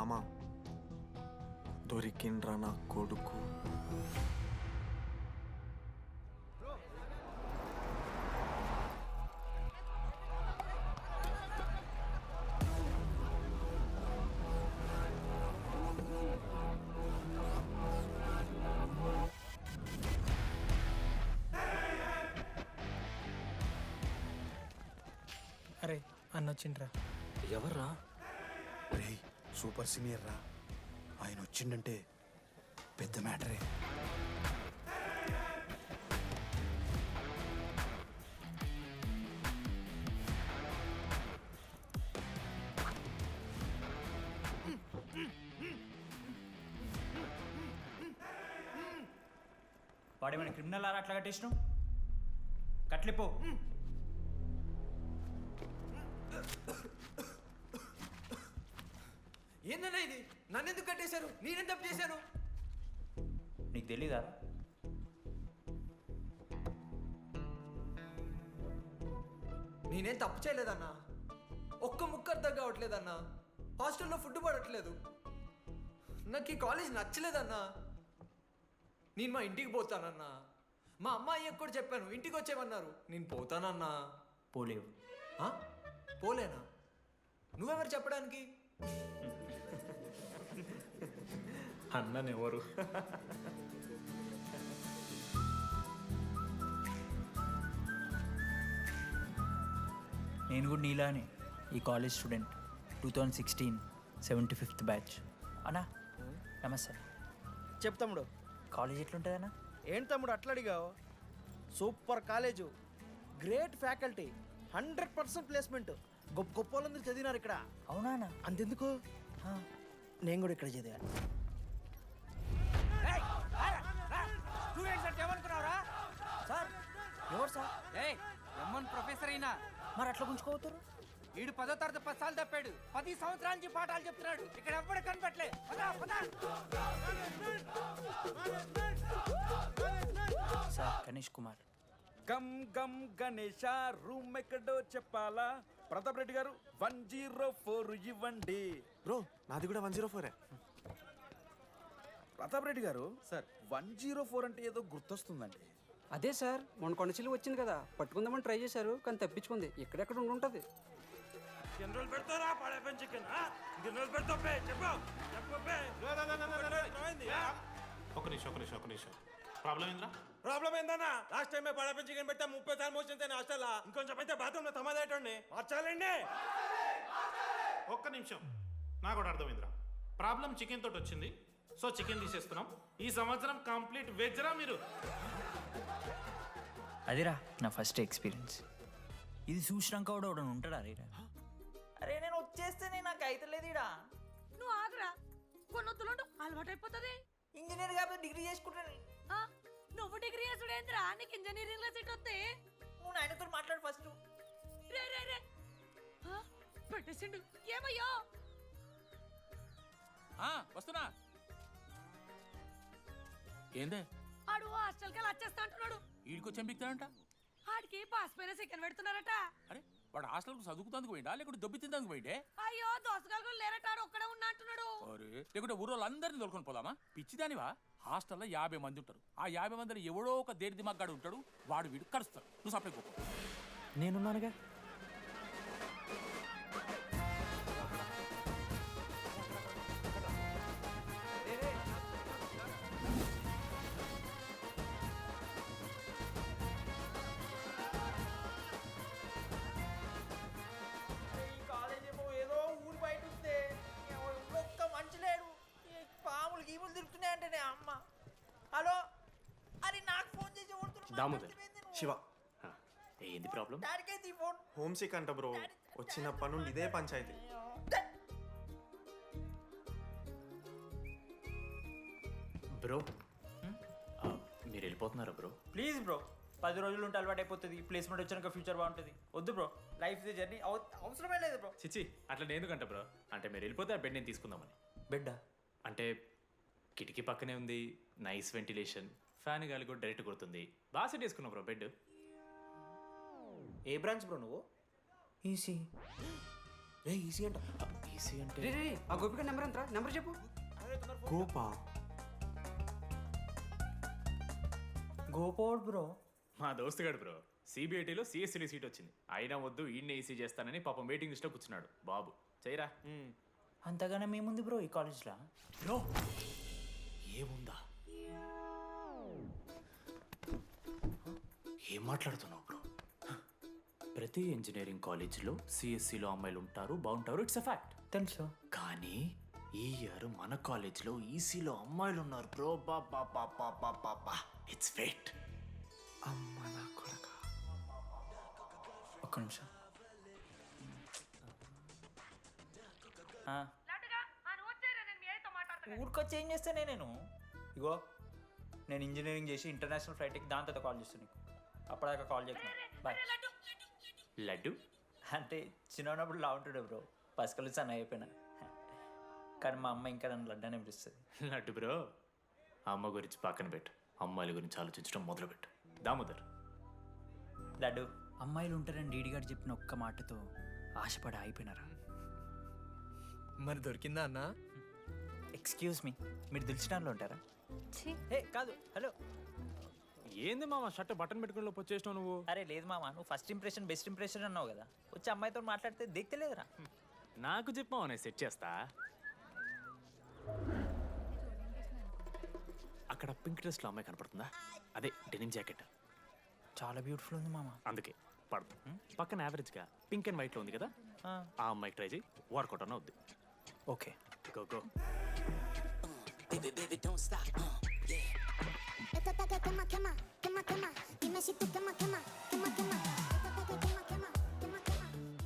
మామ దొరికిండ్రా నా కొడుకు. అరే అన్న వచ్చిండ్రా. ఎవర్రా? రే సూపర్ సీనియర్ రా, ఆయన వచ్చిండంటే పెద్ద మ్యాటరే. వాడేమైనా క్రిమినల్ ఆరా అట్లా కట్టేసినావు? కట్లిపో. ఏందన్నా ఇది? నన్నెందుకు కట్టేశారు? నేనేం తప్పు చేశాను? నీకు తెలీదా? నేనేం తప్పు చేయలేదన్నా. ఒక్క ముక్క అర్థం కావట్లేదన్నా. హాస్టల్లో ఫుడ్ పడట్లేదు. నాకు ఈ కాలేజ్ నచ్చలేదన్నా. నేను మా ఇంటికి పోతానన్నా. మా అమ్మాయికి కూడా చెప్పాను, ఇంటికి వచ్చేవన్నారు. నేను పోతానన్నా. పోలేవు. ఆ? పోలేనా? నువ్వెవరు చెప్పడానికి? అన్ననెవరు? నేను కూడా నీలానే ఈ కాలేజ్ స్టూడెంట్, 2016 75th బ్యాచ్. అన్నా నమస్తే. చెప్పు తమ్ముడు. కాలేజ్ ఎట్లుంటుంది అన్న? ఏంటి తమ్ముడు అట్లా అడిగావు? Super college, great faculty, 100% placement. గొప్ప గొప్ప వాళ్ళందరూ చదివినారు ఇక్కడ. అవునా అన్న? అంతెందుకు, నేను కూడా ఇక్కడ చదివాను. సార్ ఎవరు సార్? ఎమ్మన్ ప్రొఫెసర్ అయినా మరి అట్లా గుంజుకోవతారు? వీడు 10వ తరగతి 10 సార్లు తప్పాడు. 10 సంవత్సరాల నుంచి పాఠాలు చెప్తున్నాడు. ఇక్కడ ఎవ్వడు కనపట్లే. సార్ గణేష్ కుమార్. గమ్ గమ్ గణేష రూమ్ ఎక్కడో చెప్పాలా? ప్రతాప్ రెడ్డి గారు 104 ఇవ్వండి. బ్రో నాది కూడా 104. ప్రతాప్ రెడ్డి గారు సార్ 104 అంటే ఏదో గుర్తొస్తుందండి. అదే సార్, మొన్న కొండచిల్లి వచ్చింది కదా, పట్టుకుందామని ట్రై చేశారు కానీ తప్పించుకుంది. ఎక్కడెక్కడ ఉండుంటది. ఒక నిమిషం ప్రాబ్లం ఏంద్రా? ప్రాబ్లం ఏందన్నా? లాస్ట్ టైం పడపం చికెన్ పెట్టా 30 సార్లు మోసింది హాస్టల్. ఇంకొంచెం అయితే బాత్రూమ్ లో తమాదేటండి మార్చాలండి. ఒక్క నిమిషం, నాకు కూడా అర్థమైందిరా. ప్రాబ్లం చికెన్ తోటి వచ్చింది, సో చికెన్ తీసేస్తున్నాం. ఈ సంవత్సరం కంప్లీట్ వెజ్ రా మీరు. అదిరా నా ఫస్ట్ ఎక్స్పీరియన్స్. ఇది చూసినాక కూడా ఒకడు ఉంటాడా రేరా? అరే నేను వచ్చేస్తేనే నాకు అయితలేదు ఇడా. నువ్వు ఆగరా, కొన్నొత్తులు అలవాటు అయిపోతుంది. ఇంజనీర్ కాబట్టి డిగ్రీ చేసుకుంటాను. నువ్వు డిగ్రీ చేసుడేంద్రా, నీకు ఇంజనీరింగ్ లో సీట్ వస్తే. నువ్వు నాయనతో మాట్లాడు ఫస్ట్. రే రే రే పెట్టేసిండు. ఏమయ్యో వస్తున్నా. ఏందే ఆడు హాస్టల్ కి వచ్చేస్తా అంటున్నాడు. వీడికి చెంపిస్తాడంట. ఆడికి పాస్ పైన సెకండ్ పెడుతున్నారట. అరే వాడు హాస్టల్కు చదువుకుతానికి పోయిండా లేకుంటే దొబ్బి తిందానికి పోయిండే? అయ్యో దోసగాలు లేరట, ఆడు ఒక్కడే ఉన్నా అంటున్నాడు. అరే లేకుంటే ఊరోళ్ళు అందరినీ తోలుకొని పోదామా? పిచ్చిదానివా? హాస్టల్లో 50 మంది ఉంటారు. ఆ 50 మందిలో ఎవడో ఒక దేడి దిమాగ్గాడు ఉంటాడు. వాడు వీడు కరుస్తాడు. నువ్వు సప్లై పోకు. నేనున్నానుగా. తిరుగుతున్నాయంటే అమ్మ. హలో, అరే నాకు ఫోన్ చేసి దామోదర్ శివ, ఏంది ప్రాబ్లం? డాడీకైతే ఈ ఫోన్. హోమ్ సిక్ అంట బ్రో. వచ్చినప్పటి నుండి ఇదే పంచాయతీ. బ్రో మీరు వెళ్ళిపోతున్నారా బ్రో? ప్లీజ్ బ్రో, 10 రోజులు ఉంటే అలవాటు అయిపోతుంది. ప్లేస్మెంట్ వచ్చినాక ఫ్యూచర్ బాగుంటుంది. వద్దు బ్రో, లైఫ్ ఇది జర్నీ, అవసరమే లేదు బ్రో. చిచ్చి అట్లా నేను ఎందుకంట బ్రో? అంటే మీరు వెళ్ళిపోతే ఆ బెడ్ నేను తీసుకుందామని. బెడ్డా? అంటే కిటికీ పక్కనే ఉంది, నైస్ వెంటిలేషన్, ఫ్యాన్ గాలి కూడా డైరెక్ట్ కొడుతుంది. బాగా సెట్ చేసుకున్నావు బ్రో బెడ్. ఏ బ్రాంచ్ బ్రో నువ్వు? ఈసీ. ఏ ఈసీ అంట ఈసీ అంటే రే రే ఆ గోపిక నెంబర్ ఎంత నెంబర్ చెప్పు. గోపా గోపోడ్ బ్రో. మా దోస్తుగాడు బ్రో సిబిఐటీలో సిఎస్సిడి సీట్ వచ్చింది. అయినా వద్దు ఈయన్నే ఈసీ చేస్తానని పాపం వెయిటింగ్ లిస్ట్లో కూర్చున్నాడు. బాబు చేయరా. అంతగానే మేముంది బ్రో ఈ కాలేజ్లో. బ్రో ఏముందా? ఏం మాట్లాడుతున్నావు బ్రో? ప్రతి ఇంజనీరింగ్ కాలేజీలో సిఎస్సిలో అమ్మాయిలు ఉంటారు, బాగుంటారు. It's a fact. తెలుసు. కానీ ఈ ఇయర్ మన కాలేజ్లో ఈసీలో అమ్మాయిలు ఉన్నారు బ్రో. బా ఇట్స్ ఫేట్. అమ్మ నా కొడక. ఒక్క నిమిషం. ఊరికొచ్చి ఏం చేస్తానే నేను? ఇగో నేను ఇంజనీరింగ్ చేసి ఇంటర్నేషనల్ ఫ్లైట్కి దాని తర్వాత కాల్ చేస్తాను నీకు. అప్పటిదాకా కాల్ చేస్తున్నాను. బాయ్. లడ్డు అంటే చిన్నప్పుడు లా ఉంటుండే బ్రో, పసుకలు సన్న అయిపోయినా. కానీ మా అమ్మ ఇంకా నన్ను లడ్డు అని పిలుస్తుంది. లడ్డు బ్రో అమ్మ గురించి పక్కన పెట్టు, అమ్మాయిల గురించి ఆలోచించడం మొదలుపెట్టు. దామోదర్ లడ్డు, అమ్మాయిలు ఉంటారని డీడీ గారు చెప్పిన ఒక్క మాటతో ఆశపడి అయిపోయినారా? మరి దొరికిందా అన్న? ఎక్స్క్యూజ్ మీ, మీరు దిల్చినాల్లో ఉంటారా? ఏ కాదు, హలో. ఏంది మామ షర్ట్ బటన్ పెట్టుకుని లోపు వచ్చేసినావు నువ్వు? అరే లేదు మామ, నువ్వు ఫస్ట్ ఇంప్రెషన్ బెస్ట్ ఇంప్రెషన్ అన్నావు కదా, వచ్చి అమ్మాయితో మాట్లాడితే దిగుతలేదురా. నాకు చెప్పావు నేను సెట్ చేస్తా. అక్కడ పింక్ డ్రెస్లో అమ్మాయి కనపడుతుందా? అదే డెనిమ్ జాకెట్. చాలా బ్యూటిఫుల్ ఉంది మామ. అందుకే పడదు. పక్కన యావరేజ్గా పింక్ అండ్ వైట్లో ఉంది కదా, ఆ అమ్మాయికి ట్రై చేయి. వర్కౌట్ అన్న వద్దు. Okay go go.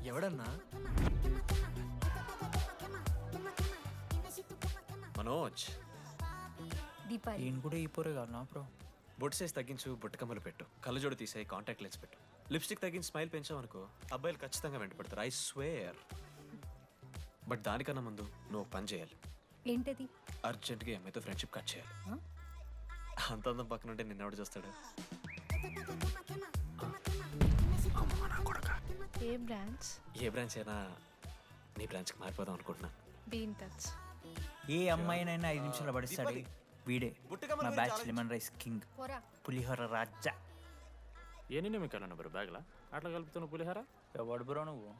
ఎవడన్నా? మనోజ్, దీపాలి. ఈయన కూడా ఈ పోరే కాదు నా బ్రో. బొట్టు సైజ్ తగ్గించు, బుట్టకమ్మలు పెట్టు, కళ్ళజోడు తీసేయి, కాంటాక్ట్ లెన్స్ పెట్టు, లిప్స్టిక్ తగ్గించి స్మైల్ పెంచావనుకో అబ్బాయిలు ఖచ్చితంగా వెంటపడతారు. I swear. బట్ దానికన్నా ముందు నువ్వు ఒక పని చేయాలి. ఏంటది? అర్జెంట్గా అమ్మాయితో ఫ్రెండ్షిప్ కట్ చేయాలి. అంత అందం పక్కన ఉంటే నిన్నెవడు చూస్తాడు? ఏ బ్రాంచ్? ఏ బ్రాంచ్ అయినా నీ బ్రాంచ్కి మారిపోదాం అనుకుంటున్నా. Be in touch. ఏ అమ్మాయినైనా 5 నిమిషాలు పడిస్తాడు వీడే. మా బ్యాచ్ లెమన్ రైస్ కింగ్, పోరా. పులిహోర రాజా. ఎన్ని నిమిషాలు బ్రో బ్యాగ్లా అట్లా కలుపుతున్న పులిహార? ఎవడు బ్రో నువ్వు?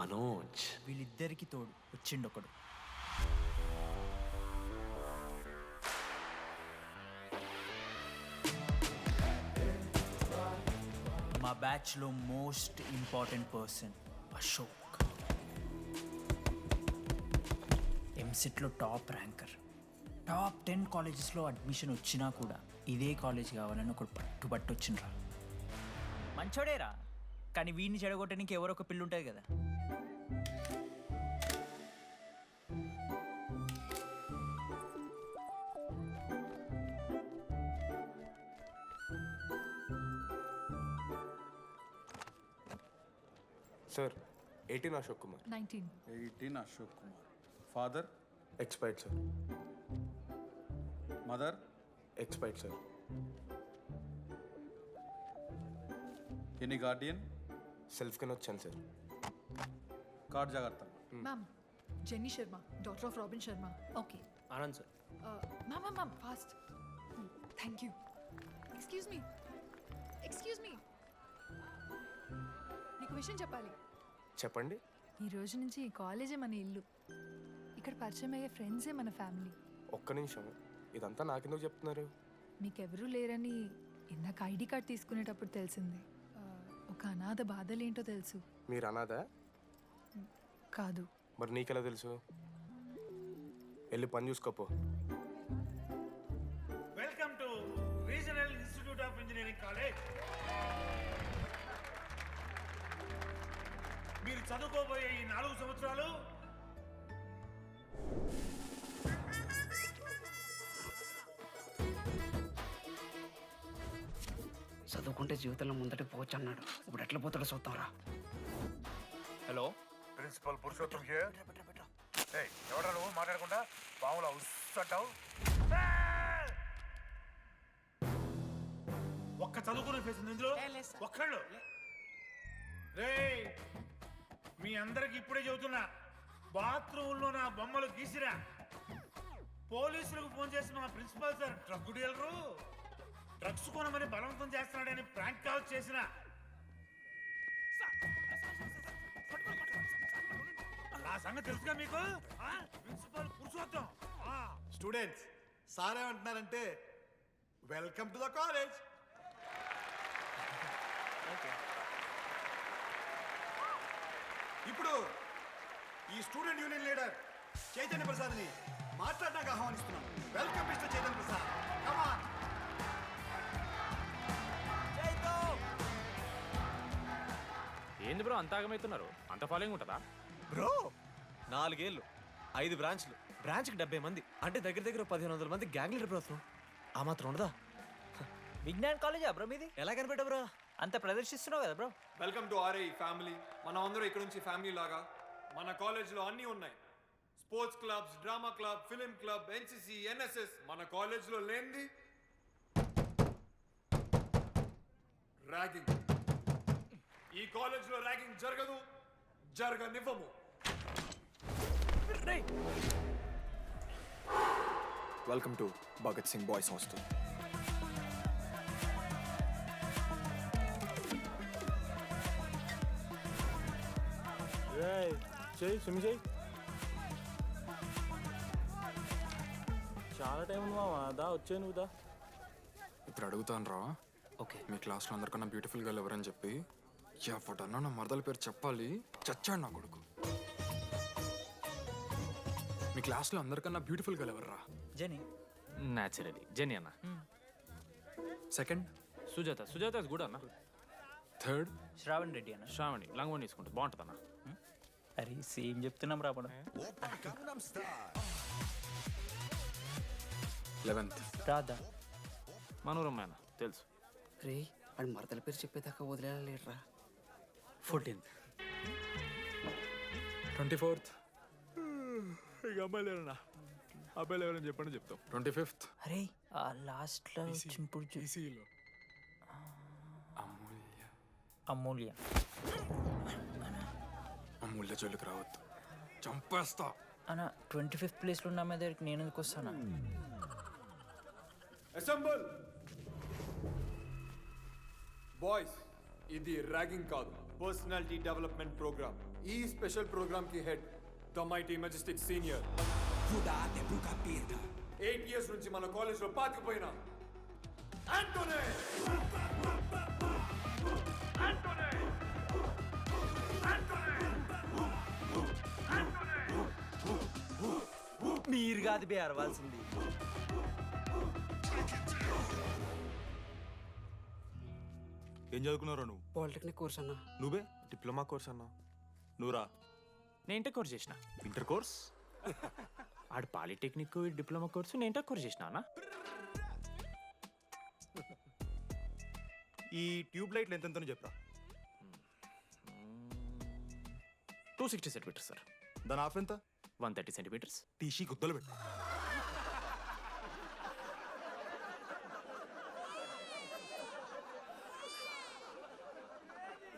మనోజ్, వీళ్ళిద్దరికి తోడు వచ్చిండు ఒకడు. మా బ్యాచ్లో మోస్ట్ ఇంపార్టెంట్ పర్సన్ అశోక్. ఎంసెట్లో టాప్ ర్యాంకర్. టాప్ 10 కాలేజెస్లో అడ్మిషన్ వచ్చినా కూడా ఇదే కాలేజ్ కావాలని ఒకడు పట్టుబట్టు వచ్చిండ్రా. మంచోడేరా, కానీ వీడిని చెడగొట్టడానికి ఎవరో ఒక పిల్లు ఉంటుంది కదా. Sir 18 Ashok Kumar. 19. 18 Ashok Kumar. Father? Expired sir. Mother? Expired sir. Any guardian? సెల్ఫ్గానే వచ్చాను సార్. కార్డ్ జాగ్రత్త. Ma'am, Jenny Sharma, daughter of Robin Sharma. Okay. Anand sir. Ma'am, fast. Thank you. Excuse me. నీకు విషయం చెప్పాలి. చెప్పండి. ఈ రోజు నుంచి ఈ కాలేజే మన ఇల్లు. ఇక్కడ పరిచయం అయ్యే ఫ్రెండ్సే మన ఫ్యామిలీ. ఒక్క నిమిషం, ఇదంతా నాకెందుకు చెప్తున్నారు? మీకెవరూ లేరని ఇందాక ఐడి కార్డ్ తీసుకునేటప్పుడు తెలిసింది. ఒక అనాథ బాధలేంటో తెలుసు. మీరు అనాదా? కాదు. మరి నీకెలా తెలుసు? వెళ్ళి పని చూసుకోపో. Welcome to regional institute of engineering college. మీరు చదువుకోబోయే ఈ 4 సంవత్సరాలు చదువుకుంటే జీవితంలో ముందటికి పోవచ్చు అన్నాడు. ఇప్పుడు ఎట్లా పోతాడో చూద్దాంరా. Hello, principal Purushottam here. ఎవడా నువ్వు మాట్లాడకుండా పాములా ఉస్సంటావు? ఒక్క చదువుకునే ఫేస్ ఇందులో ఒక్కళ్ళు. రే మీ అందరికి ఇప్పుడే చెబుతున్నా, బాత్రూంలో నా బొమ్మలు గీసిరా. పోలీసులకు ఫోన్ చేసి మా principal sir drug dealer drugs కొనమని బలవంతం చేస్తున్నాడని ప్రాంక్ కాల్ చేసిన. నా సంగతి తెలుసుగా మీకు? ప్రిన్సిపల్ పురుషోత్తం. స్టూడెంట్స్ సార్ ఏమంటున్నారంటే వెల్కమ్ టు ద కాలేజ్. ఇప్పుడు ఈ స్టూడెంట్ యూనియన్ లీడర్ చైతన్య ప్రసాద్ని మాట్లాడడానికి ఆహ్వానిస్తున్నాం. Welcome mister Chaitanya Prasad. Come on. ఏంది బ్రో అంత ఆగమవుతున్నారు? అంత ఫాలోయింగ్ ఉంటుందా? బ్రో 4 ఏళ్ళు 5 బ్రాంచ్లు, బ్రాంచ్కి 70 మంది, అంటే దగ్గర దగ్గర 1500 మంది గ్యాంగ్ లీడర్ బ్రో. ఆ మాత్రం ఉండదా? విజ్ఞాన్ కాలేజా బ్రో మీది? ఎలా కనిపెట్టా బ్రో? అంత ప్రదర్శిస్తున్నావు కదా bro. Welcome to RI family. మనం అందరూ ఇక్కడ నుంచి ఫ్యామిలీ లాగా. మన కాలేజ్లో అన్నీ ఉన్నాయి. Sports clubs, drama club, film club, NCC, NSS. మన కాలేజ్లో లేనిది ర్యాగింగ్. ఈ కాలేజ్లో ర్యాగింగ్ జరగదు, జరగనివ్వము. Welcome to Bhagat Singh boys hostel. చాలా టైం ఉంది మామ. దా వచ్చే నువ్వు దా. ఇప్పుడు అడుగుతాను రా. ఓకే. మీ క్లాస్లో అందరికన్నా బ్యూటిఫుల్ గర్ల్ ఎవరని చెప్పి ఎవడన్నా నా మరదల పేరు చెప్పాలి. చచ్చాడు నా కొడుకు. మీ క్లాస్లో అందరికన్నా బ్యూటిఫుల్ గర్ల్ ఎవర్రా? జెనీ. న్యాచురలీ జెనీ అన్న. Second Sujatha. Sujatha is good అన్న. థర్డ్ శ్రావణ్ రెడ్డి అన్న. శ్రావణి లంగోని తీసుకుంటుంది, బాగుంటుంది అన్న. అరే సేమ్ చెప్తున్నాం రాబడ. 11th రాధా. మనోరమ్మ అన్న తెలుసు. రే వాడు మరదల పేరు చెప్పేదాకా వదిలేరా. 14th 24th ఇక అమ్మాయి లేరన్నా. అబ్బాయిలు ఎవరైనా చెప్పండి చెప్తాం. 25th అరే ఆ లాస్ట్లో చింపుడు ఈసీలో అమూల్య. అమూల్య. అమూల్య జోలికి రావద్దు, చంపేస్తా. అన్న 25th ప్లేస్లో ఉన్న అమ్మాయి దగ్గరికి నేను ఎందుకు వస్తానా? అసెంబుల్. బాయ్స్, ఇది ర్యాగింగ్ కాదు, పర్సనాలిటీ డెవలప్మెంట్ ప్రోగ్రామ్. ఈ స్పెషల్ ప్రోగ్రామ్ కి head the mighty Majestic senior. 8 years నుంచి మన కాలేజ్ లో పాతిపోయినా ఆంటోనీ. మీరు కాదు బే అరవాల్సింది. ఏం చదువుకున్నారా నువ్వు? పాలిటెక్నిక్ కోర్స్ అన్న. నువ్వే డిప్లొమా కోర్స్ అన్నా. నువ్వురా? నేను ఇంటర్ కోర్స్ చేసిన. Inter course? ఆడు పాలిటెక్నిక్ డిప్లొమా కోర్సు, నేను ఇంటర్ కోర్స్ చేసిన అన్న. ఈ ట్యూబ్ లైట్లు ఎంతెంతనో చెప్పరా. 260 సెంటీమీటర్స్ సార్. దాని ఆఫ్ ఎంత? 130 సెంటీమీటర్స్. టీసీ గుద్దలు పెట్టు.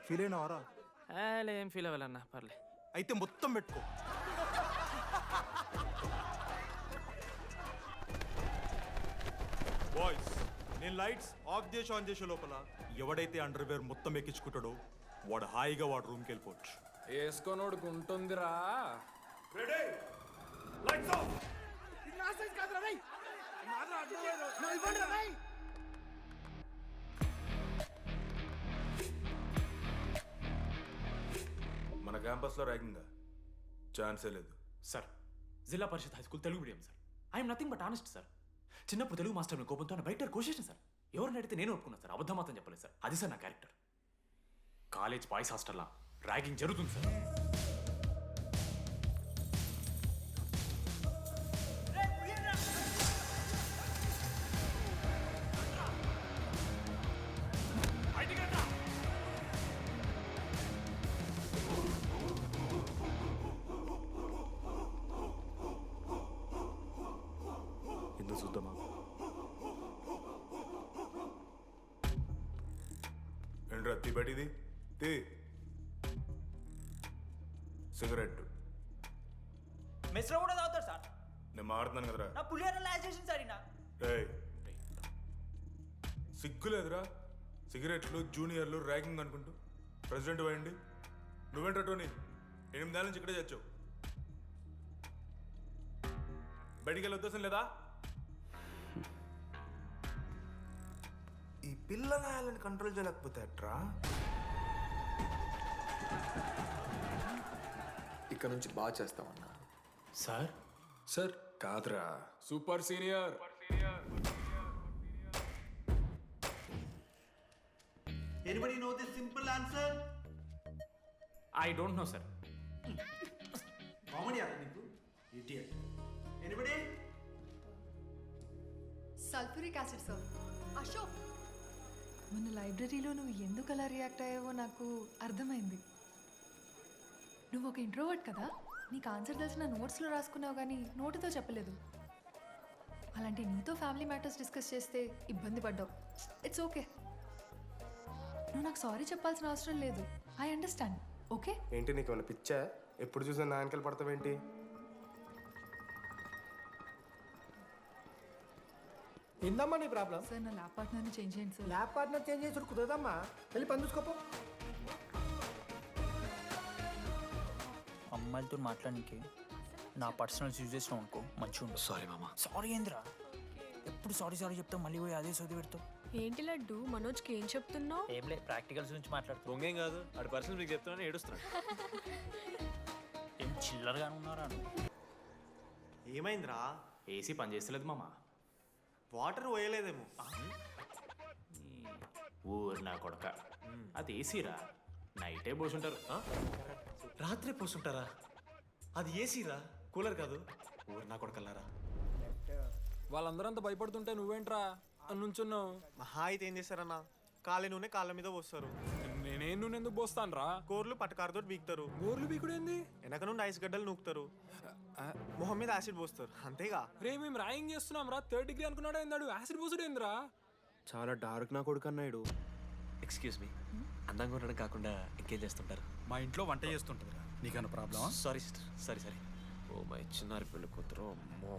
ఫీల్ అయినావారా? ఏం ఫీల్ అవ్వాలన్నా, పర్లే. అయితే మొత్తం పెట్టుకో. బాయ్స్, నేను లైట్స్ ఆఫ్ చేసి ఆన్ చేసే లోపల ఎవడైతే అండర్వేర్ మొత్తం ఎక్కించుకుంటాడో వాడు హాయిగా వాడు రూమ్కి వెళ్ళిపోవచ్చు. వేసుకోనోడుకు ఉంటుందిరా. Ready, lights off. మన క్యాంపస్లో ర్యాగింగ్ ఛాన్సే లేదు sir. Zilla Parishad high school Telugu medium sir. I'm nothing but honest sir. చిన్నప్పుడు తెలుగు మాస్టర్ కోపంతో బయట కోసేసిన సార్. ఎవరిని అడిగితే నేను ఒప్పుకున్నాను సార్. అబద్ధం మాత్రం చెప్పలేదు సార్. అది సార్ నా క్యారెక్టర్. కాలేజ్ బాయ్స్ హాస్టల్లా ర్యాగింగ్ జరుగుతుంది సార్. ఎందుకు చూద్దామా? ఏంట్రా తీ బయటిది తీ. సిగరెట్ మెస్లో కూడా తాగుతారు సార్. నేను మారుతున్నాను కదరా. నా పులిహోర లాస్ట్ చేసింది సార్ ఈయన. ఏయ్ సిగ్గులేదురా, సిగరెట్లు జూనియర్లు ర్యాగింగ్ అనుకుంటూ ప్రెసిడెంట్ అయ్యండి. నువ్వేంట్రా టోనీ 8 ఏళ్ళ నుంచి ఇక్కడే చచ్చావు. బయటికి వెళ్ళే ఉద్దేశం లేదా? ఈ పిల్లలని కంట్రోల్ చేయలేకపోతే అట్రా. ఇక్కడ నుంచి బాగా చేస్తామన్నా. సార్ సార్ కాదురా, super senior. Anybody know the simple answer? I don't know sir. Comedy aara నీకు idiot. Anybody? Sulphuric acid sir. Ashok, మన లైబ్రరీలో నువ్వు ఎందుకు అలా రియాక్ట్ అయ్యావో నాకు అర్థమైంది. నువ్వు ఒక ఇంట్రోవర్ట్ కదా, నీకు ఆన్సర్ తెలిసిన నోట్స్లో రాసుకున్నావు కానీ నోటితో చెప్పలేదు. అలాంటి నీతో ఫ్యామిలీ మ్యాటర్స్ డిస్కస్ చేస్తే ఇబ్బంది పడ్డావు. ఇట్స్ ఓకే, నువ్వు నాకు సారీ చెప్పాల్సిన అవసరం లేదు. I understand. ఓకే? ఏంటి నీకు ఏమైనా పిచ్చా? ఎప్పుడు చూసినా నా వెనకాల పడతావేంటి? ఏందమ్మా నీ ప్రాబ్లం? సార్ నా ల్యాబ్ పార్ట్నర్ని చేంజ్ చేయండి సార్. ల్యాబ్ పార్ట్నర్ చేంజ్ చేసి కుదరదమ్మా. వెళ్ళి పని చూసుకోపో. అమ్మాయిలతో మాట్లాడడానికి నా పర్సనల్ యూజ్ చేసినాం అనుకో మంచిగా ఉండదు. సారీ మామ. సారీ ఏంద్రా, ఎప్పుడు సారీ సారీ చెప్తావు, మళ్ళీ పోయి అదే సోది పెడతావు. ఏంటి లడ్డు, మనోజ్కి ఏం చెప్తున్నావు? ఏం లేదు, ప్రాక్టికల్స్ గురించి మాట్లాడుతావు. దొంగేం కాదు, ఆడి పర్సనల్ మీకు చెప్తున్నాను ఏడుస్తున్నాడు. ఏం చిల్లరగానే ఉన్నారా? ఏమైందిరా? ఏసీ పని చేస్తలేదు మామ. వాటర్ పోయలేదేమో. ఊరు నా కొడక, అది ఏసీరా, నైటే పోసుంటారు. రాత్రే పోసుంటారా? అది ఏసీరా, కూలర్ కాదు. ఊరు నా కొడకల్లారా. వాళ్ళందరూ అంత భయపడుతుంటే నువ్వేంట్రా నుంచున్నావు? మహా అయితే ఏం చేస్తారన్నా, కాళ్ళ నూనె కాళ్ళ మీద పోస్తారు. నేనేం నువ్వు ఎందుకు పోస్తాను రా? కూరలు పట్టకారుతో బీకుతారు. గోర్లు బీకుడు ఏంది? వెనక నుండి ఐస్ గడ్డలు నూకుతారు. మొహం మీద యాసిడ్ పోస్తారు, అంతేగా. రే మేము ర్యాగింగ్ చేస్తున్నాం రా, 3rd డిగ్రీ అనుకున్నాడు ఏందాడు, యాసిడ్ పోసుడు ఏందిరా? చాలా డార్క్ నా కొడుకు అన్నాడు. ఎక్స్క్యూజ్ మీ, అందంగా ఉండడం కాకుండా ఇంకేం చేస్తుంటారు? మా ఇంట్లో వంట చేస్తుంటుందిరా. నీకన్నా ప్రాబ్లమా? Sorry sister, sorry sorry. Oh my చిన్నారి పెళ్ళి కూతురు, అమ్మో.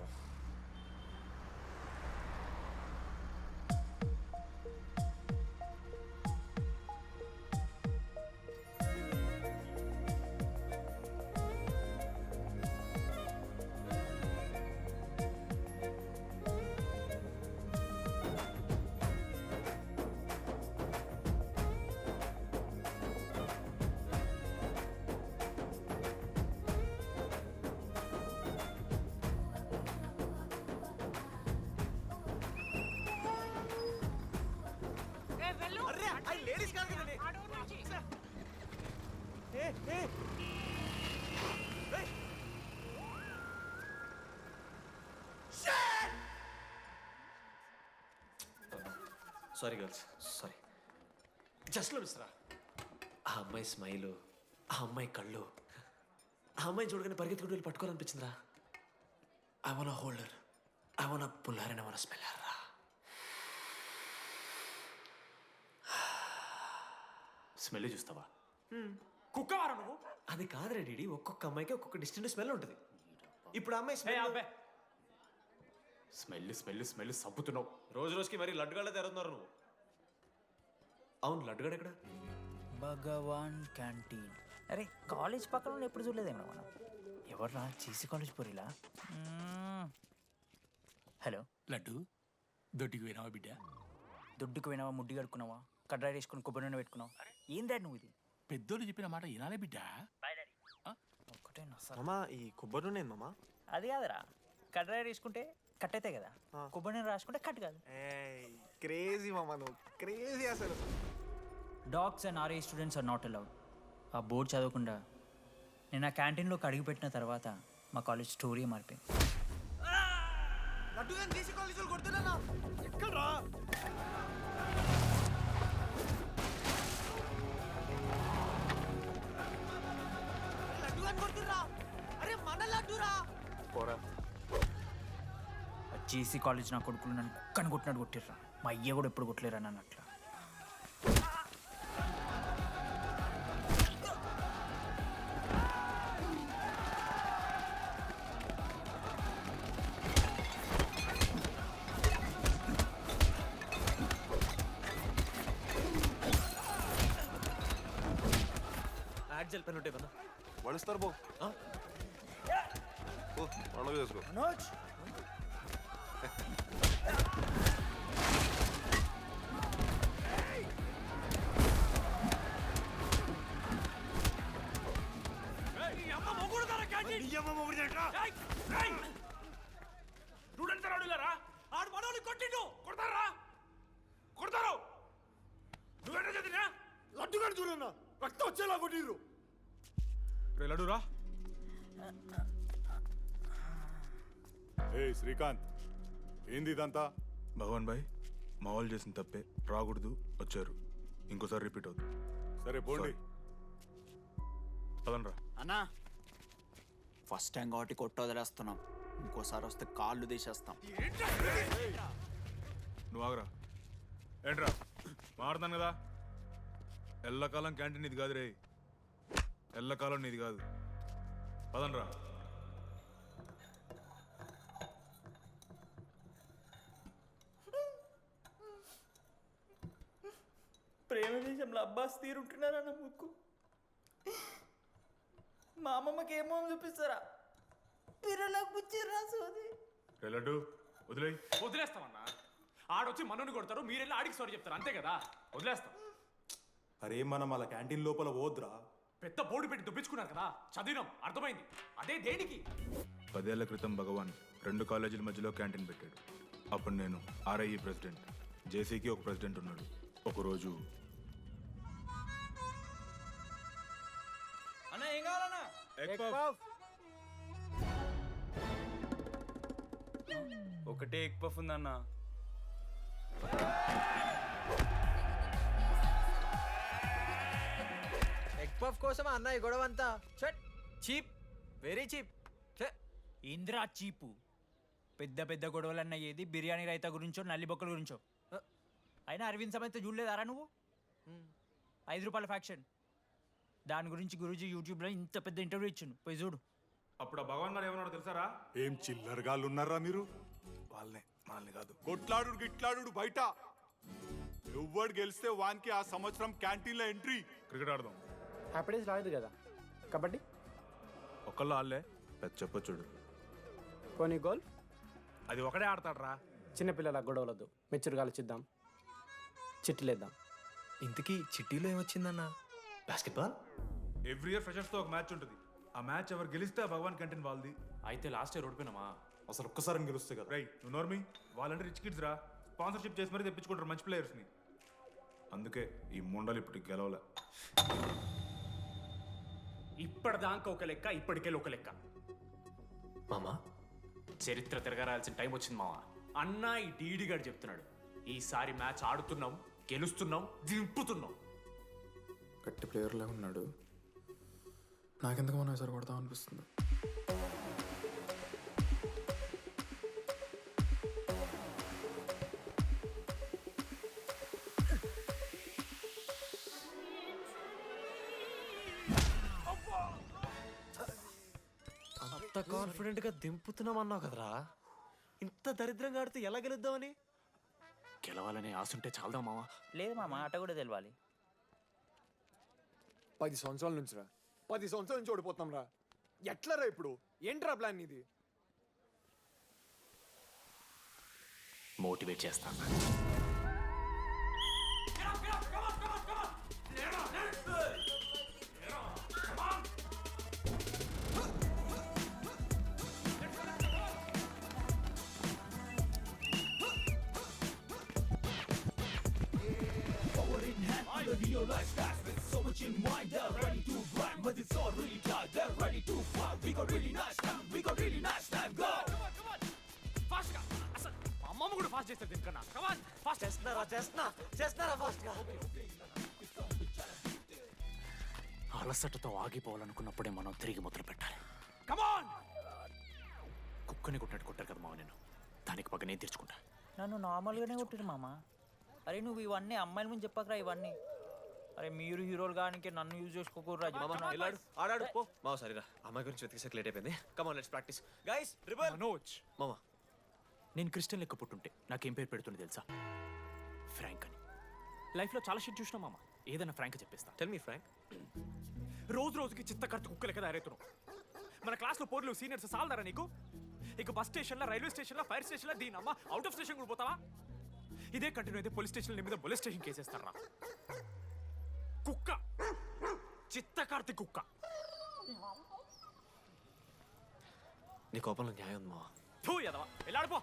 Sorry girls, sorry. జస్ట్ మిస్రా. ఆ అమ్మాయి స్మైలు, ఆ అమ్మాయి కళ్ళు, ఆ అమ్మాయి చూడగానే పరిగెత్తుకుంటూ వెళ్ళి పట్టుకోవాలనిపించిందిరా. I want holder, I want puller and I want smeller రా. స్మెల్ చూస్తావా? కుక్కవారా నువ్వు? అది కాదురా డీడీ, ఒక్కొక్క అమ్మాయికి ఒక్కొక్క డిస్టెంట్ స్మెల్ ఉంటుంది. ఇప్పుడు ఆ అమ్మాయి స్మెల్ స్మెల్ స్మెల్ స్మెల్ సబ్బుతున్నావు. రోజు రోజుకి మరి లడ్డుగాళ్ళ తెరుతున్నారు నువ్వు. అవును, లడ్డుగాడు ఎక్కడ? భగవాన్ క్యాంటీన్. అరే కాలేజ్ పక్కన ఎప్పుడు చూడలేదేమో మనం. ఎవర్రా చీసీ కాలేజ్ పోరిలా? హలో లడ్డు, దొడ్డికి పోయినావా బిడ్డ? దొడ్డుకు పోయినావా, ముడ్డి కడుక్కున్నావా, కడ్రాయి వేసుకుని కొబ్బరి నూనె పెట్టుకున్నావు? ఏం డాడ్ నువ్వు ఇది? పెద్దోళ్ళు చెప్పిన మాట వినాలే బిడ్డ. ఒక్కటే మామా, ఈ కొబ్బరి నూనె మామా? అది కాదురా, కడ్రాయి వేసుకుంటే కట్ అవుతాయి కదా, కొబ్బరి నూనె రాసుకుంటే కట్ కాదు. క్రేజీ మామా, నువ్వు క్రేజీ అసలు. Dogs and RA students are not allowed. ఆ బోర్డు చదవకుండా నేను ఆ క్యాంటీన్లోకి అడుగుపెట్టిన తర్వాత మా కాలేజ్ స్టోరీ మారిపోయింది. లడ్డు గాని దేశీ కాలేజీలు కొడుతున్నా. ఎక్కడ్రా? లడ్డు గాని కొడుతున్నా. అరే మన లడ్డురా. పోరా, జేసీ కాలేజ్ నా కొడుకులు నన్ను కుక్కని కొట్టినట్టు కొట్టిర్రా. మా అయ్య కూడా ఎప్పుడు కొట్టలేరా నన్ను అట్లా. మ్యాట్ జెల్ పెన్ ఉంటే ఇవ్వనా? వడిస్తారు బో పండుగ చేసుకో. మనోజ్ స్టూడెంట్స్ అడుగులారా ఆడు మనోని కొట్టిండు కొడతారా కొడతారు నువ్వేంటో చదివినా లడ్డుగాడు చూడన్నా రక్తం వచ్చేలా కొట్టిర్రు. రే లడ్డురా. ఏ శ్రీకాంత్, ఏంది ఇదంతా? భగవాన్ భాయ్ మా వాళ్ళు చేసిన తప్పే, రాకూడదు, వచ్చారు, ఇంకోసారి రిపీట్ అవుతుంది. సరే పోండి. పదనరా. అన్నా ఫస్ట్ టైం కాబట్టి కొట్టు వదిలేస్తున్నాం, ఇంకోసారి వస్తే కాళ్ళు తీసేస్తాం. నువ్వు ఆగరా. ఏంట్రా మారుతాను కదా. ఎల్లకాలం క్యాంటీన్ ఇది కాదు రే, ఎల్లకాలం నీది కాదు. పదనరా. ప్రేమ దేశంలో అబ్బాస్ తీరుంటున్నారన్న ముక్కు. మా అమ్మమ్మకి ఏమో చూపిస్తారా పిల్లలకు పుచ్చిర్రా సోది. రే లడ్డు వదిలేయ్. వదిలేస్తామన్నా. ఆడొచ్చి మనోని కొడతారు, మీరెళ్ళి ఆడికి సారీ చెప్తారు, అంతే కదా. వదిలేస్తాం. అరే మనం అలా క్యాంటీన్ లోపల పోద్రా. పెద్ద బోర్డు పెట్టి దుబ్బించుకున్నారు కదా, చదివినాం, అర్థమైంది. అదే దేనికి? 10 ఏళ్ల క్రితం భగవాన్ 2 కాలేజీల మధ్యలో క్యాంటీన్ పెట్టాడు. అప్పుడు నేను ఆర్ఐఈ ప్రెసిడెంట్, జేసీకి ఒక ప్రెసిడెంట్ ఉన్నాడు. ఒకరోజు అన్న ఏం కావాలన్నా? ఒకటే ఎగ్ పఫ్ ఉందన్న. ఎగ్ పఫ్ కోసం అన్న ఈ గొడవ అంతా చీప్, వెరీ చీప్. ఇంద్రా చీపు. పెద్ద పెద్ద గొడవలన్న ఏది బిర్యానీ రైతా గురించో నల్లి బొక్కల గురించో. అయినా అరవింద్ సమేత చూడలేదారా నువ్వు? 5 రూపాయల ఫ్యాక్షన్ దాని గురించి గురూజీ యూట్యూబ్లో ఇంత పెద్ద ఇంటర్వ్యూ ఇచ్చిండు, పోయి చూడు. అప్పుడు ఆ భగవాన్ గారు ఏమన్నాడో తెలుసారా? ఏం చిల్లరగాళ్ళు ఉన్నారా మీరు? వాళ్ళనే, మనల్ని కాదు. కొట్లాడు గిట్లాడు బయట. ఎవ్వడు గెలిస్తే వానికి ఆ సంవత్సరం క్యాంటీన్లో ఎంట్రీ. క్రికెట్ ఆడదాం. హ్యాపీ డేస్ రాలేదు కదా. కబడ్డీ ఒకళ్ళు ఆడలే, పెద్ద చెప్పొచ్చుడు. పోనీ గోల్. అది ఒకడే ఆడతాడ్రా. చిన్నపిల్లల గొడవలొద్దు, మెచ్యూర్గా ఆలోచిద్దాం, చిట్టిలేద్దాం. ఇంతకీ చిట్టీలో ఏమొచ్చిందన్న? బాస్కెట్బాల్. ఎవ్రీ ఇయర్ ఫ్రెషర్స్ తో ఒక మ్యాచ్ ఉంటుంది. ఆ మ్యాచ్ ఎవరు గెలిస్తే ఆ భగవాన్ క్యాంటీన్ వాళ్ళది. అయితే లాస్ట్ ఇయర్ ఓడిపోయినామా? అసలు ఒక్కసారి గెలుస్తే కదా. రై నువ్వు నోర్మి. వాళ్ళంటే రిచ్ కిడ్స్ రా, స్పాన్సర్షిప్ చేసి మరీ తెప్పించుకుంటారు మంచి ప్లేయర్స్ని. అందుకే ఈ ముండలు ఇప్పటికి గెలవలే. ఇప్పటిదాకా ఒక లెక్క, ఇప్పటికే ఒక లెక్క. మామా చరిత్ర తిరగరాల్సిన టైం వచ్చింది మావా. అన్నా ఈ డీడీ గారు చెప్తున్నాడు, ఈసారి మ్యాచ్ ఆడుతున్నాం, గెలుస్తున్నాం, దింపుతున్నాం. గట్టి ప్లేయర్లే ఉన్నాడు. నాకెందుకు మనం ఈసారి కొడతాం అనిపిస్తుంది. అంత కాన్ఫిడెంట్ గా దింపుతున్నాం అన్నావు కదరా. ఇంత దరిద్రంగా ఆడితే ఎలా గెలుద్దామని? గెలవాలనే ఆశ ఉంటే చాలదా మావా? లేదు మామ, ఆట కూడా తెలియాలి. 10 సంవత్సరాల నుంచి రా, 10 సంవత్సరాల నుంచి ఓడిపోతాం రా. ఎట్లా రా ఇప్పుడు? ఏంట్రా ప్లాన్ ఇది? మోటివేట్ చేస్తాను. అమ్మమ్మ కూడా ఫాస్ట్ చేస్తారు దీనికన్నా. ఫాస్ట్ చేస్తున్నారా ఫాస్ట్ గా. అలసటతో ఆగిపోవాలనుకున్నప్పుడే మనం తిరిగి మొదలు పెట్టాలి. కమాన్! కుక్కని కొట్టినట్టు కొట్టారు కదా మావ నేను. దానికి పక్క నేను తెచ్చుకుంటా. నన్ను నార్మల్గానే కొట్టిరు మామ. అరే నువ్వు ఇవన్నీ అమ్మాయిల ముందు చెప్పకరా ఇవన్నీ. అరే మీరు హీరోలు కానీ నన్ను యూజ్ చేసుకోకూడరా. ఆడాడు పో మావ. సరిరా, అమ్మాయి గురించి వెతికేసరికి లేట్ అయిపోయింది. Come on let's practice guys. Rebel Manoj, మామా నేను క్రిస్టియన్ లెక్క పుట్టుంటే నాకేం పేరు పెడుతుంది తెలుసా? ఫ్రాంక్ అని. లైఫ్లో చాలా షిట్ చూసినా మామ, ఏదైనా ఫ్రాంక్ చెప్పేస్తా. Tell me frank. రోజు రోజుకి చిత్త కత్తి కుక్కలకి తయారవుతున్నావు. మన క్లాస్లో పోర్లు సీనియర్స్ సాలదారా నీకు? ఇక బస్ స్టేషన్లో, రైల్వే స్టేషన్లో, ఫైర్ స్టేషన్లో దీని అమ్మ అవుట్ ఆఫ్ స్టేషన్ కూడా పోతావా? ఇదే కంటిన్యూ అయితే పోలీస్ స్టేషన్ మీద పోలీస్ స్టేషన్ కేసేస్తారా? కుక్క, చిత్త కార్తి కుక్క. నీ కోపంలో న్యాయం ఉంది మావా. తూ ఎదవా, వెళ్ళాడిపో.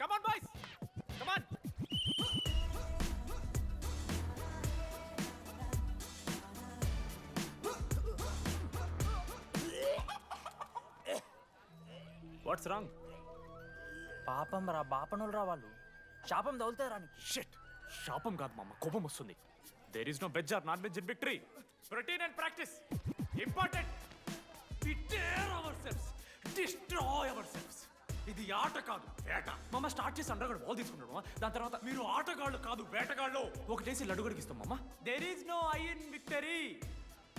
Come on boys, come on. What's wrong? పాపం రా, బాపనులు రా వాళ్ళు. శాపం తగులుతుంది రా నీకు. షిట్, శాపం కాదు మామ, కోపం వస్తుంది. There is no veg or non veg in victory. Protein and practice important. We dare ourselves, destroy ourselves. ఇది ఆట కాదు, వేట. మామ స్టార్ట్ చేసి అండర్గాడు బాల్ తీసుకున్నాడు. దాని తర్వాత మీరు ఆటగాళ్ళు కాదు, వేటగాళ్ళు. ఒకటేసి లడ్డుగడికి ఇస్తాం మామ. There is no I in victory,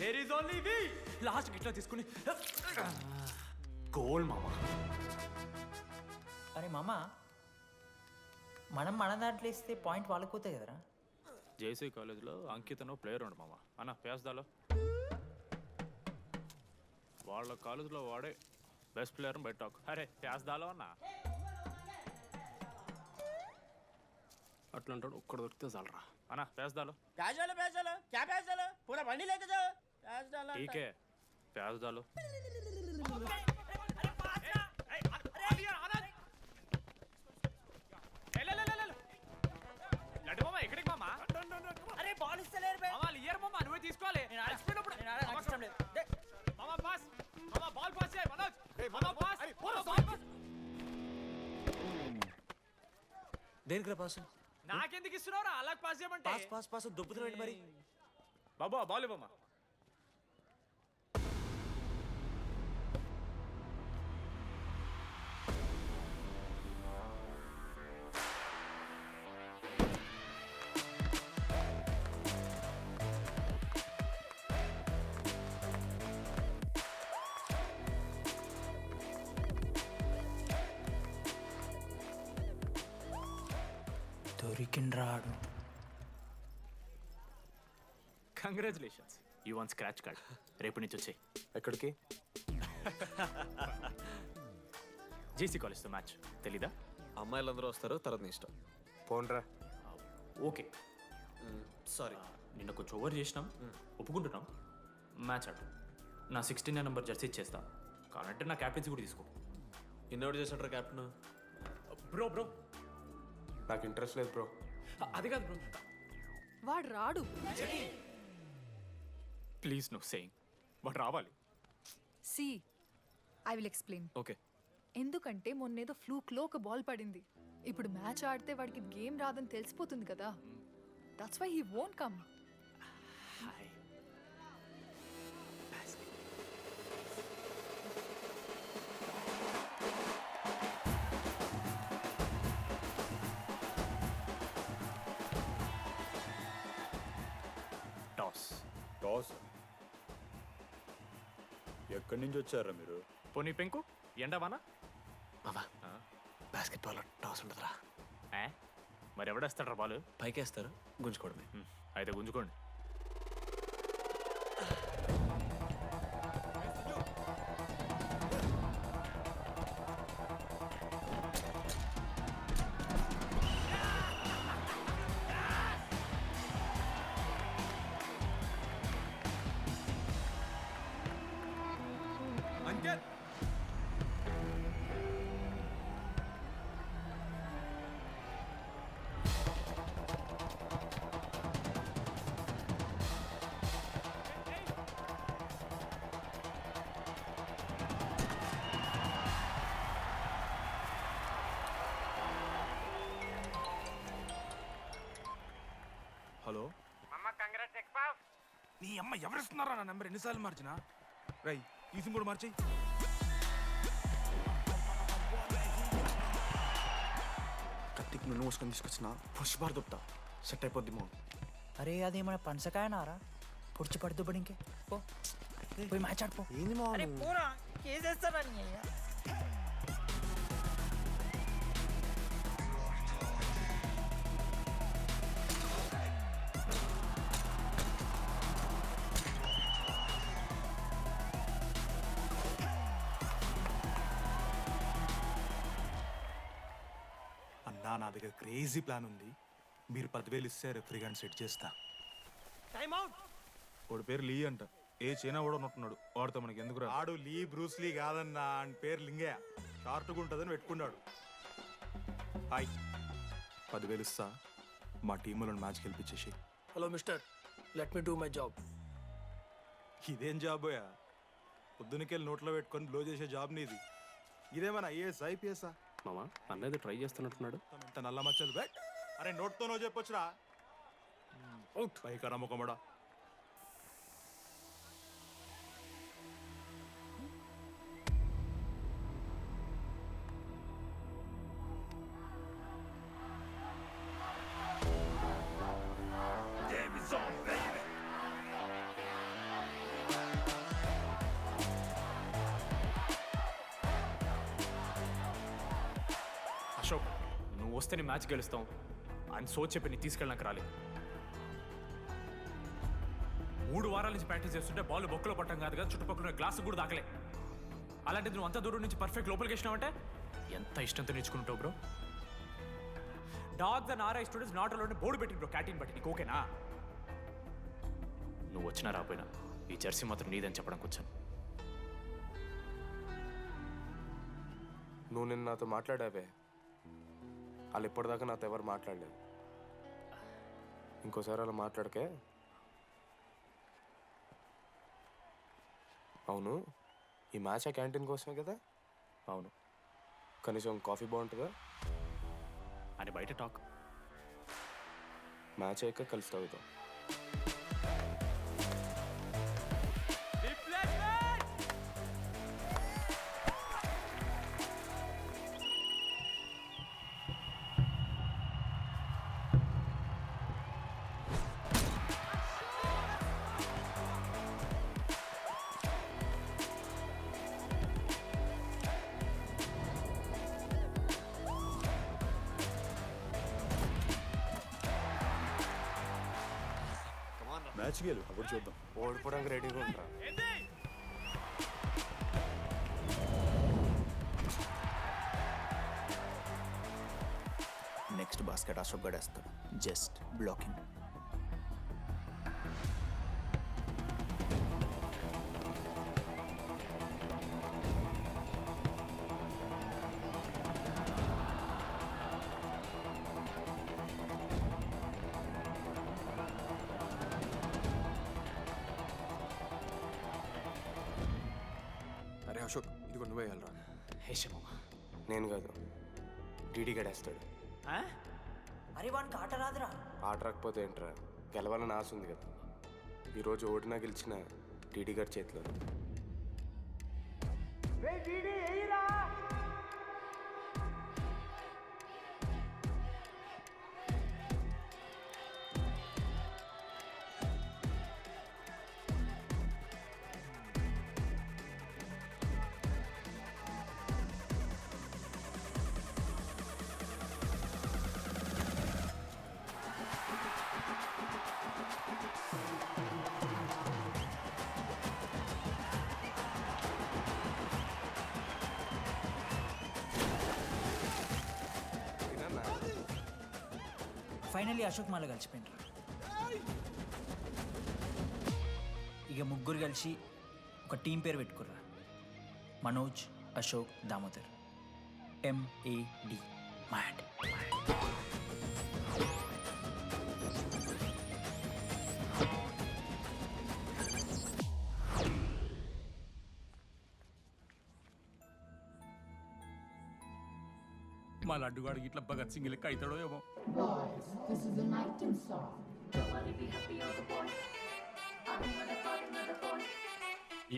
there is only we. Last ఇట్లా తీసుకుని గోల్ మామ. అరే మామ, మనం మన దాంట్లో ఇస్తే పాయింట్ వాళ్ళకి పోతాయి కదరా. జేసీ కాలేజ్లో అంకితను ప్లేయర్ ఉండు మామ. అన్న పేస్దాలో వాళ్ళ కాలేజ్లో వాడే బెస్ట్ ప్లేయర్ బయట టాక్. అరే పేస్దాలో అన్న అట్లంటాడు. ఒక్కడ దొరికితే చాలరా అన్న. పేస్దాలో టీకే పేస్దాలో. ఎక్కడికి మామా? అరే బాల్ ఇస్తలేరు వాళ్ళు ఇయర్ మామా, నువ్వే తీసుకోవాలి. మామా పాస్, మామా బాల్ పాస్ చేయి మనోజ్. మామా పాస్, బాల్ పాస్. దేనికి పాస్? నాకెందుకు ఇస్తున్నావురా? అలా పాస్ చేయమంటే. పాస్ పాస్ పాస్ దొబ్బుతున్నాడు మరి. బాబా బాల్ ఇవ్వమ్మా. దొరికిండ్రాడు. Congratulations, you won scratch card. రేపు నుంచి వచ్చాయి. ఎక్కడికి? జేసీ కాలేజ్తో మ్యాచ్ తెలీదా? అమ్మాయిలందరూ వస్తారు, తర్వాత నీ ఇష్టం. పోన్రా. ఓకే సారీ, నిన్న కొంచెం ఓవర్ చేసినాం, ఒప్పుకుంటున్నాం. మ్యాచ్ ఆడు. నా 69 నెంబర్ జెర్సీ ఇచ్చేస్తా. కానంటే నా క్యాప్టెన్సీ కూడా తీసుకో. ఇన్నోటి చేస్తుంటారు క్యాప్టెన్. బ్రో బ్రో నాకు ఇంట్రెస్ట్ లేదు బ్రో. అది కాదు బ్రో. వాడు రాడు. Please no saying. వాడు రావాలి. See I will explain. Okay. ఎందుకంటే మొన్నేదో ఫ్లూక్లో ఒక బాల్ పడింది. ఇప్పుడు మ్యాచ్ ఆడితే వాడికి గేమ్ రాదని తెలిసిపోతుంది కదా. That's why he won't come. Toss. Toss? ఎక్కడి నుంచి వచ్చారా మీరు? పోనీ పెంకు ఎండవానా? మామా బాస్కెట్బాల్ టాస్ ఉండదురా. మరి ఎవడేస్తాడ్రా బాల్? పైకేస్తారు, గుంజుకోవడమే. అయితే గుంజుకోండి. అంకిత్, హలో. నీ అమ్మ ఎవరిస్తున్నారా నా నెంబర్? ఎన్నిసార్లు మార్చినా? రై ఈసం కూడా మార్చి. కత్తికి నువ్వు మూసుకొని తీసుకొచ్చిన పుష్ బార్ దొప్తా సెట్ అయిపోద్ది మో. అరే అదేమన్నా పనసకాయ నారా? పొడిచి పడుతూ పడి ఇంకే పో, పోయి మ్యాచ్ ఆడిపో. ఏంది మా? అరే పోరా, కేసేస్తారా నీ అయ్యా. నా దగ్గర క్రేజీ ప్లాన్ ఉంది. మీరు 10,000 ఇస్తే రెఫ్రీ గారిని సెట్ చేస్తా. వాడి పేరు లీ అంట. ఏ చైనా కూడా ఉన్నట్టున్నాడు. వాడితో మనకి ఎందుకు ఆడు లీ బ్రూస్ లీ కాదన్నా, అని పేరు లింగయ్య. షార్ట్గా ఉంటుందని పెట్టుకున్నాడు. హాయ్, 10,000 ఇస్తా. మా టీంలో మ్యాచ్ గెలిపించేసి. Hello mister, let me do my job. ఇదేం జాబోయా? పొద్దునకెళ్ళి నోట్లో పెట్టుకొని బ్లో చేసే జాబ్ నీది. ఇదేమన్నా ఐఏఎస్ ఐపీఎస్ఆ? మామా అన్నది ట్రై చేస్తున్నట్టున్నాడు. ఇంత నల్ల మచ్చలు బెట్. అరే నోట్తో నో చెప్పొచ్చురా. అవుట్ పైకా నమ్మకమడా. అశోక్, నువ్వు వస్తే నీ మ్యాచ్ గెలుస్తాం అని సో చెప్పి నీ తీసుకెళ్ళడానికి రాలేదు. 3 వారాల నుంచి ప్రాక్టీస్ చేస్తుంటే బాల్ బొక్కలో పట్టం కాదు కదా, చుట్టుపక్కల గ్లాసు కూడా దాకలే. అలాంటిది నువ్వు అంత దూరం నుంచి పర్ఫెక్ట్ లోపలికి వేసినావంటే ఎంత ఇష్టంతో నేర్చుకుంటావు bro. Dogs and RI students not allowed board పెట్టి బ్రో, క్యాటీన్ బట్టి. నీకు ఓకేనా? నువ్వు వచ్చినా రాపోయినా ఈ జెర్సీ మాత్రం నీదని చెప్పడానికి వచ్చాను. నువ్వు నిన్న నాతో మాట్లాడావే, వాళ్ళు ఇప్పటిదాకా నాతో ఎవరు మాట్లాడలేదు. ఇంకోసారి అలా మాట్లాడకే. అవును, ఈ మ్యాచ్ ఆ క్యాంటీన్ కోసమే కదా? అవును. కనీసం కాఫీ బాగుంటుందా అని బయట టాక్. మ్యాచ్ అయ్యాక కలిసి తాగుతాం. మ్యాచ్ గెలు, అప్పుడు చూద్దాం. ఓడిపోవడానికి రెడీగా ఉంటారా? నెక్స్ట్ బాస్కెట్ అశోక్ గడేస్తాడు. Just blocking. అరే అశోక్, ఇదిగో నువ్వే వెళ్ళరా. హేషమమ్మ, నేను కాదు, డీడీ గడేస్తాడు. అరే వానికి ఆట రాదురా. ఆట రాకపోతే ఏంట్రా, గెలవాలని ఆశ ఉంది కదా. ఈరోజు ఓడినా గెలిచిన డీడీ గారి చేతిలో. ఫైనలీ అశోక్ మాల కలిసిపోయినారు. ఇక ముగ్గురు కలిసి ఒక టీం పేరు పెట్టుకుర్రా. మనోజ్, అశోక్, దామోదర్. MAD. మ్యాడ్. మా లడ్డుగాడు ఇట్లా భగత్ సింగ్ లెక్క అవుతాడో ఏమో.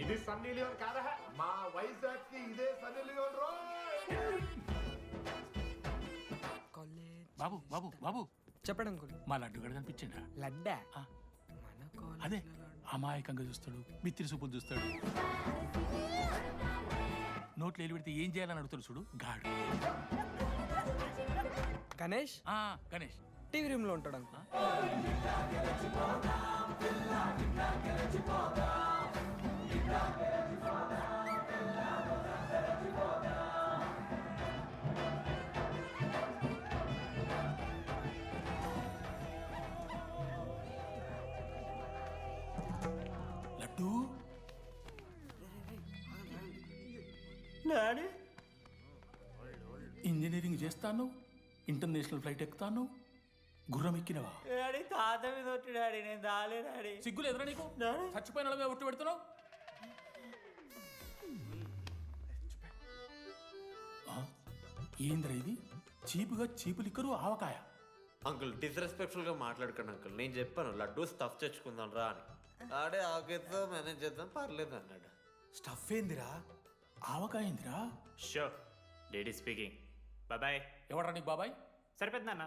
ఇది సన్నీ లియోన్ కాదా? మా వైజాగ్ కి ఇదే సన్నీ లియోన్ రో. బాబు బాబు బాబు చెప్పడం అంకుల్. మా లడ్డుగాడు కనిపించిండా? లడ్డా అదే అమాయకంగా చూస్తాడు, మిత్రి చూపులు చూస్తాడు, నోట్లు ఎల్లి పెడితే ఏం చేయాలని అడుగుతాడు చూడు గాడు. గణేష్ గణేష్ టీవీ రూమ్ లో ఉంటాడు అంకుల్. డాడీ ఇంజనీరింగ్ చేస్తాను, ఇంటర్నేషనల్ ఫ్లైట్ ఎక్కుతాను, గుర్రం ఎక్కినవా? డాడీ తాత మీద ఒట్టు డాడీ, నేను దాలే డాడీ. సిగ్గులు ఎదురా నీకు? చచ్చిపోయిన వాళ్ళ మీద ఒట్టు పెడుతున్నావు. ఏంద్రా ఇది? చీపుగా చీపు లిక్కరు ఆవకాయ. అంకుల్ డిస్రెస్పెక్ట్ఫుల్గా మాట్లాడకండి అంకుల్. నేను చెప్పాను లడ్డూ స్టఫ్ తెచ్చుకుందాం రా అని. ఆడే ఆకేతో మేనేజ్ చేద్దాం పర్లేదు అన్నాడు. స్టఫ్ ఏందిరా? ఆవకాయ ఏందిరా? Show daddy speaking. బాబాయ్. ఎవరా నీకు బాబాయ్? సరిపోతుంది అన్న.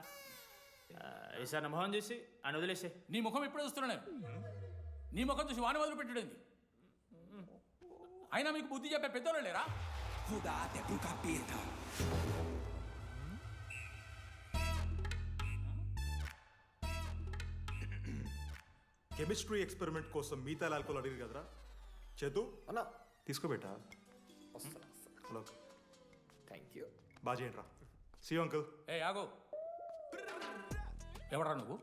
ఈసారి నా మొహం చూసి అని వదిలేసే. నీ ముఖం ఎప్పుడు చూస్తున్నా నేను? నీ ముఖం చూసి వాని వదిలి పెట్టడండి. అయినా మీకు బుద్ధి చెప్పే పెద్దోళ్ళు లేరా? కెమిస్ట్రీ ఎక్స్పెరిమెంట్ కోసం మిగతా ఆల్కోల్ అడిగారు కదరా చేతు అన్న తీసుకోబెట్టా. Hello thank you. బాగా చేయండి రా. See uncle. ఏ ఆగో, ఎవరా నువ్వు?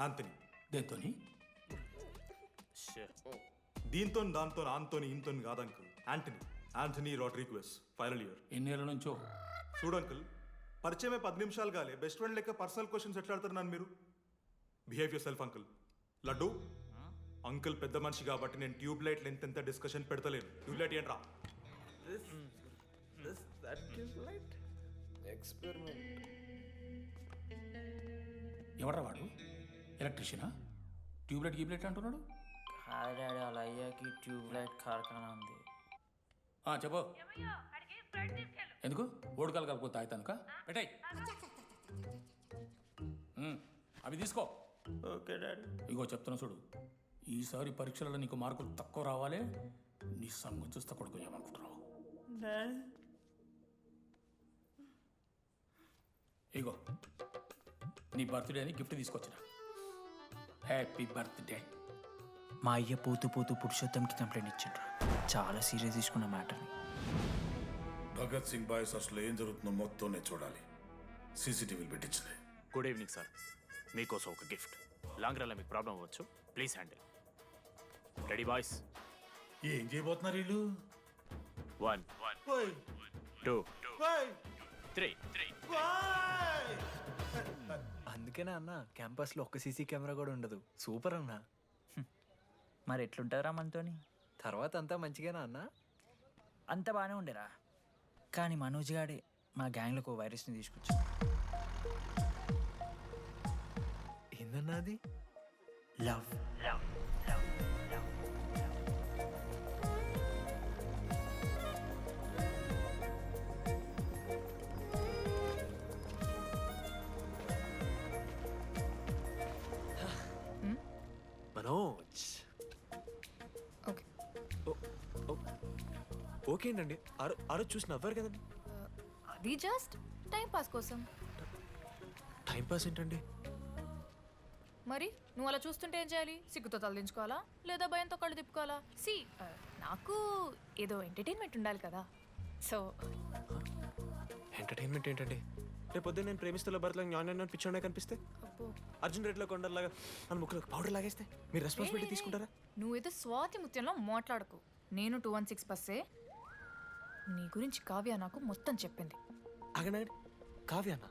ఆంథనీ. దేంతోని? దీంతో దాంతో ఆంతోని ఇంతో కాదు uncle. Anthony Rodrigues, final year. ఎన్నేళ్ళ నుంచో? చూడు అంకుల్, పరిచయమే 10 నిమిషాలు కాలే బెస్ట్ ఫ్రెండ్ లెక్క పర్సనల్ క్వశ్చన్స్ ఎట్లా ఆడతారు నన్ను మీరు? Behave yourself uncle. Laddu uncle పెద్ద మనిషి కాబట్టి నేను ట్యూబ్ లైట్ లెంత్ ఎంత డిస్కషన్ పెడతలేను. ట్యూబ్ లైట్ ఏంట్రా? ఎవరా వాడు? ఎలక్ట్రీషియనా? ట్యూబ్లైట్ గీబ్లైట్ అంటున్నాడు. డాడీ వాళ్ళ అయ్యాకి ట్యూబ్ లైట్ కార్ఖానా ఉంది. చెప్పు. ఎందుకు? ఓడికాలు కలుపుకో తాగుతానుక పెట్టాయి. అవి తీసుకో. Okay daddy. ఇగో చెప్తున్నా చూడు, ఈసారి పరీక్షలలో నీకు మార్కులు తక్కువ రావాలి. నీ సంగతి చూస్తే కొడుకు ఏమనుకుంటున్నావు? ఇగో నీ బర్త్డే అని గిఫ్ట్ తీసుకొచ్చిన. Happy birthday. మా అయ్య పోతూ పోతూ పురుషోత్తంకి కంప్లైంట్ ఇచ్చిండ్రు. చాలా సీరియస్ తీసుకున్న మ్యాటర్ని. భగత్ సింగ్ బాయ్స్ అసలు ఏం జరుగుతుందో మొత్తం నేను చూడాలి. సీసీటీవీలు పెట్టించలే. Good evening sir. మీకోసం ఒక గిఫ్ట్. లాంగ్ రన్లో మీకు ప్రాబ్లం అవ్వచ్చు, ప్లీజ్ హ్యాండిల్. Ready boys? ఏం చేయబోతున్నారు వీళ్ళు? 1 2 3. అందుకేనా అన్న క్యాంపస్లో ఒక్క సీసీ కెమెరా కూడా ఉండదు. సూపర్ అన్న. మరి ఎట్లుంటారా మనతోని? తర్వాత అంతా మంచిగానా అన్న? అంత బాగానే ఉండేరా, కానీ మనోజ్ గాడే మా గ్యాంగ్లోకి ఓ వైరస్ని తీసుకొచ్చా. ఏందన్నా అది? లవ్. మనోజ్. ఓకే ఓకే అండి. ఆ రోజు చూసి నవ్వారు కదండి. అది జస్ట్ టైం పాస్ కోసం. టైం పాస్ ఏంటండి? మరి నువ్వు అలా చూస్తుంటే ఏం చేయాలి? సిగ్గుతో తలదించుకోవాలా లేదా భయంతో కళ్ళు తిప్పుకోవాలా? నాకు ఏదో ఎంటర్టైన్మెంట్ ఉండాలి కదా. సో ఎంటర్టైన్మెంట్ ఏంటండి? రేపు పొద్దున్న నేను ప్రేమిస్తున్న భర్తలో జ్ఞానం పిచ్చోడే కనిపిస్తే, అర్జున్ రెడ్డిలో కొండలాగా మన ముక్కలు పౌడర్ లాగేస్తే మీరు రెస్పాన్సిబిలిటీ తీసుకుంటారా? నువ్వేదో స్వాతి ముత్యంలో మాట్లాడకు. నేను 216 బస్సే. నీ గురించి కావ్య నాకు మొత్తం చెప్పింది. అగనాడు కావ్యానా?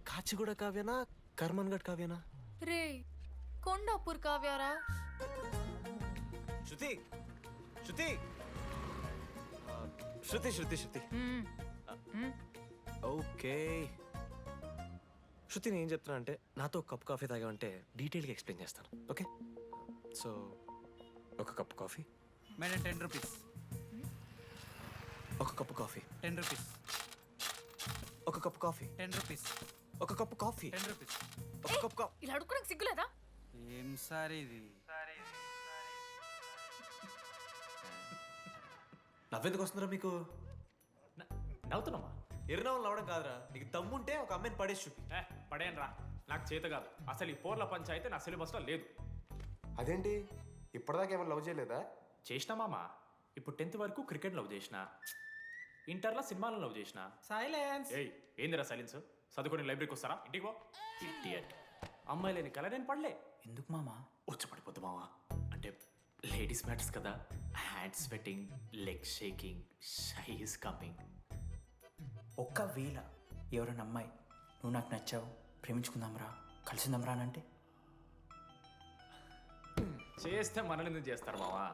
కాచిగూడ కావ్యానా? కర్మన్ గడ్ కావ్యానా? రే కొండాపూర్ కావ్యారా? శృతి శృతి శృతి శృతి శృతి ఓకే. శృతి నేను ఏం చెప్తున్నా అంటే, నాతో ఒక కప్ కాఫీ తాగామంటే డీటెయిల్గా ఎక్స్ప్లెయిన్ చేస్తాను. ఓకే? సో ఒక కప్ కాఫీ. Madam 10 rupees. ఒక కప్పు కాఫీ. 10 రూపీస్. ఒక కప్పు కాఫీ. 10 రూపీస్. ఒక కప్పు కాఫీ. 10 రూపీస్. ఒక కప్పు కాఫీ. ఇలా అడుక్కోడానికి సిగ్గులేదా? ఏం సార్ ఇది? నవ్వెందుకు వస్తున్నారా మీకు? నవ్వుతున్నామా? ఎర్రనవ్వులు నవ్వడం కాదురా, నీకు దమ్ముంటే ఒక అమ్మాయిని పడేసి చూపి. పడేయను రా, నాకు చేత కాదు. అసలు ఈ పోర్ల పంచాయితీ నా సిలబస్లో లేదు. అదేంటి ఇప్పటిదాకా ఏమైనా లవ్ చేయలేదా? చేసినా మామా. ఇప్పుడు 10th వరకు క్రికెట్ లవ్ చేసిన, ఇంటర్లో సినిమాలను లవ్ చేసిన. సైలెన్స్. ఏయ్ ఏందిరా సైలెన్స్? చదువుకొని లైబ్రరీకి వస్తారా? ఇంటికి పో. ఇడియట్. అమ్మాయి లేని కల నేను పడలే. ఎందుకు మామా? వచ్చి పడిపోద్దు మావా. అంటే లేడీస్ మ్యాటర్స్ కదా, hand sweating, leg shaking, shy is coming. ఒక్కవేళ ఎవరైనా అమ్మాయి నువ్వు నాకు నచ్చావు, ప్రేమించుకుందాంరా, కలిసిందాంరా అని అంటే చేస్తే మనల్ని ఎందుకు చేస్తారు మావా?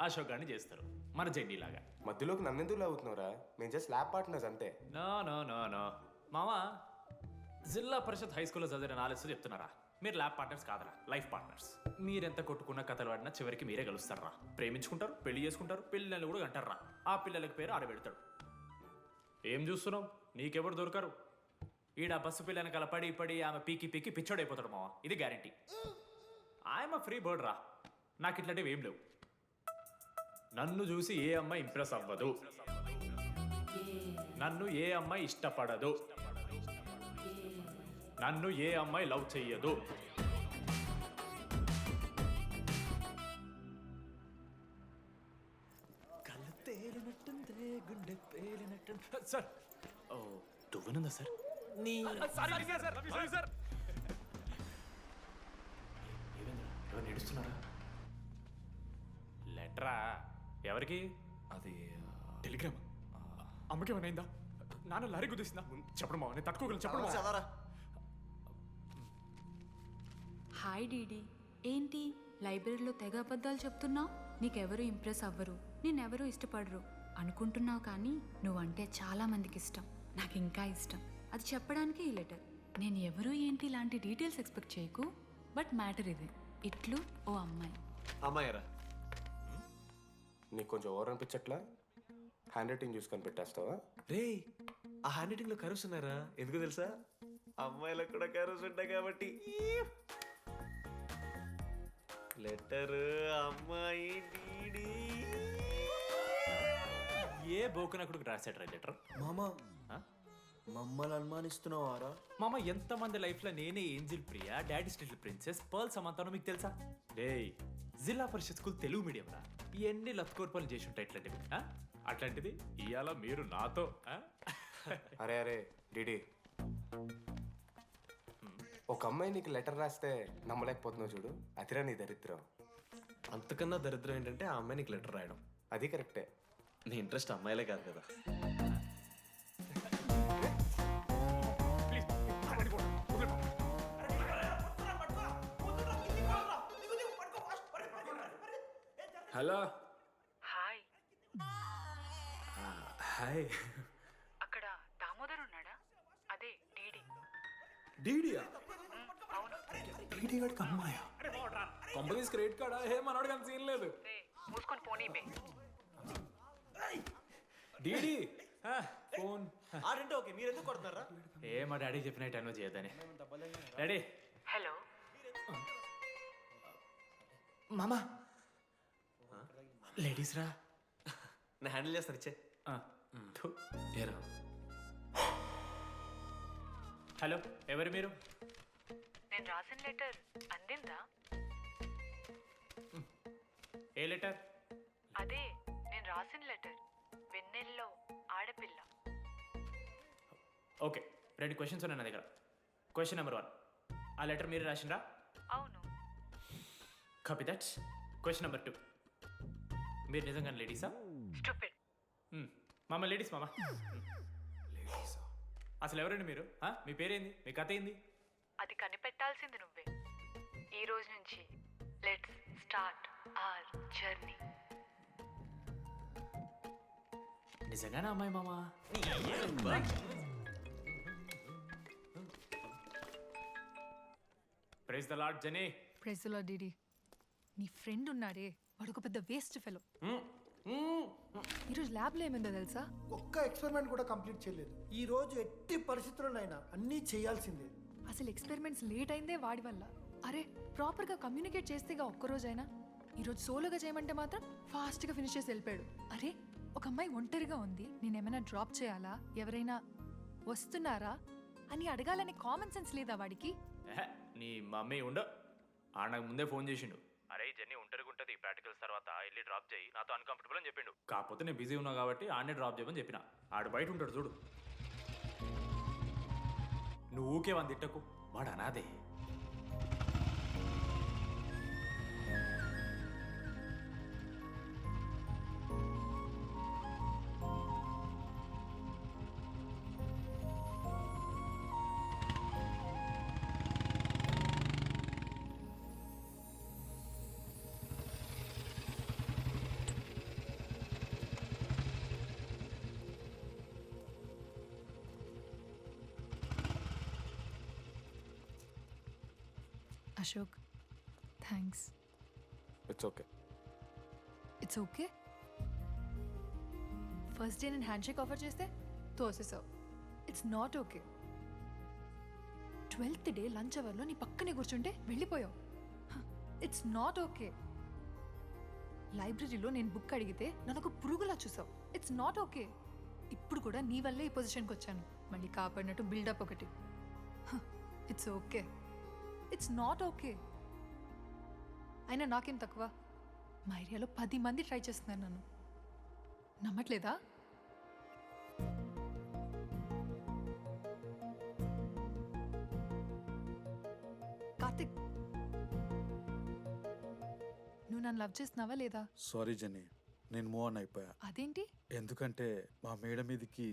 అశోక్ గారిని చేస్తారు, మన జెండీలాగా. మధ్యలోకి నన్నెందుకు అవుతున్నావురా? మేము జస్ట్ ల్యాబ్ పార్ట్నర్స్ అంతే. నో నో నో నో మావా, జిల్లా పరిషత్ హై స్కూల్లో చదివిన నాలెడ్జ్ చెప్తున్నారా? మీరు ల్యాబ్ పార్ట్నర్స్ కాదరా, లైఫ్ పార్ట్నర్స్. మీరెంత కొట్టుకున్న కథలు పడినా చివరికి మీరే కలుస్తారా. ప్రేమించుకుంటారు, పెళ్లి చేసుకుంటారు, పిల్లలు కూడా అంటారా. ఆ పిల్లలకి పేరు ఆడబెడతాడు. ఏం చూస్తున్నావు? నీకెవరు దొరకరు. ఈడ బస్సు పిల్లని కల పడి పడి ఆమె పీకి పీకి పిచ్చోడైపోతాడు మావా, ఇది గ్యారంటీ. ఆయమ ఫ్రీ బర్డ్ రా, నాకు ఇట్లాంటివి ఏం లేవు. నన్ను చూసి ఏ అమ్మాయి ఇంప్రెస్ అవ్వదు, నన్ను ఏ అమ్మాయి ఇష్టపడదు, నన్ను ఏ అమ్మాయి లవ్ చెయ్యదు. కళ్ళు తేలినట్టుందే, గుండె పేలినట్టు. సార్, ఓ దువ్వనుందా సార్? నీ సార్ ఎవరు నడుస్తున్నారా? లెటరా? ఎవరికి? అది టెలిగ్రామ్. అమ్మకి ఏమైనా నాన్న లారీ కుదిసిందా? చెప్పడం మావా, నేను తట్టుకోగలను. చెప్పడం చదవరా. హాయ్ డీడీ, ఏంటి లైబ్రరీలో తెగ అబద్ధాలు చెప్తున్నావు? నీకెవరు ఇంప్రెస్ అవ్వరు, నేనెవరూ ఇష్టపడరు అనుకుంటున్నావు, కానీ నువ్వంటే చాలా మందికి ఇష్టం, నాకు ఇంకా ఇష్టం. అది చెప్పడానికి ఈ లెటర్. నేను ఎవరు ఏంటి ఇలాంటి డీటెయిల్స్ ఎక్స్పెక్ట్ చేయకు, బట్ మ్యాటర్ ఇది. ఇట్లు ఓ అమ్మాయి. అమ్మాయిరా? నీకు కొంచెం ఓవర్ అనిపించట్లా? హ్యాండ్ రైటింగ్ చూసి కనిపెట్టేస్తావా? రే, ఆ హ్యాండ్ రైటింగ్ లో కర్వ్స్ ఉన్నారా? ఎందుకు తెలుసా? అమ్మాయిలకు కూడా కర్వ్స్ ఉంటాయి కాబట్టి. లెటర్ అమ్మాయి డీడీ. ఏ బోకనకుడికి రాశాడు రా లెటర్? మామా మమ్మల్ని అనుమానిస్తున్నావారా? మామ, ఎంతమంది లైఫ్లో నేనే angel Priya, daddy still princess, pearl సమంతానో మీకు తెలుసా? డే, జిల్లా పరిషత్ స్కూల్ తెలుగు మీడియం రా, ఎన్ని లత్కోర్పాలు చేసి ఉంటాయి ఇట్లాంటివి. అట్లాంటిది ఇవాళ మీరు నాతో. అరే అరే డిడి, ఒక అమ్మాయి నీకు లెటర్ రాస్తే నమ్మలేకపోతున్నావు చూడు, అతిరా నీ దరిద్రం. అంతకన్నా దరిద్రం ఏంటంటే ఆ అమ్మాయి నీకు లెటర్ రాయడం. అది కరెక్టే. నీ ఇంట్రెస్ట్ అమ్మాయిలే కాదు కదా. హలో. హాయ్. హాయ్. అక్కడ దామోదర్ ఉన్నాడా? అదే డీడీ. డీడీయా? అవును. డీడీ గడికి అమ్మాయా? Companies credit కార్డా? ఏ మనోడు కానీ సీన్ లేదు. మూసుకొని పోనీ బే. డీడీ ఫోన్ ఆడంటే ఓకే, మీరు ఎందుకు కొడుతున్నారా? ఏ మా డాడీ చెప్పినట్టు అనో చేయొద్దని. డాడీ. హలో. మామా, లేడీస్ రా. నేను హ్యాండిల్ చేస్తాను, ఇచ్చే. ఏరా? హలో, ఎవరు మీరు? నేను రాసిన లెటర్ అందిందా? ఏ లెటర్? అదే నేను రాసిన లెటర్, వెన్నెల్లో ఆడపిల్ల. ఓకే, 2 క్వశ్చన్స్ ఉన్నాయి నా దగ్గర. క్వశ్చన్ నెంబర్ 1, ఆ లెటర్ మీరు రాసిండ్రా? అవును. Copy that. క్వశ్చన్ నెంబర్ 2, మీరు నిజంగానే లేడీసా? స్టూపిడ్. మామ లేడీస్ మామ. అసలు ఎవరండి మీరు? మీ పేరేంది? మీ కథ ఏంది? అది కనిపెట్టాల్సింది నువ్వే. ఈ రోజు నుంచి లెట్స్ స్టార్ట్ అవర్ జర్నీ. నిజంగానే అమ్మాయి మామా? Praise the Lord Jenny. Praise the Lord DD. నీ ఫ్రెండ్ ఉన్నాడే, వాడు ఒక పెద్ద వేస్ట్ ఫెలో. ఈరోజు ల్యాబ్లో ఏమైందో తెలుసా? ఒక్క ఎక్స్పెరిమెంట్ కూడా కంప్లీట్ చేయలేదు. ఈ రోజు ఎట్టి పరిస్థితుల్లోనైనా అన్నీ చేయాల్సిందే. అసలు ఎక్స్పెరిమెంట్స్ లేట్ అయిందే వాడి వల్ల. అరే, ప్రాపర్గా కమ్యూనికేట్ చేస్తేగా ఒక్కరోజైనా. ఈరోజు సోలోగా చేయమంటే మాత్రం ఫాస్ట్గా ఫినిష్ చేసి వెళ్ళిపోయాడు. అరే, ఒక అమ్మాయి ఒంటరిగా ఉంది, నేనేమైనా డ్రాప్ చేయాలా, ఎవరైనా వస్తున్నారా అని అడగాలని కామన్ సెన్స్ లేదా వాడికి? నీ మమ్మీ ఉండ నాకు ముందే ఫోన్ చేసిండు. అరే జర్నీ ఒంటరిగా ఉంటుంది, ప్రాక్టికల్స్ తర్వాత వెళ్ళి డ్రాప్ చేయి, నాతో అన్కంఫర్టబుల్ అని చెప్పిండు. కాకపోతే నేను బిజీ ఉన్నా కాబట్టి ఆడనే డ్రాప్ చేయమని చెప్పిన. ఆడు బయట ఉంటాడు చూడు. నువ్వు ఊకే వాని తిట్టకు, వాడు అనాదే. Ashok thanks. It's okay. It's okay. First day నేను హ్యాండ్ షేక్ ఆఫర్ చేస్తే తోసేసావు. It's not okay. 12th day lunch అవర్లో నీ పక్కనే కూర్చుంటే వెళ్ళిపోయావు. It's not okay. లైబ్రరీలో నేను బుక్ అడిగితే నన్ను పురుగులా చూసావు. It's not okay. ఇప్పుడు కూడా నీ వల్లే ఈ పొజిషన్కి వచ్చాను. మళ్ళీ కాపాడినట్టు బిల్డప్ ఒకటి. It's okay. It's not okay. అయినా నాకేం తక్కువ? మా ఏరియాలో 10 మంది ట్రై చేస్తున్నారు నన్ను. నమ్మట్లేదా? కార్తిక్, నువ్వు నన్ను లవ్ చేస్తున్నావా లేదా? సారీ జెన్నీ, నేను మూవ్ ఆన్ అయిపోయా. అదేంటి? ఎందుకంటే మా మేడ మీదకి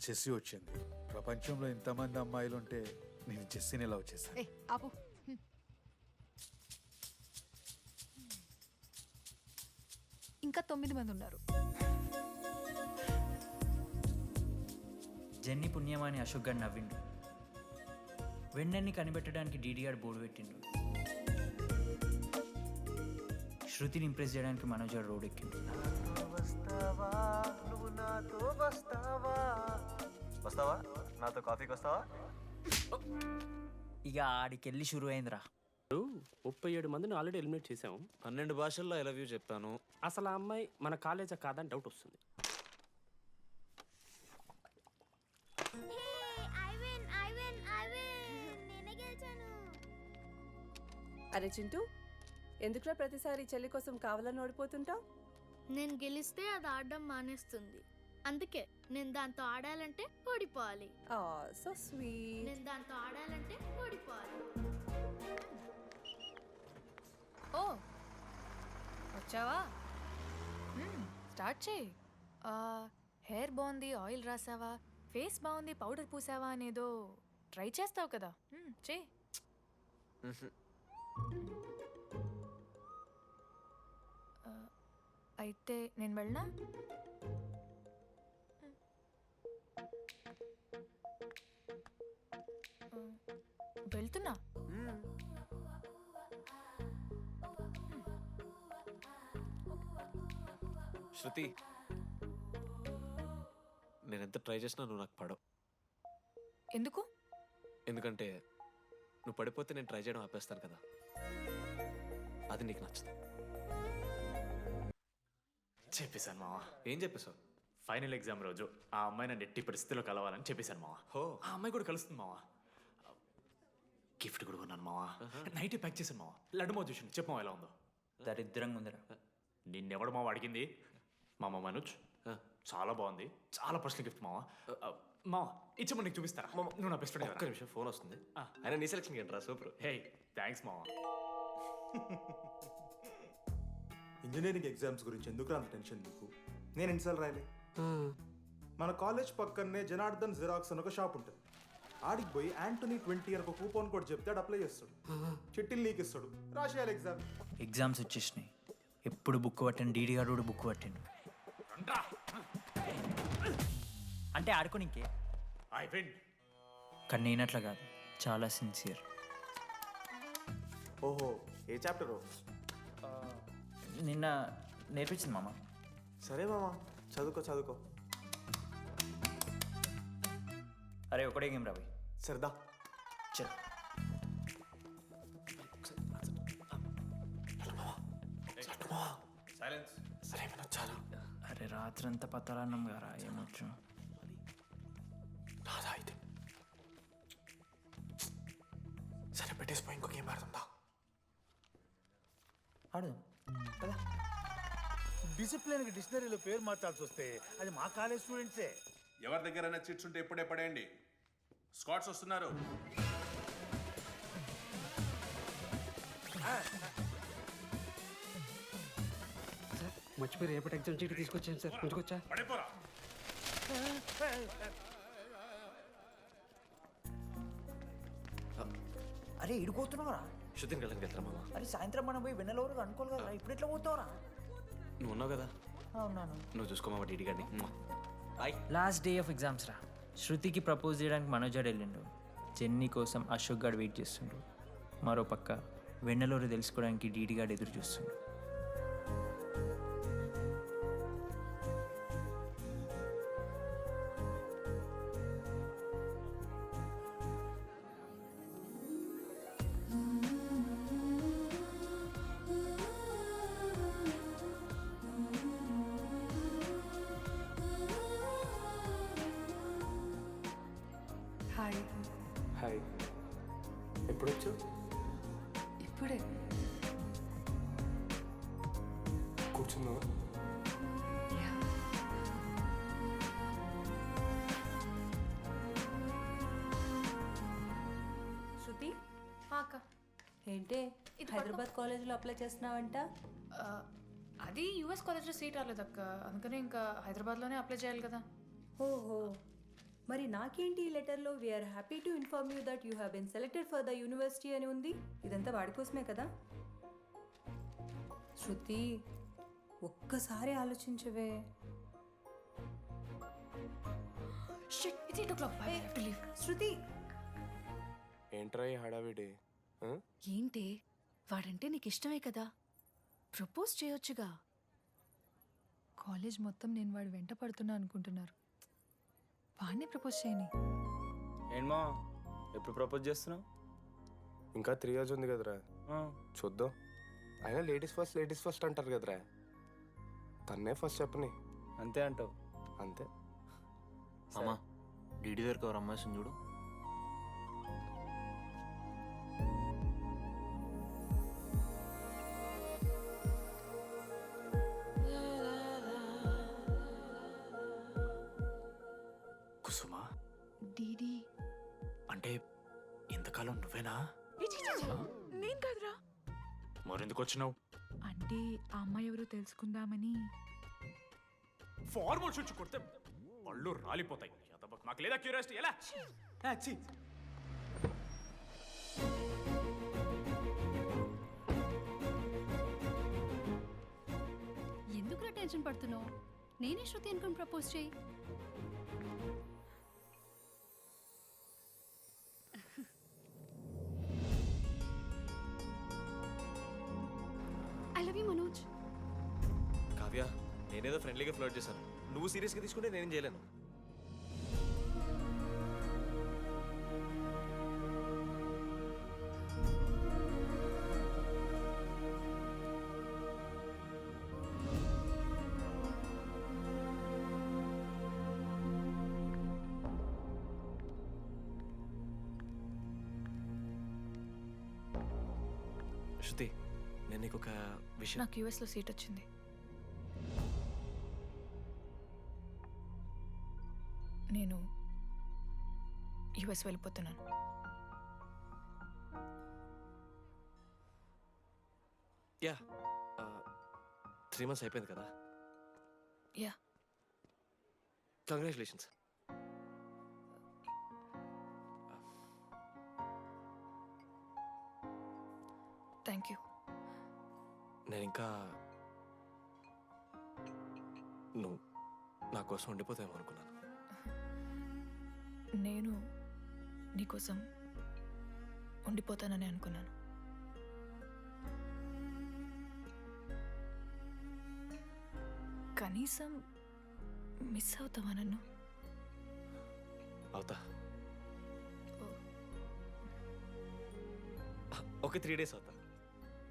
జెస్సీ వచ్చింది. ప్రపంచంలో ఇంతమంది అమ్మాయిలు ఉంటే నేను జెస్సీని లవ్ చేశాను. ఏ ఆపు. ఇంకా 9 మంది ఉన్నారు. జెన్నీ పుణ్యమాని అశోక్ గారు నవ్విండు. వెన్నెన్ని కనిపెట్టడానికి డీడీఆర్ బోర్డు పెట్టిండు. శృతిని ఇంప్రెస్ చేయడానికి మనోజ్ గారు రోడ్ ఎక్కిండు. వస్తావా నాతో కాఫీకి వస్తావా? ఇక ఆడికెళ్ళి షురు అయిందిరా. 37 మందిని ఆల్రెడీ ఎలిమినేట్ చేసాం. 12 భాషల్లో ఐ లవ్ యూ చెప్తాను. అసలు ఆ అమ్మాయి మన కాలేజా కాదని డౌట్ వస్తుంది. అరే చింటూ, ఎందుకురా ప్రతిసారి చెల్లి కోసం కావాలని ఓడిపోతుంటావు? నేను గెలిస్తే అది ఆడడం మానేస్తుంది. అందుకే నేను దాంతో ఆడాలంటే ఓడిపోవాలి. So sweet. నేను దాంతో ఆడాలంటే ఓడిపోవాలి. ఓ వచ్చావా? స్టార్ట్ చేయి. హెయిర్ బాగుంది, ఆయిల్ రాసావా, ఫేస్ బాగుంది, పౌడర్ పూసావా అనేదో ట్రై చేస్తావు కదా. చేయి. అయితే నేను వెళ్ళనా? వెళ్తున్నా. శృతి, నేను ఎంత ట్రై చేసినా నువ్వు నాకు పడవు. ఎందుకు? ఎందుకంటే నువ్వు పడిపోతే నేను ట్రై చేయడం ఆపేస్తాను కదా. అది నీకు నచ్చదు. చెప్పేశాను మావా. ఏం చెప్పేశావు? ఫైనల్ ఎగ్జామ్ రోజు ఆ అమ్మాయి నన్ను ఎట్టి పరిస్థితిలో కలవాలని చెప్పేశాను మావా. ఆ అమ్మాయి కూడా కలుస్తుంది మావా. గిఫ్ట్ కూడా కొన్నాను మావా. నైట్ ప్యాక్ చేశాను మావా. లడ్డు మావ చూసిండు. చెప్పు మావా ఎలా ఉందో. దరిద్రంగా ఉందిరా. నిన్నెవడు మావ అడిగింది? మామ మనోజ్. చాలా బాగుంది. చాలా పర్సనల్ గిఫ్ట్ మావా. మావా ఇచ్చమని నీకు చూపిస్తారా? నువ్వు నా బెస్ట్ ఫ్రెండ్. ఒక్క నిమిషం, ఫోన్ వస్తుంది. అయినా నీ సెలక్షన్ ఏంట్రా? సూపర్. హే థ్యాంక్స్ మావా. ఇంజనీరింగ్ ఎగ్జామ్స్ గురించి ఎందుకు అంత టెన్షన్ నీకు? నేను ఎన్నిసార్లు రాయలే. మన కాలేజ్ పక్కనే జనార్దన్ జిరాక్స్ అని ఒక షాప్ ఉంటుంది. ఆడికి పోయి యాంటోనీ 20 అని ఒక కూపన్ కోడ్ చెప్తే అప్లై చేస్తాడు. చిట్టిల్ నీకు ఇస్తాడు, రాసేయాలి ఎగ్జామ్. ఎగ్జామ్స్ వచ్చేసినాయి. ఎప్పుడు బుక్ పట్టాను, డీడీ గారు కూడా బుక్ పట్టిండు. అంటే ఆడుకోనికే. కానీ నేనట్లా కాదు, చాలా సిన్సియర్. ఓహో, ఏ చాప్టరు? నిన్న నేర్పించింది మామ. సరే మామ, చదువుకో చదువుకో. అరే ఒకటే గేమ్ రావి. సరదా చల్. అరే రాత్రంతా పతరాన్నం గారా, ఏమొచ్చు? సరే పెట్టేసిపోయి ఇంకో గేమ్ ఆడుతుందా? ఆడు. డిసిప్లిన్కి డిక్షనరీలో పేరు మార్చాల్సి వస్తే అది మా కాలేజ్ స్టూడెంట్సే. ఎవరి దగ్గరైనా చిట్స్ ఉంటే ఇప్పుడే పడేయండి. స్కాట్స్ వస్తున్నారు. మర్చిపోయి రేపటి ఎగ్జామ్ చీటి తీసుకొచ్చాను సార్. కొంచెకొచ్చా? పడిపోరా. అరే ఇడిపోతున్నావురా. శృతిని వెళ్ళడానికి వెళ్తారా మామ? అరే సాయంత్రం మనం పోయి వెన్నెల వరకు అనుకోవాలి కదా. ఇప్పుడు ఎట్లా పోతావురా? నువ్వు ఉన్నావు కదా. ఉన్నాను. నువ్వు చూసుకోమా డీడీ గారిని. Bye. Last day of exams రా. శృతికి ప్రపోజ్ చేయడానికి మనోజ్ గారు వెళ్ళిండు. జెన్నీ కోసం అశోక్ గారు వెయిట్ చేస్తుండు. మరో పక్క వెన్నెలూరు తెలుసుకోవడానికి డీడీ గార్డ్ ఎదురు చూస్తున్నాడు. హాయ్. హాయ్, ఎప్పుడు వచ్చు? ఇప్పుడే. కూర్చున్నావా? శృతి అక్క ఏంటే హైదరాబాద్ కాలేజీలో అప్లై చేస్తున్నావంట? అది యూఎస్ కాలేజ్లో సీట్ రాలేదు అక్క, అందుకనే ఇంకా హైదరాబాద్లోనే అప్లై చేయాలి కదా. ఓహో, మరి నాకేంటి ఈ లెటర్లో we are happy to inform you that you have been selected for the university అని ఉంది. ఇదంతా వాడి కోసమే కదా? శృతి ఒక్కసారి ఆలోచించవే. శృతి ఏంట్రా ఈ హడావిడి? ఏంటి వాడంటే నీకు ఇష్టమే కదా, ప్రపోజ్ చేయొచ్చుగా. కాలేజ్ మొత్తం నేను వాడు వెంట పడుతున్నా అనుకుంటున్నారు. వాడిని ప్రపోజ్ చేయని. ఏంటమ్మా ఎప్పుడు ప్రపోజ్ చేస్తున్నావు? ఇంకా 3 years ఉంది కదరా, చూద్దాం. అయినా లేడీస్ ఫస్ట్ అంటారు కదరా, తన్నే ఫస్ట్ చెప్పని. అంతే అంటావు? అంతే. అమ్మా డీడీ దగ్గర ఎవరు అమ్మాయిని చూడు. కుసుమా, డీడీ అంటే ఇంతకాలం నువ్వేనా? నేను కాదురా. మరెందుకు వచ్చినావు? అంటే ఆ అమ్మాయి ఎవరో తెలుసుకుందామని. ఫార్మల్ షూట్ కొడితే పళ్ళు రాలిపోతాయి. మాకు లేదా క్యూరియాసిటీ? ఎలా? ఎందుకు టెన్షన్ పడుతున్నావు? నేనే శృతి అనుకుని ప్రపోజ్ చేయి. I love you Manoj. Kavya, నేనేదో ఫ్రెండ్లీగా ఫ్లర్ట్ చేశాను, నువ్వు సీరియస్గా తీసుకుంటే నేనేం చేయలేను. శృతి, నేను నీకు ఒక విషయం. నాకు యూఎస్లో సీట్ వచ్చింది. నేను యూఎస్ వెళ్ళిపోతున్నాను. యా, 3 months అయిపోయింది కదా. Yeah, congratulations. Thank you. నేను ఇంకా నువ్వు నా కోసం ఉండిపోతావేమో అనుకున్నాను. నేను నీకోసం ఉండిపోతానని అనుకున్నాను. కనీసం మిస్ అవుతావా నన్ను? అవుతా. ఒక 3 days అవుతా.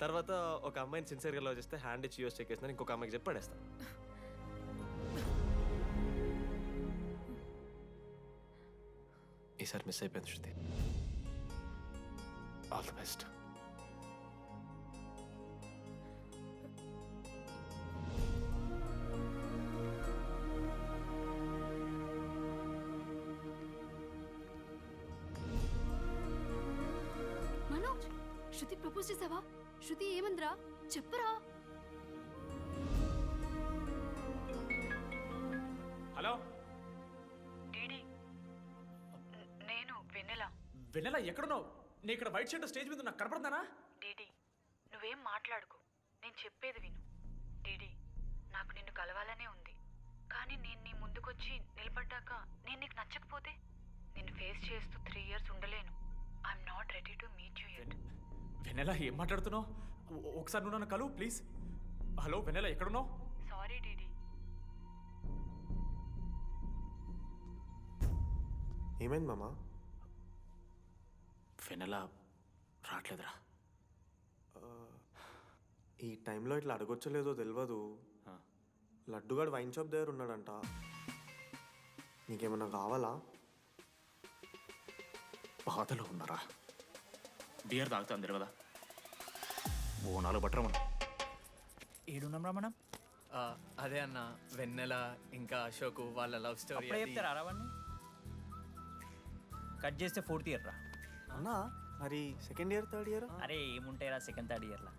తర్వాత ఒక అమ్మాయిని సిన్సియర్గా లవ్ చేస్తే హ్యాండ్ ఇచ్చి యూస్ చెక్ చేసిన ఇంకొక అమ్మాయికి చెప్పి పడేస్తాను. ఈసారి మిస్ అయిపోయింది Shruti. All the best. Manoj, Shruti propose చేసావా? శృతి ఏమందిరా చెప్పరా? హలో డీడీ, నేను వెన్నెల. వెన్నెల ఎక్కడున్నావు? నీ ఇక్కడ వైట్ షర్ట్ స్టేజ్ మీద నాకు కనపడుతున్నానా? డీడీ, నువ్వేం మాట్లాడుకో, నేను చెప్పేది విను. డీడీ, నాకు నిన్ను కలవాలనే ఉంది, కానీ నేను నీ ముందుకొచ్చి నిలబడ్డాక నేను నీకు నచ్చకపోతే నిన్ను ఫేస్ చేస్తూ 3 years ఉండలేను. I'm not ready to meet you yet. Vennela ఏం మాట్లాడుతున్నావు? ఒకసారి నువ్వు నన్ను కలువు ప్లీజ్. హలో వెన్నెల, ఎక్కడున్నావు? Sorry DD. ఏమైంది మామా? వెన్నెల రావట్లేదురా. ఈ టైంలో ఇట్లా అడగొచ్చలేదో తెలియదు. లడ్డుగాడు వైన్ షాప్ దగ్గర ఉన్నాడంట. నీకేమన్నా కావాలా? బాధలో ఉన్నారా? బియర్ తాగుతా అందరు కదా. ఓ 4 బట్టర్ మనం ఏడున్నాం రా మనం. అదే అన్న, వెన్నెల ఇంకా అశోక్ వాళ్ళ లవ్ స్టోరీ. అప్పుడే చెప్తారా రావన్నీ? కట్ చేస్తే 4th ఇయర్ రా. అన్నా మరి సెకండ్ ఇయర్ థర్డ్ ఇయర్? అరే ఏముంటాయి రా సెకండ్ థర్డ్ ఇయర్లో,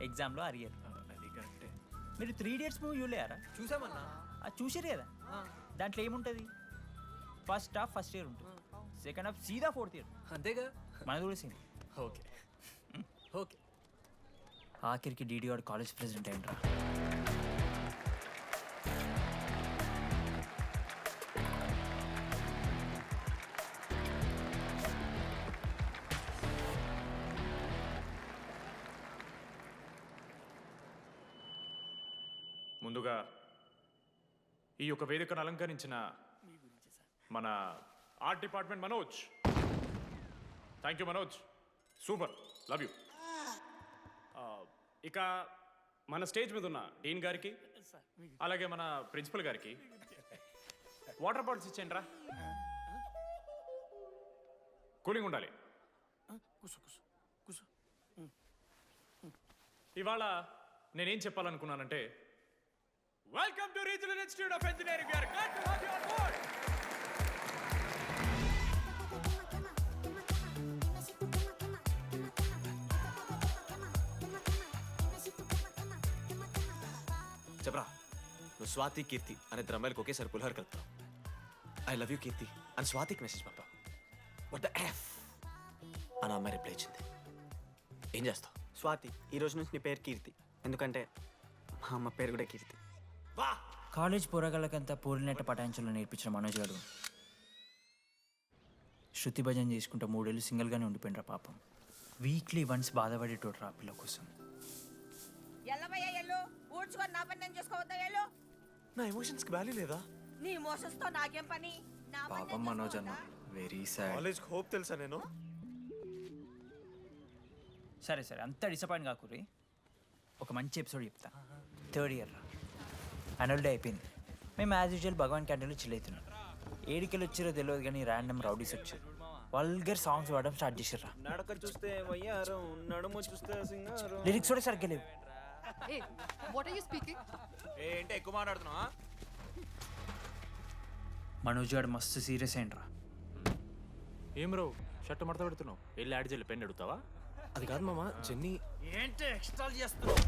ఎగ్జామ్లో అరియర్. అది కరెక్టే. మీరు 3 Idiots మూవీ చూడలేరా? చూసామన్నా. చూసారు కదా. దాంట్లో ఏముంటుంది? ఫస్ట్ హాఫ్ ఫస్ట్ ఇయర్ ఉంటుంది, సెకండ్ హాఫ్ సీదా 4th ఇయర్. అంతేగా. మనది కూడా సేమ్. Okay okay. ఆఖరికి డీడీ వాడు కాలేజ్ ప్రెసిడెంట్ అయిండ్రా. ముందుగా ఈ యొక్క వేదికను అలంకరించిన మన art department Manoj. Thank you Manoj, super, love you. ఇక మన స్టేజ్ మీద ఉన్న డీన్ గారికి, అలాగే మన ప్రిన్సిపల్ గారికి వాటర్ బాటిల్స్ ఇచ్చేయండి రా. కూలింగ్ ఉండాలి. ఇవాళ నేనేం చెప్పాలనుకున్నానంటే, welcome to regional institute of engineering. We are glad to have you on board. చెప్పరా, నువ్వు స్వాతి కీర్తి అనే ఇద్దరు అమ్మాయిలకు ఒకేసారి పులిహోర కలుపుతావు. ఐ లవ్ యూ కీర్తి అని స్వాతికి మెసేజ్ పంపావు. వాట్ ద ఎఫ్ అని అమ్మాయి రిప్లై ఇచ్చింది. ఏం చేస్తావు? స్వాతి, ఈ రోజు నుంచి నీ పేరు కీర్తి, ఎందుకంటే మా అమ్మ పేరు కూడా కీర్తి. కాలేజ్ పోరగాళ్ళకంతా పూరినట్ట పటాయించలో నేర్పించిన మనోజ్ గారు శృతి భజన చేసుకుంటూ 3 ఏళ్ళు సింగిల్గానే ఉండిపోయినరా పాపం. వీక్లీ వన్స్ బాధపడేటోడు రా పిల్ల కోసం. ఊడ్చుకొని నా పని నేను చేసుకోవద్దా? వెళ్ళు. నా ఎమోషన్స్కి వాల్యూ లేదా? నీ ఎమోషన్స్ తో నాకేం పని? పాపం మనోజ్ అన్న, వెరీ సాడ్. కాలేజ్కి హోప్ తెలుసా నేను? సరే సరే, అంత డిసప్పాయింట్ కాకూరి. ఒక మంచి ఎపిసోడ్ చెప్తా. 3rd ఇయర్ రా, యాన్యువల్ డే అయిపోయింది. మేము యాజ్ యూజువల్ భగవాన్ క్యాంటీన్లో చిల్ అవుతున్నాం. ఏడికెళ్ళి వచ్చారో తెలియదు కానీ ర్యాండమ్ రౌడీస్ వచ్చారు. వల్గర్ సాంగ్స్ పాడడం స్టార్ట్ చేసారు. నడక చూస్తే వయ్యారం, నడుము చూస్తే సింగారం. లిరిక్స్ కూడా సరిగ్గా లేవు. ఏంటి ఎక్కువ మాట్లాడుతున్నావా? మనోజ్ గారు మస్తు సీరియస్ అయిండ్రా. ఏం రో షర్ట్ మడత పెడుతున్నావు? వెళ్ళి యాడ్ చేయాలి, పెన్ అడుగుతావా? అది కాదు మామ, జెన్నీ. ఏంటి ఎక్స్ట్రా చేస్తున్నావు?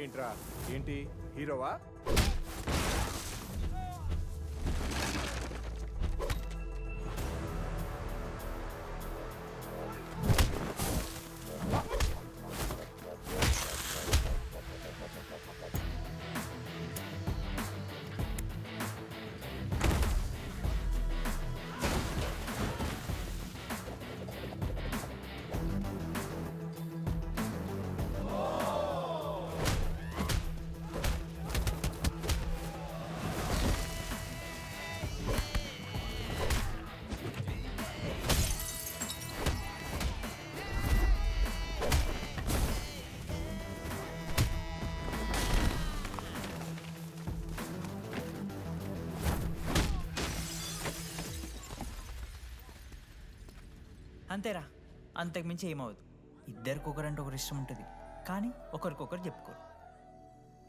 ఏంట్రా, ఏంటి హీరోవా? అంతేరా, అంతకుమించి ఏమవదు. ఇద్దరికొకరంటే ఒకరు ఇష్టం ఉంటుంది, కానీ ఒకరికొకరు చెప్పుకోరు.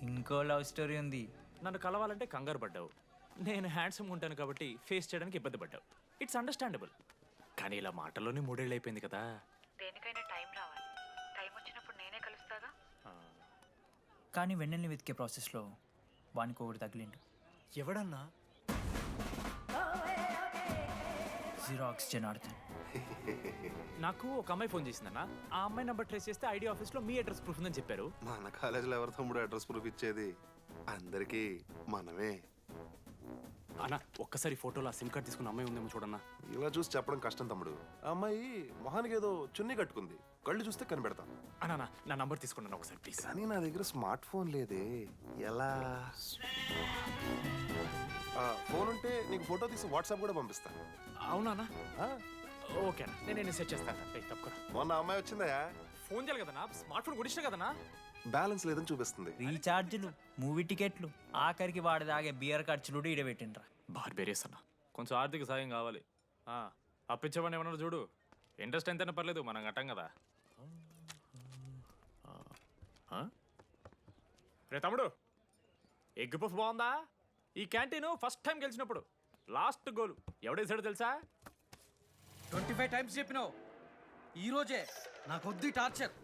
ఇంకో లవ్ స్టోరీ ఉంది. నన్ను కలవాలంటే కంగారు పడ్డావు. నేను హ్యాండ్సమ్ ఉంటాను కాబట్టి ఫేస్ చేయడానికి ఇబ్బంది పడ్డావు. It's understandable. కానీ ఇలా మాటల్లోనే 3 ఏళ్ళు అయిపోయింది కదా. దేనికైనా టైం రావాలి. టైం వచ్చినప్పుడు నేనే కలుస్తాగా. కానీ వెన్నెల్ని వెతికే ప్రాసెస్లో వానికి ఒకటి తగిలిండు. ఎవడన్నా? జిరాక్స్ జనార్దన్. నాకు ఒక అమ్మాయి ఫోన్ చేసిందన్న. ఆ అమ్మాయి నెంబర్ ట్రేస్ చేస్తే ఐడి ఆఫీస్లో మీ అడ్రస్ ప్రూఫ్ ఉందని చెప్పారు. మన కాలేజీలో ఎవరి తమ్ముడు అడ్రస్ ప్రూఫ్ ఇచ్చేది? అందరికీ మనమే. అన్న ఒక్కసారి ఫోటోలో ఆ సిమ్ కార్డ్ తీసుకున్న అమ్మాయి ఉందేమో చూడన్నా. ఇలా చూసి చెప్పడం కష్టం తమ్ముడు. ఆ అమ్మాయి మొహానికి ఏదో చున్నీ కట్టుకుంది, కళ్ళు చూస్తే కనిపెడతాం. అన్నా నా నంబర్ తీసుకున్నాను ఒకసారి ప్లీజ్. కానీ నా దగ్గర స్మార్ట్ ఫోన్ లేదే, ఎలా? ఫోన్ ఉంటే నీకు ఫోటో తీసి వాట్సాప్ కూడా పంపిస్తాను. అవునా? ఓకే అన్న, నేను సెట్ చేస్తాను. తప్పకుండా. మొన్న అమ్మాయి వచ్చిందా? ఫోన్ చేయాలి కదన్నా, స్మార్ట్ ఫోన్ కొనిచ్చిన కదన్నా. బ్యాలెన్స్ లేదని చూపిస్తుంది. రీఛార్జ్లు, మూవీ టికెట్లు, ఆఖరికి వాడి దాగే బియర్ ఖర్చులు కూడా ఈడబెట్టిండ్రా. బార్బేరియస్ అన్న, కొంచెం ఆర్థిక సాయం కావాలి. అప్పించమని ఏమన్నా చూడు, ఇంట్రెస్ట్ ఎంతైనా పర్లేదు, మనం కట్టాం కదా. రే తమ్ముడు, ఎగ్ పఫ్ బాగుందా? ఈ క్యాంటీన్ ఫస్ట్ టైం గెలిచినప్పుడు లాస్ట్ గోల్ ఎవడేసాడో తెలుసా? 25 టైమ్స్ చెప్పినావు, ఈ రోజే నాకు వద్దు టార్చర్.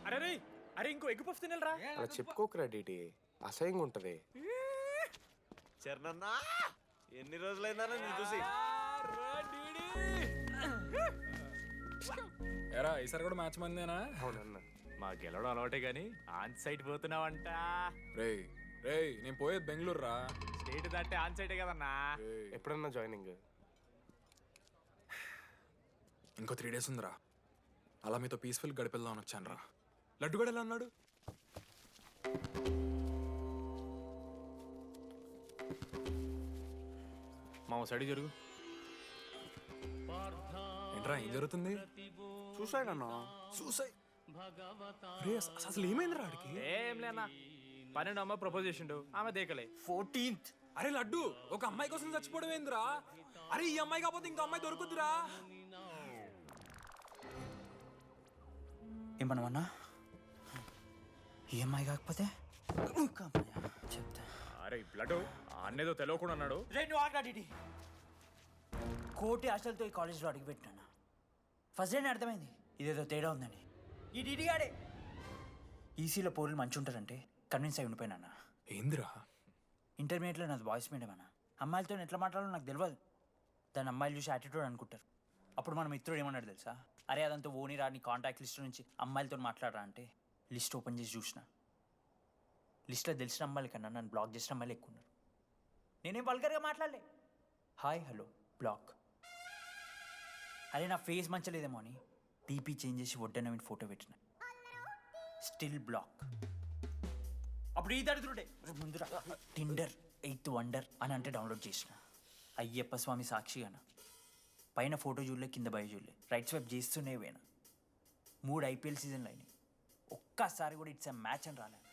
అరే రే, అరే ఇంకో ఎగ్ పఫ్ తినరా? అలా చెప్పుకోకరా డీటీ, అసహ్యంగా ఉంటది. చరణన్నా, ఎన్ని రోజులైందా నేను చూసి? ఎరా ఈసారి కూడా మ్యాచ్ మందేనా? అవునన్నా. మా గెలవడం అలవాటే గానీ ఆన్ సైట్ పోతున్నావంట. రే రే, నేను పోయేది బెంగళూరు రా. స్టేట్ దాటే ఆన్ సైటే కదన్నా. ఎప్పుడన్నా జాయినింగ్? ఇంకో 3 days ఉందిరా. అలా మీతో పీస్ఫుల్ గడిపెళ్దామని వచ్చాను రా. లడ్డు కూడా ఎలా అన్నాడు? మా సైడ్ జరుగు. ఏంట్రా ఏం జరుగుతుంది? సూసైడ్ అన్నా. సూసైడ్? అసలు ఏమైందిరా ఆడికి? ఏం లేనా, 12 అమ్మ ప్రపోజ్ చేసిండు, ఆమె దేకలే. 14th. అరే లడ్డు, ఒక అమ్మాయి కోసం చచ్చిపోవడం ఏందిరా? అరే ఈ అమ్మాయి కాకపోతే ఇంకో అమ్మాయి దొరుకుతురా? ఏమన్నా ఈఎంఐ కాకపోతే చెప్తా. అరే లడ్డు అన్నేదో తెలియకుండా అన్నాడు. రెండు ఆగాడి కోటి ఆశలతో ఈ కాలేజ్లో అడిగిపెట్టాను. ఫస్ట్ డే అర్థమైంది ఇదేదో తేడా ఉందని. ఈ డిడిగాడే ఈసీలో పోరులు మంచి ఉంటారంటే కన్విన్స్ అయి ఉండిపోయినా. ఏందిరా? ఇంటర్మీడియట్లో నాది బాయ్స్ మీడియం అన్న. అమ్మాయిలతో ఎట్లా మాట్లాడాలో నాకు తెలియదు. దాని అమ్మాయిలు చూసి యాటిట్యూడ్ అనుకుంటారు. అప్పుడు మన మిత్రుడు ఏమన్నాడు తెలుసా? అరే అదంతా ఓని రాని కాంటాక్ట్ లిస్ట్ నుంచి అమ్మాయిలతో మాట్లాడరా అంటే లిస్ట్ ఓపెన్ చేసి చూసిన. లిస్ట్లో తెలిసిన అమ్మాయిల కన్నా నన్ను బ్లాక్ చేసిన అమ్మాయిలు ఎక్కువ ఉన్నారు. నేనేం వల్గర్గా మాట్లాడలే. Hi hello block. అరే నా ఫేస్ మంచలేదేమో అని డీపీ చేంజ్ చేసి వడ్డన ఫోటో పెట్టిన. Still block. అప్పుడు ఈ దరిద్రుడే ముందు టిండర్ 8th వండర్ అని అంటే డౌన్లోడ్ చేసిన. అయ్యప్ప స్వామి సాక్షిగాన పైన ఫోటో చూడలే, కింద బయ చూడలే, రైట్ స్వైప్ చేస్తూనే పోయినా. 3 IPL సీజన్లు అయినాయి, ఒక్కసారి కూడా ఇట్స్ మ్యాచ్ అని రాలేదు.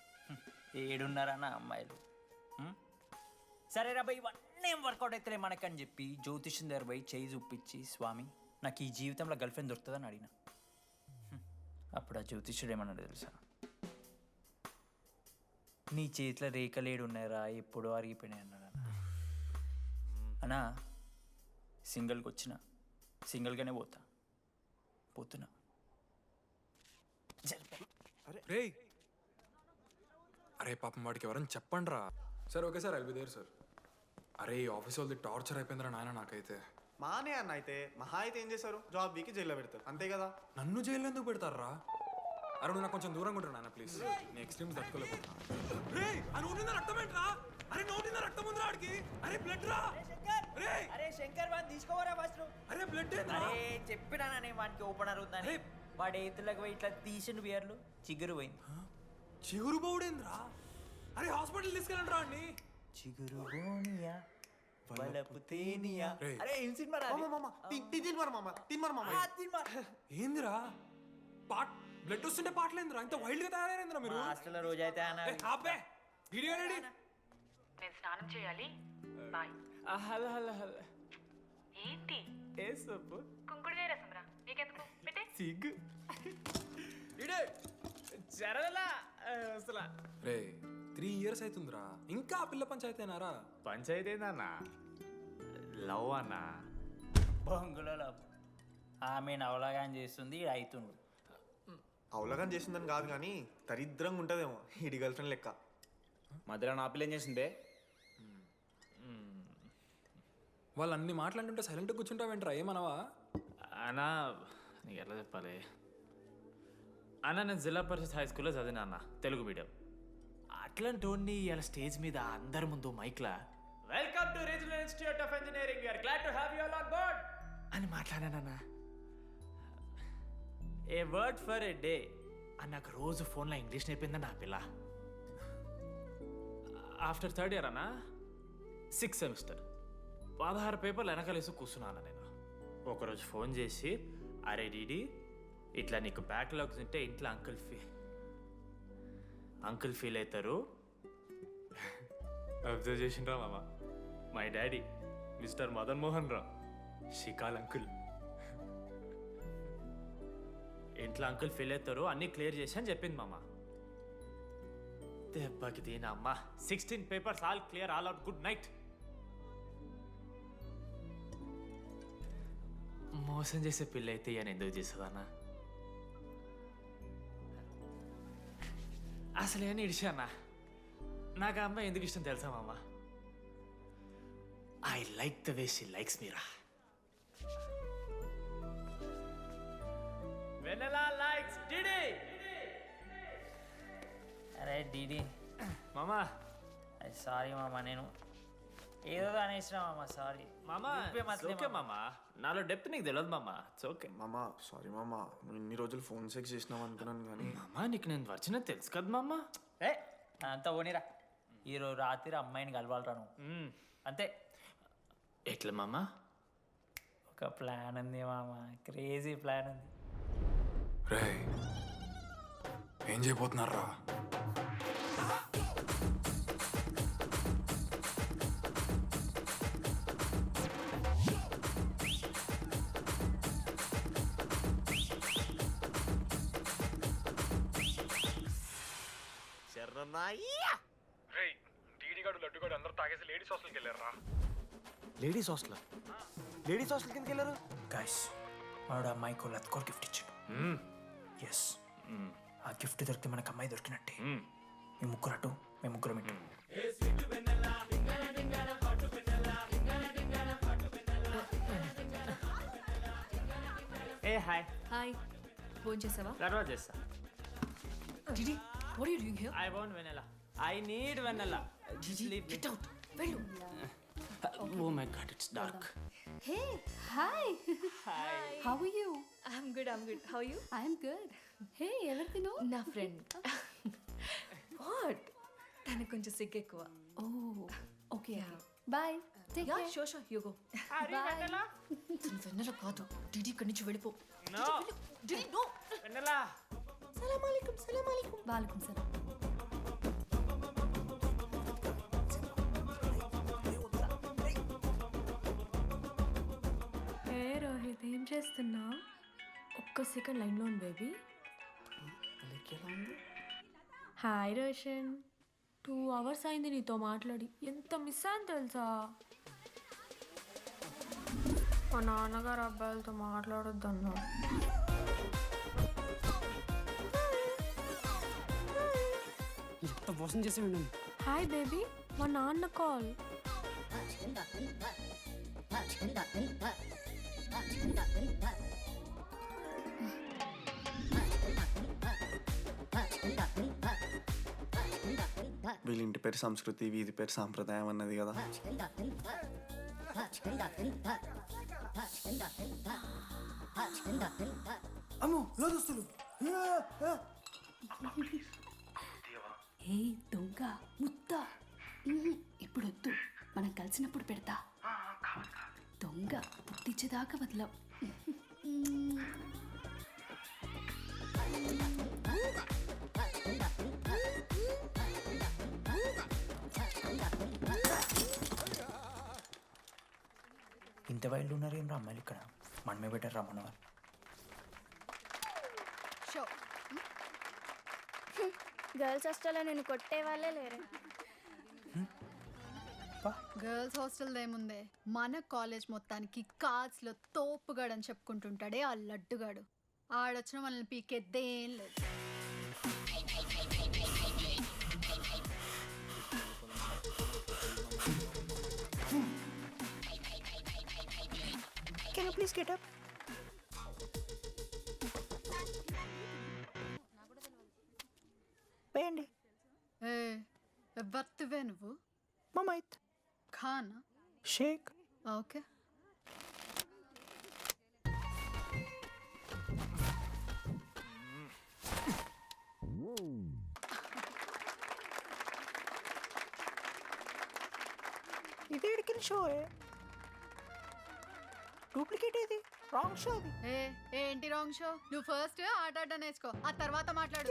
7.5 అమ్మాయిలు. సరే రాబాయ్ ఇవన్నీ ఏం వర్కౌట్ అవుతలే మనకని చెప్పి జ్యోతిష్యం దగ్గర పోయి చేయి చూపించి, స్వామి నాకు ఈ జీవితంలో గర్ల్ ఫ్రెండ్ దొరుకుతుందని అడిగిన. అప్పుడు ఆ జ్యోతిష్యుడు ఏమన్నాడు తెలుసా? నీ చేతిలో రేఖలేడు ఉన్నాయరా, ఎప్పుడో అరిగిపోయినాయి అన్నాడు. అన్నా సింగిల్కి వచ్చిన సింగిల్గానే పోతున్నా. రే అరే పాపం వాడికి ఎవరైనా చెప్పండి రా. Sir okay sir, I'll be there sir. అరే ఈ ఆఫీస్ వాళ్ళది టార్చర్ అయిపోయిందిరా నాయన నాకైతే. మానే అన్న అయితే మహా అయితే ఏం చేశారు? జాబ్ వీకి జైల్లో పెడతారు అంతే కదా. నన్ను జైల్లో ఎందుకు పెడతారా? అరే నువ్వు నాకు కొంచెం దూరంగా ఉంటాను నాన్న ప్లీజ్. నేను ఎక్స్ట్రీమ్స్ తట్టుకోలేకపోతున్నా. రే ఆ నోటిందా రక్తం ఏంట్రా? అరే నోటిందా రక్తం ఉందిరా ఆడికి. అరే బ్లడ్ రా. అరే శంకర్ వాడిని తీసుకోవరా ఫస్ట్. అరే బ్లడ్. అరే చెప్పినా నేను వానికి ఓపెనర్ ఉందని. వాడు ఎత్తులకు పోయి ఇట్లా తీసిన బియర్లు చిగురు పోయింది. చిగురు బౌడేంద్రా? అరే హాస్పిటల్ తీసుకెళ్ళండి రా అండి. చిగురు బోనియా వలపు తేనియా. అరే ఏం సినిమా రా? ఏందిరా బ్లడ్ వస్తుంటే పాటలేందిరా? ఇంత వైల్డ్ గా తయారైందిరా మీరు. హాస్టల్ రోజు అయితే అబ్బే వీడియో రెడీ. నేను స్నానం చేయాలి, బాయ్. Hello hello hello. ఏంటి ఏ సబ్బు? కుంకుడుకాయ రసం రా, నీకెందుకు పెట్టే. సిగ్గు జరగలా అసలు. రే 3 years అవుతుందిరా, ఇంకా ఆ పిల్ల పంచాయతీ అయినారా? పంచాయతీ ఏందన్నా? లవ్ అన్నా. బొంగులో లవ్. ఆమె నవలాగాని చేస్తుంది, అవుతుండు. అవలగం చేసిందని కాదు కానీ దరిద్రంగా ఉంటుందేమో ఈడి గర్ల్ ఫ్రెండ్ లెక్క. మధ్యలో నా పిల్ల ఏం చేసిందే? వాళ్ళు అన్ని మాట్లాడుతుంటే సైలెంట్గా కూర్చుంటావేంట్రా? ఏమనవా? అన్నా నీకు ఎట్లా చెప్పాలి, అన్న నేను జిల్లా పరిషత్ హై స్కూల్లో చదివినా అన్న తెలుగు మీడియం. అట్లాంటి వాడిని ఇలా స్టేజ్ మీద అందరి ముందు మైక్లా welcome to regional institute of engineering, we are glad to have you all on board అని మాట్లాడానన్నా. A word for a day అని నాకు రోజు ఫోన్లో ఇంగ్లీష్ నేర్పిందని నా పిల్ల. ఆఫ్టర్ థర్డ్ ఇయర్ అన్న 6th సెమిస్టర్ 16 పేపర్లు వెనకాలేసి కూర్చున్నాను నేను. ఒకరోజు ఫోన్ చేసి, అరే డీడీ ఇట్లా నీకు బ్యాక్లాగ్స్ ఉంటే ఇంట్లో అంకుల్ ఫీల్ అవుతారు. అబ్జర్వ్ చేసిండ్రా మామ, my daddy mister Madan Mohan Rao షికాల్ అంకుల్. ఇంట్లో అంకుల్ ఫీల్ అవుతారు, అన్నీ క్లియర్ చేసి అని చెప్పింది మామ. దెబ్బకి దీని అమ్మ 16 papers all clear, all out, good night. మోసం చేసే పిల్ల అయితే అని ఎందుకు చేస్తుందన్నా? అసలు ఏమని ఇడిచానా? నాకు ఆ అమ్మాయి ఎందుకు ఇష్టం తెలుసా మామ? I like the way she likes Meera. Vennela likes DD. అరే డీడీ మామా సారీ మామ, నేను ఏదో అనేసిన మామ, సారీ మామా. ఓకే మామా, నాలో డెప్త్ నీకు తెలియదు మామా. ఇట్స్ ఓకే మామా. సారీ మామా, నువ్వు ఇన్ని రోజులు ఫోన్ సెక్స్ చేసినావు అనుకున్నాను కానీ. మామా నీకు నేను వచ్చిన తెలుసు కదా మామా. ఏ అంతా ఓనిరా, ఈరోజు రాత్రి అమ్మాయిని కలవాలరా నువ్వు అంతే. ఎట్లా మామా? ఒక ప్లాన్ ఉంది మామ, క్రేజీ ప్లాన్ ఉంది. రే ఏం చేయబోతున్నారా? డీడీగాడు లడ్డుగాడు అందరూ తాగేసి లేడీస్ హాస్టల్కి వెళ్ళారా? లేడీస్ హాస్టల్ కిందకి వెళ్ళారు. గైస్ వాడు అమ్మాయికి లత్కోర్ గిఫ్ట్ ఇచ్చాడు. ఎస్, ఆ గిఫ్ట్ దొరికితే మనకు అమ్మాయి దొరికినట్టే. మీ ముగ్గురు అటు, మేము ముగ్గురం ఇటు. ఏ హాయ్. హాయ్, ఫోన్ చేసావా? తర్వాత చేస్తా. DD, what are you doing here? I want vanilla. I need vanilla. Just leave me. Get out. వెళ్ళు. Oh my god, it's dark. Hey, hi. Hi. How are you? I'm good. How are you? I'm good. Hey, ఎవరిదినో? నా friend. What? తనకు కొంచెం సిగ్గు ఎక్కువ. Oh, okay. Bye. Take care. Sure, you go. Bye. తను వెన్నెల కాదు. DD ఇక్కడి నుంచి వెళ్ళిపో. No. DD, no. Vanilla. సలాం అలైకుం. వాలేకుం సలాం. రోహిత్ ఏం చేస్తున్నా? ఒక్క సెకండ్ లైన్లో ఉంది బేబీ. హాయ్ రోషన్, 2 hours అయింది నీతో మాట్లాడి. ఎంత మిస్ అని తెలుసా? మా నాన్నగారు అబ్బాయిలతో మాట్లాడొద్దన్నా. ఎంత మోసం చేసి విన్నాను. హాయ్ బేబీ, మా నాన్న కాల్. వీళ్ళ ఇంటి పేరు సంస్కృతి, వీధి పేరు సాంప్రదాయం అన్నది కదా. అమ్మో లోదుస్తులు. ఏ దొంగ ముత్త, ఇప్పుడు వద్దు, మనం కలిసినప్పుడు పెడతా. దొంగ పుట్టించేదాకా వదలవు. ఇంత వైల్డ్ ఉన్నారు ఏం రా అమ్మాయిలు ఇక్కడ? మనమే బెటర్ రా మనవాళ్ళు. గర్ల్స్ హాస్టల్లో నేను కొట్టే వాళ్ళే లేరు. గర్ల్స్ హాస్టల్ ఏముందే, మన కాలేజ్ మొత్తానికి కార్డ్స్లో తోపుగాడని చెప్పుకుంటుంటాడే ఆ లడ్డుగాడు. ఆడొచ్చిన మనల్ని పీకెద్దేం లేదు. Can you please get up? నువ్వు మమైత్ ఖానా షేక్ ఓకే ఇది ఎడికిన షో డూప్లికేట్ ఇది రాంగ్ షో అది ఏంటి రాంగ్ షో? నువ్వు ఫస్ట్ ఆట ఆట నేర్చుకో, ఆ తర్వాత మాట్లాడు.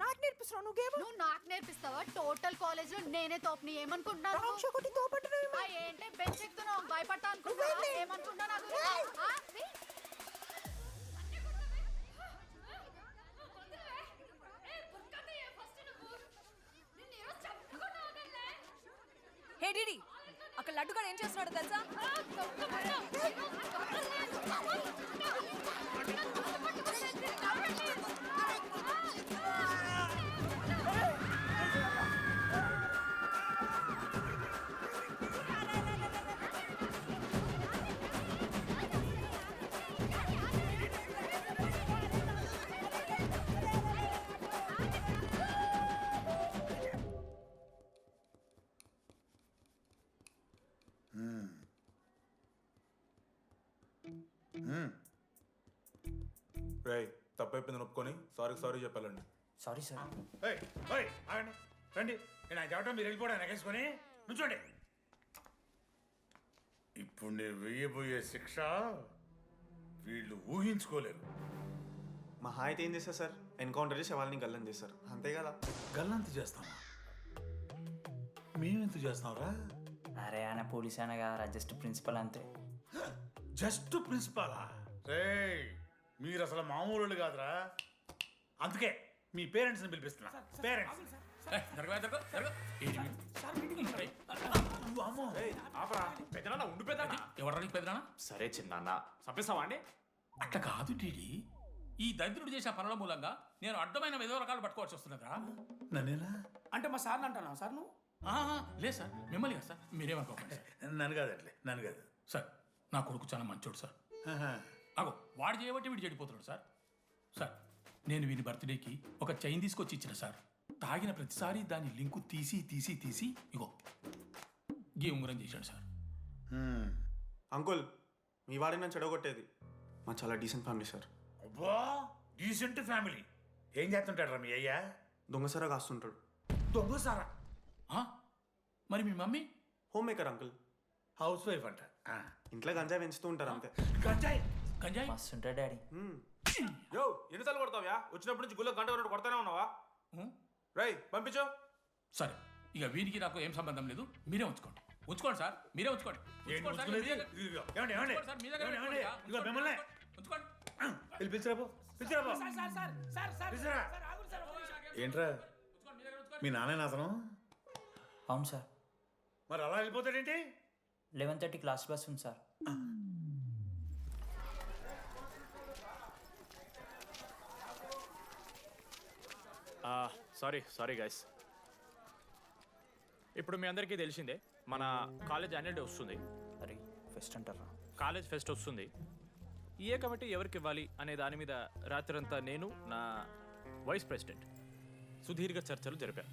నాకు నేర్పిస్తున్నావు నువ్వు గేమ్. నువ్వు నాకు నేర్పిస్తావా? టోటల్ కాలేజ్ లో నేనే తోపుని ఏమనుకుంటున్నాను? రాంగ్ షో కొట్టి తోపట్టున్నావు. ఏంటి బెంచ్ ఎక్కుతున్నావు? భయపడతా అనుకుంటున్నావా? ఏమనుకుంటున్నా నాకు? హే డిడి, అక్కడ లడ్డుగాడు ఏం చేస్తున్నాడు తెలుసా? రేయ్ తప్పైపోయిందని ఒప్పుకొని సారీ చెప్పాలండి. Sorry sir. రండి నేను ఆయన చెప్పడం మీరు వెళ్ళిపోవడం ఎగేసుకొని నుంచోండి. ఇప్పుడు నేను వేయబోయే శిక్ష వీళ్ళు ఊహించుకోలేరు. మా అయితే ఏం చేస్తారు సార్? ఎన్కౌంటర్ చేసి వాళ్ళని గల్లం చేస్తారు అంతే కదా. గల్లంత చేస్తామా? మేమెంత చేస్తాంరా? అరే ఆయన పోలీస్ అయినా కదా, జస్ట్ ప్రిన్సిపల్ అంతే. జస్ట్ ప్రిన్సిపాలా? రేయ్ మీరు అసలు మామూలు కాదురా. అందుకే మీ పేరెంట్స్ని పిలిపిస్తున్నా. పేరెంట్స్ సరే చిన్న చంపేస్తావా అండి? అట్లా కాదు టీడీ, ఈ దరిద్రుడు చేసిన పనుల మూలంగా నేను అడ్డమైన ఏదో రకాలు పట్టుకోవాల్సి వస్తున్నదా? నన్నేనా? అంటే మా సార్ని అంటానా సార్ నువ్వు? లేదు సార్, మిమ్మల్ని కదా సార్. మీరేమనుకోకండి సార్. నన్ను కాదు అట్లే, నన్ను కాదు సార్. నా కొడుకు చాలా మంచోడు సార్. అగో వాడు చేయబట్టి వీడు చెడిపోతున్నాడు సార్. సార్ నేను వీని బర్త్డేకి ఒక చైన్ తీసుకొచ్చి ఇచ్చిన సార్. తాగిన ప్రతిసారి దాని లింకు తీసి ఇగో గీ ఉంగరం చేశాడు సార్. అంకుల్ మీ వాడిని నన్ను చెడగొట్టేది. మా చాలా డీసెంట్ ఫ్యామిలీ సార్. అబ్బా డీసెంట్ ఫ్యామిలీ. ఏం చేస్తుంటాడు రా మీ అయ్యా? దొంగసారా కాస్తుంటాడు. దొంగసారా? మరి మీ mummy? Homemaker uncle. Housewife అంట. ఇంట్లో గంజాయి పెంచుతూ ఉంటారు అంతే. గంజాయి మస్తు ఉంటాడు డాడీ. యో ఎన్నిసార్లు కొడతావా? వచ్చినప్పటి నుంచి గుళ్ళ గంట కొట్టు కొడతానే ఉన్నావా? రై పంపించు. సరే ఇక వీరికి నాకు ఏం సంబంధం లేదు. మీరే ఉంచుకోండి సార్. మీరే ఉంచుకోండి. ఏంట్రా మీ నాన్న అతను? అవును సార్. మరి అలా వెళ్ళిపోతాడేంటి? 11:30 క్లాస్ బస్ ఉంది సార్. Sorry guys. ఇప్పుడు మీ అందరికీ తెలిసిందే మన కాలేజ్ యాన్యువల్ డే వస్తుంది. అరే ఫెస్ట్ అంటారా? కాలేజ్ ఫెస్ట్ వస్తుంది. ఏ కమిటీ ఎవరికి ఇవ్వాలి అనే దాని మీద రాత్రంతా నేను నా వైస్ ప్రెసిడెంట్ సుదీర్ఘ చర్చలు జరిపాను.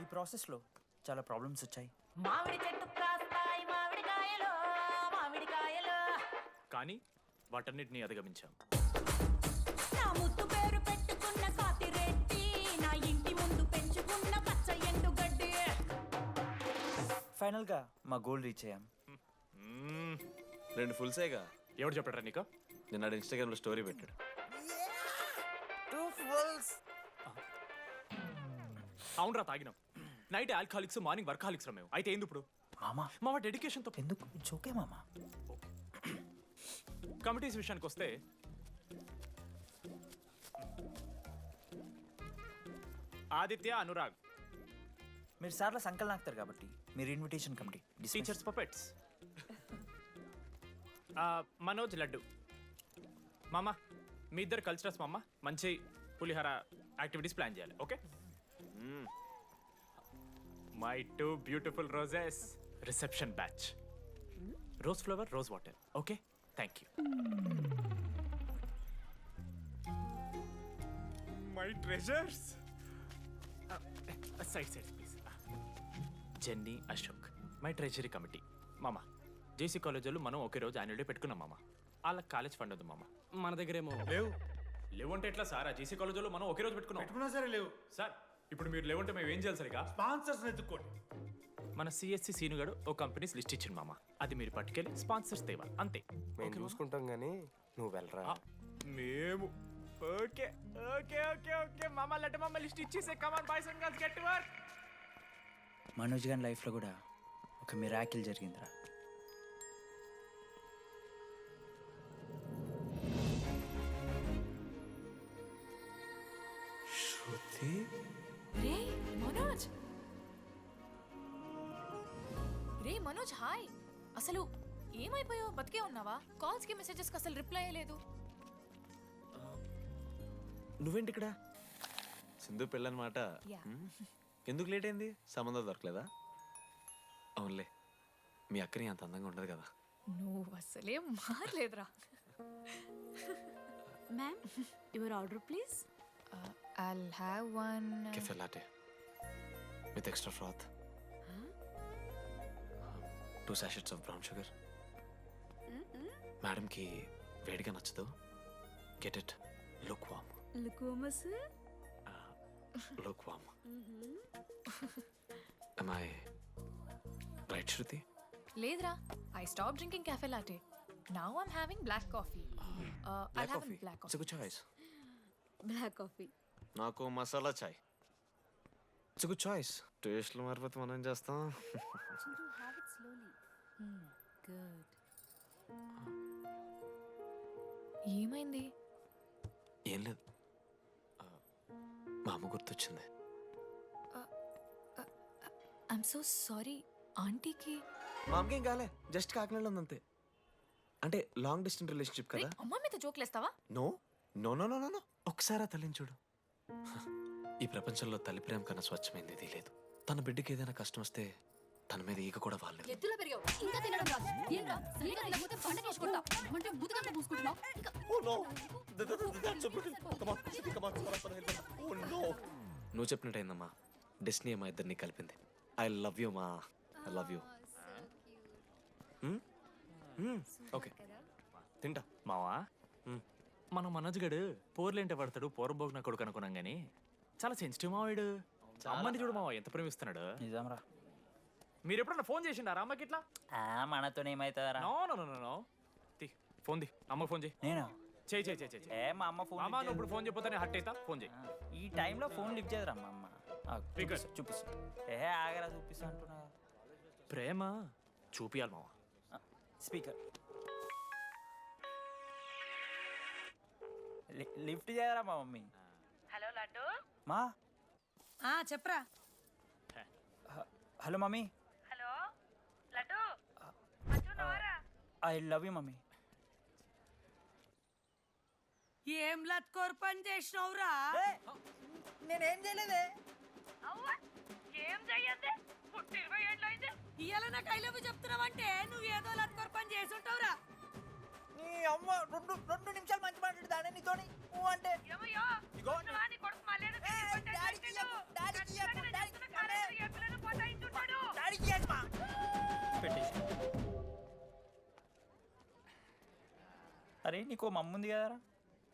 ఈ ప్రాసెస్లో చాలా ప్రాబ్లమ్స్ వచ్చాయి. మామిడి చెట్టు కాస్తాయి మామిడికాయలు మామిడికాయలు. కానీ వాటన్నిటిని అధిగమించాం. నా ముద్దు పేరు పెట్టుకున్న కాతిరెట్టి, నా ఇంటి ముందు పెంచుకున్న పచ్చ ఎండుగడ్డి. ఫైనల్గా మా గోల్ రీచ్ అయ్యాం. 2 ఫుల్సేగా. ఎవరు చెప్పారా నీకు? నిన్న ఇన్స్టాగ్రామ్లో స్టోరీ పెట్టాడు. 2 ఫుల్స్. అవునరా తాగినాం. నైట్ ఆల్కహాలిక్స్, మార్నింగ్ వర్కాలిక్స్ రా మేము. అయితే ఏంది ఇప్పుడు? మా డెడికేషన్తో ఎందుకు ఓకే మామా. కమిటీస్ విషయానికి వస్తే ఆదిత్య, అనురాగ్ మీరు సార్ల సంకలనం ఆగుతారు కాబట్టి మీరు invitation committee. Teachers puppets. Manoj, laddu. మామ మీ ఇద్దరు కల్చరల్స్ మామ. మంచి పులిహార యాక్టివిటీస్ ప్లాన్ చేయాలి. Okay? My 2 beautiful roses. Reception batch. Rose flower, rose water. Okay? Thank you. My treasures. Side please. Jenny, Ashok, my treasury committee. మామ, జేసీ కాలేజ్ వాళ్ళు మనం ఒకే రోజు యాన్యువల్ డే పెట్టుకున్నాం మామ. వాళ్ళకి కాలేజ్ ఫండ్ ఉంది మామ. మన దగ్గరేమో లేవంటే ఎట్లా సార్? ఆ జేసీ కాలేజ్ వాళ్ళు మనం ఒకే రోజు పెట్టుకున్నా సరే లేవు సార్. ఇప్పుడు మీరు లేవంటే మేము ఏం చేయాలి సరిగా? స్పాన్సర్స్ ఎత్తుక్కోండి. మన సిఎస్సి సీనుగాడు ఓ కంపెనీస్ లిస్ట్ ఇచ్చింది మామ. అది మీరు పట్టుకెళ్ళి స్పాన్సర్స్ తేవాలి అంతే. మేము చూసుకుంటాం కానీ నువ్వు వెళ్ళరా. మేము ఓకే ఓకే ఓకే ఓకే మామ. లెట్ మామ లిస్ట్ ఇచ్చేసే. Come on boys and girls, get to work. Manoj గారి లైఫ్లో కూడా ఒక మిరాకిల్ జరిగిందిరా. శృతి, రే మనోజ్, రే మనోజ్, హాయ్. అసలు ఏమైపోయావు? బతికే ఉన్నావా? కాల్స్కి మెసేజెస్కి అసలు రిప్లై అయ్యలేదు. నువ్వేంటి ఇక్కడ? సింధు పెళ్ళనమాట. Yeah. ఎందుకు లేట్ అయింది? సంబంధం దొరకలేదా? అవునులే, మీ అక్కని అంత అందంగా ఉండదు కదా. నువ్వు అసలే మారలేదురా. Ma'am, your order please. I'll have one. Cafe latte with extra froth. 2 sachets of brown sugar. Madam కి వేడిగా నచ్చదు. Get it lukewarm. లుకోమస్. Lukewarm. Am I right, Shruti? లేదురా, I stopped drinking cafe latte. Now I'm having black coffee. I'll Black have coffee. a black It's a coffee. good choice. Black coffee. నాకు మసాలా చాయ్. It's a good choice. టేస్ట్లు మారిపోతే మనం ఏం చేస్తాం? Have it slowly. Good. ఏమైంది? ఏం లేదు, మా అమ్మ గుర్తొచ్చింది. I'm so sorry. ఆంటీకి మా అమ్మకి ఏం కాలే, జస్ట్ కాకినాడలో ఉంది అంతే. అంటే లాంగ్ డిస్టెన్స్ రిలేషన్షిప్ కదా. అమ్మ మీద జోక్లేస్తావా? No no no no no no. ఒకసారి ఆ తల్లిని చూడు. ఈ ప్రపంచంలో తల్లి ప్రేమ కన్నా స్వచ్ఛమైంది ఏదీ లేదు. తన బిడ్డకి ఏదైనా కష్టం వస్తే తన మీద ఈగ కూడా వాళ్ళలేదు. ఎత్తులో పెరిగావు, ఇంకా తినడం రాదు. ఏంట్రా సరిగా తినకపోతే పంట చేసుకుంటా అంటే బుద్ధకంటే పూసుకుంటున్నావు. నువ్వు చెప్పినట్టయిందమ్మా, డెస్టినీ మా ఇద్దరిని కలిపింది. ఐ లవ్ యూ మా, ఐ లవ్ యూ. ఓకే తింటా. మావా, మనం మనోజ్ గడు పోర్లేంటే పడతాడు, పోరబోగు నా కొడుకు అనుకున్నాం కానీ చాలా సెన్సిటివ్ మావాడు. అమ్మని చూడు మావా ఎంత ప్రేమిస్తున్నాడు. నిజంరా. మీరు ఎప్పుడన్నా ఫోన్ చేసిండారా అమ్మకి ఇట్లా? మనతో ఏమవుతుందరా? No no no no no. Phone ది, అమ్మకి ఫోన్ చేయి. నేను చేయి చేయి చేయి చేయి. ఏ మా అమ్మ ఫోన్ అమ్మ నువ్వు ఇప్పుడు ఫోన్ చెప్పితే నేను హట్ అవుతా. ఫోన్ చేయి. ఈ టైంలో ఫోన్ లిఫ్ట్ చేయదురా మా అమ్మ. Speaker. చూపిస్తా. ఆగరా చూపిస్తా అంటున్నా. ప్రేమ చూపియాలి మావా. స్పీకర్ లిఫ్ట్ చేయరా మా మమ్మీ. హలో లడ్డు. మా చెప్పరా. Hello mummy. Hello laddu. I love you mummy. ఏం లత్కోర్ పని చేసినవురా? నేనేం చేయలేదే. ఏం చెయ్యద్దే, పుట్టి 20 ఏళ్ళు అయితే ఇవాళ నాకు ఐ లవ్ యూ చెప్తున్నావంటే నువ్వు ఏదో లత్కోర్ పని చేసి ఉంటావురా. నీ అమ్మ రెండు నిమిషాలు మంచి మాట్లాడు దానే నీతోని. నువ్వు అంటే ఏమయ్యో నీ కొడుకు మళ్ళీ అరే నీకు మమ్మ ఉంది కదరా,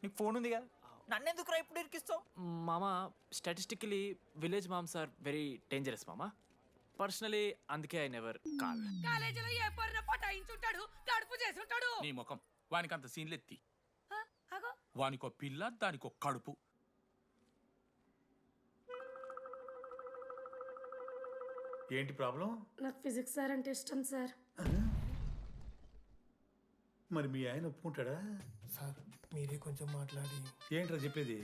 నీకు ఫోన్ ఉంది కదా, నన్నెందుకురా ఇప్పుడు ఇరికిస్తావు? మామా, statistically village moms are very dangerous మామా. పర్సనలీ అందుకే ఐ నెవర్ కాల్. కాలేజీలో ఏ పొరిన పటాయించుంటాడు, కడుపు చేసి ఉంటాడు. నీ ముఖం వానికి అంత సీన్లెత్తి. వానికో పిల్ల, దానికో కడుపు. ఏంటి ప్రాబ్లం? నాకు ఫిజిక్స్ సార్ అంటే ఇష్టం సార్. మరి మీ ఆయన ఒప్పుకుంటాడా? సార్ మీరే కొంచెం మాట్లాడి. ఏంట్రా చెప్పేది?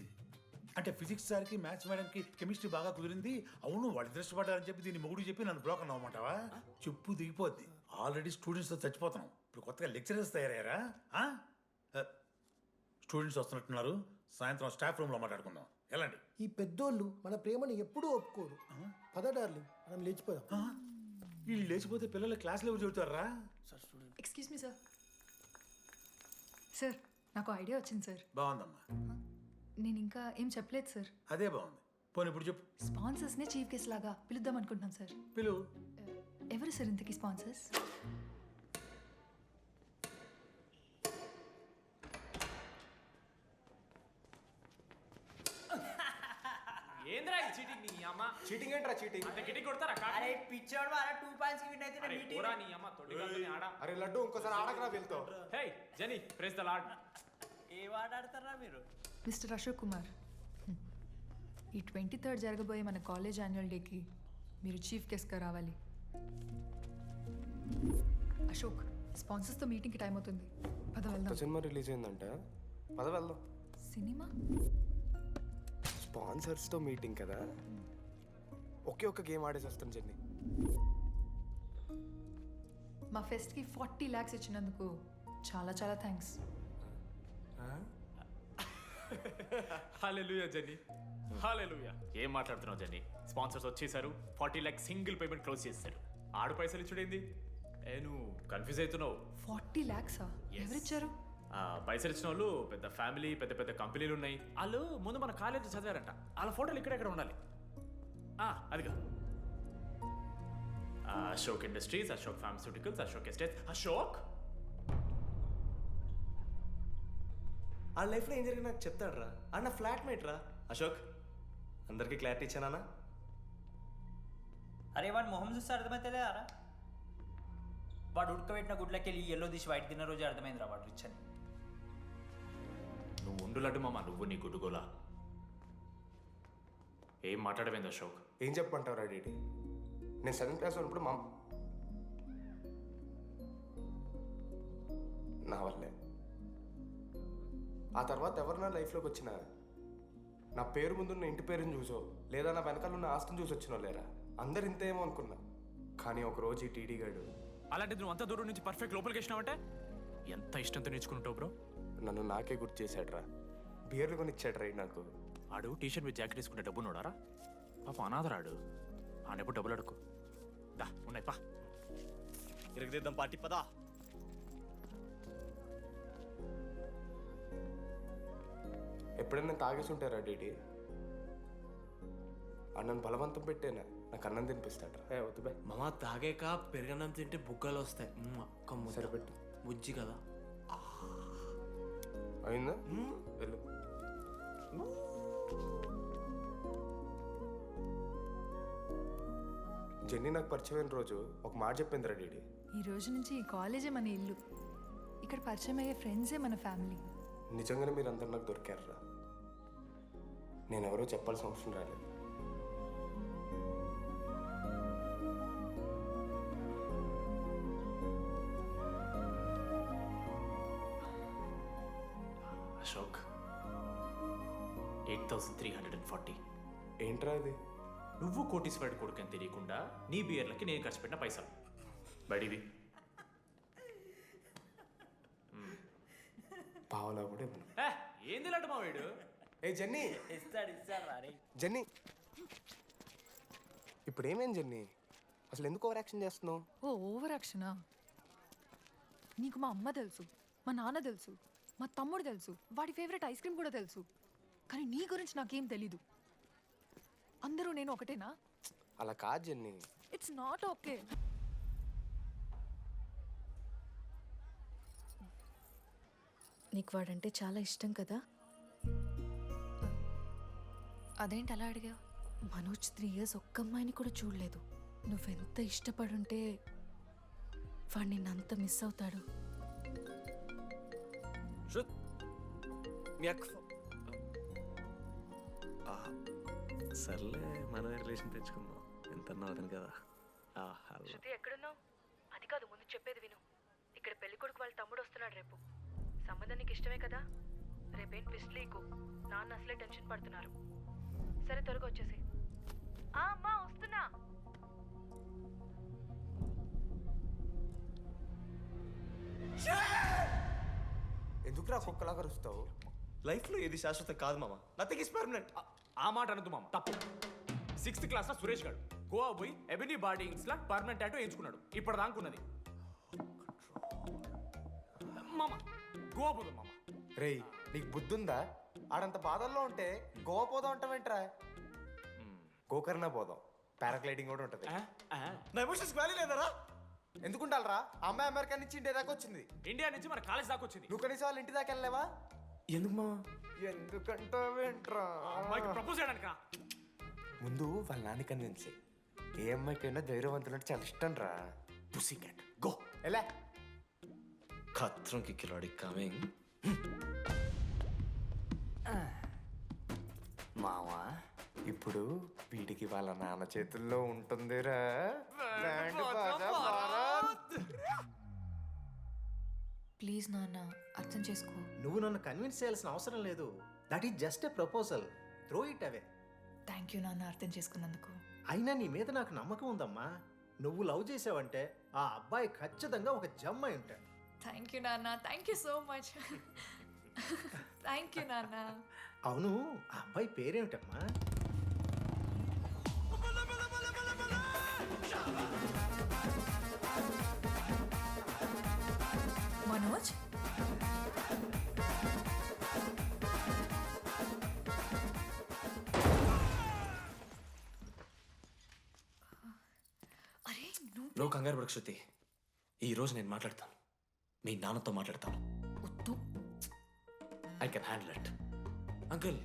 అంటే ఫిజిక్స్ సార్కి మ్యాథ్స్ మేడంకి కెమిస్ట్రీ బాగా కుదిరింది. అవును వాళ్ళు ఇష్టపడ్డారని చెప్పి దీన్ని మొగుడు చెప్పి నన్ను బ్లాక్ అన్నమాటవా? చెప్పు దిగిపోద్ది. ఆల్రెడీ స్టూడెంట్స్తో చచ్చిపోతున్నాం, ఇప్పుడు కొత్తగా లెక్చరర్స్ తయారయ్యారా? స్టూడెంట్స్ వస్తున్నట్టున్నారు, సాయంత్రం స్టాఫ్ రూమ్లో మాట్లాడుకుందాం. ఎలాంటి ఈ పెద్దోళ్ళు మన ప్రేమను ఎప్పుడూ ఒప్పుకోరు. పద డార్లింగ్, మనం లేచిపోదాం. వీళ్ళు లేచిపోతే పిల్లలు క్లాస్లో ఎవరు చెబుతారా? Excuse me sir. సార్ నాకు ఐడియా వచ్చింది సార్. బాగుందమ్మా. నేను ఇంకా ఏం చెప్పలేదు సార్. అదే బాగుంది. పోనీ ఇప్పుడు చెప్పు. స్పాన్సర్స్నే చీఫ్ గెస్ట్ లాగా పిలుద్దాం అనుకుంటున్నాం సార్. పిలువు. ఎవరు సార్ ఇంతకీ స్పాన్సర్స్? ఏంద్రా ఈ చీటింగ్ నీ అమ్మ? చీటింగ్ ఏంట్రా చీటింగ్? అంత గిటి కొడతారా? అరే పిచ్చోడు వారా 2 పాయింట్స్ కి విన్ అయితే అరే మీటింగ్. పోరా నీ అమ్మ తొడిగల్తోని ఆడ. అరే లడ్డు ఇంకోసారి ఆడకరా వెళ్తో. హే జెనీ ప్రెస్ ద లార్డ్. ఏ వాడు ఆడతారా మీరు? మిస్టర్ అశోక్ కుమార్, ఈ 23rd జరగబోయే మన కాలేజ్ యాన్యువల్ డేకి మీరు చీఫ్ గెస్ట్గా రావాలి. అశోక్, స్పాన్సర్స్తో మీటింగ్కి టైం అవుతుంది. పద వెళ్దాం. సినిమా రిలీజ్ అయిందంట, పద వెళ్దాం. సినిమా? స్పాన్సర్స్తో మీటింగ్ కదా, ఒకే ఒక్క గేమ్ ఆడేసి వస్తాం జెన్నీ. మా ఫెస్ట్కి 40 lakhs ఇచ్చినందుకు చాలా చాలా థ్యాంక్స్. హల్లెలూయా జెన్నీ, హల్లెలూయా. ఏం మాట్లాడుతున్నావు జెన్నీ? స్పాన్సర్స్ వచ్చేసారు, 40 lakhs సింగిల్ పేమెంట్ క్లోజ్ చేస్తారు. ఆడు పైసలు ఇచ్చుడేంది? నువ్వు కన్ఫ్యూజ్ అవుతున్నావు. 40 lakhs ఎవరిచ్చారు? పైసలు ఇచ్చిన వాళ్ళు పెద్ద ఫ్యామిలీ, పెద్ద పెద్ద కంపెనీలు ఉన్నాయి. వాళ్ళు ముందు మన కాలేజ్ చదివారంట. వాళ్ళ ఫోటోలు ఇక్కడెక్కడ ఉండాలి. అదిగా Ashok industries, Ashok pharmaceuticals, Ashok estates. Ashok ఆ లైఫ్లో ఏం జరిగింది నాకు చెప్తాడు రా. అన్న ఫ్లాట్ మేట్ రా అశోక్. అందరికీ క్లారిటీ ఇచ్చానా? అరే వాడు మొహం చూస్తే అర్థమైతే అరా. వాడు ఉడకబెట్టిన గుడ్లకి వెళ్ళి ఎల్లో తీసి వైట్ తిన్న రోజు అర్థమైందిరా వాడు రిచ్ అని. నువ్వు ఉండులడ్డు మామ, నువ్వు నీ గుడ్డుగోలా. ఏం మాట్లాడవేంది అశోక్? ఏం చెప్పమంటావురా డీడీ? నేను 7th క్లాస్ ఉన్నప్పుడు నా వల్లే. ఆ తర్వాత ఎవరు నా లైఫ్లోకి వచ్చినా నా పేరు ముందున్న ఇంటి పేరుని చూసో లేదా నా వెనకాల ఉన్న ఆస్తిని చూసి వచ్చినో లేరా, అందరు ఇంతేమో అనుకున్నా. కానీ ఒకరోజు ఈ టీడీ గాడు అలాంటిది నువ్వు అంత దూరం నుంచి పర్ఫెక్ట్ లోపలికి వేసినావంటే ఎంత ఇష్టంతో నేర్చుకుంటావు బ్రో. నన్ను నాకే గుర్తు చేశాడు రా. బియర్లు కొని ఇచ్చాడు రా నాకు. ఆడు టీషర్ట్ మీద జాకెట్ వేసుకుంటే డబ్బు నోడారా? పాప అనాథరాడు. ఆడెప్పుడు డబ్బులు అడుకు. దా ఉన్నాయి పా, ఇరగదిద్దాం పార్టీ పదా. ఎప్పుడైనా తాగేసి ఉంటారా డీడీ? అన్నను బలవంతం పెట్టేనా నాకు అన్నం తినిపిస్తాడు రా. వద్దు బే మామ, తాగాక పెరగన్నం తింటే బుగ్గలు వస్తాయి. సరిపెట్టు. బుజ్జి కదా. అయిందా? వెళ్ళు. జెన్నీ నాకు పరిచయమైన రోజు ఒక మాట చెప్పిందిరా డీడీ. ఈ రోజు నుంచి ఈ కాలేజే మన ఇల్లు. ఇక్కడ పరిచయం అయ్యే ఫ్రెండ్సే మన ఫ్యామిలీ. నిజంగానే మీరందరూ నాకు దొరికారురా. నేనెవరో చెప్పాల్సిన అవసరం రాలేదు. అశోక్ 8,340. ఏంట్రా ఇది? నువ్వు కోటీశ్వరుడి కొడుకు అని తెలియకుండా నీ బియర్లకి నేను ఖర్చు పెట్టిన పైసలు బడివి. పావలా కూడా ఇవ్వను. ఏంది లాంటి మా వీడు? ఏ జెన్నీ, ఇస్తాడు రా. జెన్నీ ఇప్పుడు ఏమేం జెన్నీ? అసలు ఎందుకు ఓవర్ యాక్షన్ చేస్తున్నావు? ఓవర్ యాక్షనా? నీకు మా అమ్మ తెలుసు, మా నాన్న తెలుసు, మా తమ్ముడు తెలుసు, వాడి ఫేవరెట్ ఐస్ క్రీమ్ కూడా తెలుసు. కానీ నీ గురించి నాకేం తెలీదు. అందరూ నేను ఒకటేనా? అలా కాదు జెన్నీ. It's not okay. నీకు వాడంటే చాలా ఇష్టం కదా? అదేంటి అలా అడిగావు? మనోజ్ 3 years ఒక్క అమ్మాయిని కూడా చూడలేదు. నువ్వెంత ఇష్టపడుంటే వాడు నిన్నంత మిస్ అవుతాడు. సర్లే, మన రిలేషన్ తెచ్చుకుందాం. ఎంత అవుతుంది కదా. శృతి ఎక్కడున్నావు? అది కాదు, ముందు చెప్పేది విను. ఇక్కడ పెళ్లి కొడుకు వాళ్ళ తమ్ముడు వస్తున్నాడు రేపు. సంబంధం నీకు ఇష్టమే కదా? రేపేం ట్విస్ట్ లీకు. నాన్న అసలే టెన్షన్ పడుతున్నారు. సరే త్వరగా వచ్చేసి. అమ్మా వస్తున్నా. ఎందుకురా కుక్కలాగా వస్తావు? లైఫ్లో ఏది శాశ్వతం కాదు మామ. Nothing is permanent. ఆ మాట అనద్దు మామ, తప్పు. 6th క్లాస్లో సురేష్ గారు గోవా పోయి ఎబినీ బార్డింగ్స్ లా పర్మనెంట్ టాటూ ఎంచుకున్నాడు. ఇప్పుడు దానుకున్నది మామ. గోవా పోదు మామ. రేయ్, నీకు బుద్ధుందా? ఆడంత బాధల్లో ఉంటే గోవా పోదాం అంటావేంట్రా? గోకర్ణ పోదాం, పారాగ్లైడింగ్ కూడా ఉంటుంది. నా ఎమోషన్స్ వ్యాలీ లేదరా? ఎందుకుంటారా? అమ్మాయి అమెరికా నుంచి ఇండియా దాకా వచ్చింది. ఇండియా నుంచి మన కాలేజ్ దాకా వచ్చింది. నువ్వు కనీసం వాళ్ళ ఇంటి దాకా వెళ్ళలేవా? ఎందుకు మా ఎందుకంటావేంట్రా? అమ్మాయికి ప్రపోజ్ చేయడానికి ముందు వాళ్ళ నాన్న కన్విన్స్. ఏ అమ్మాయికైనా ధైర్యవంతులు అంటే చాలా ఇష్టం రా. పుసి క్యాట్ గో ఎలా ఖత్రం కి కిలాడి కమింగ్. మావా ఇప్పుడు వీడికి వాళ్ళ నాన్న చేతుల్లో ఉంటుందిరా. ప్లీజ్ నాన్న అర్థం చేసుకో. నువ్వు నన్ను కన్విన్స్ చేయాల్సిన అవసరం లేదు. That is just a proposal. Throw it away. Thank you నాన్న అర్థం చేసుకున్నందుకు. అయినా నీ మీద నాకు నమ్మకం ఉందమ్మా. నువ్వు లవ్ చేసావంటే ఆ అబ్బాయి ఖచ్చితంగా ఒక జమ్మాయి ఉంటాడు. థ్యాంక్ యూ నాన్న, thank you so much. Thank you నాన్న. అవును, ఆ అబ్బాయి పేరేమిటమ్మా? మనోజ్. అరే నువ్వు కంగారు పడకు శృతి. ఈ రోజు నేను మాట్లాడతాను, మీ నాన్నతో మాట్లాడతాను. I can handle it. Uncle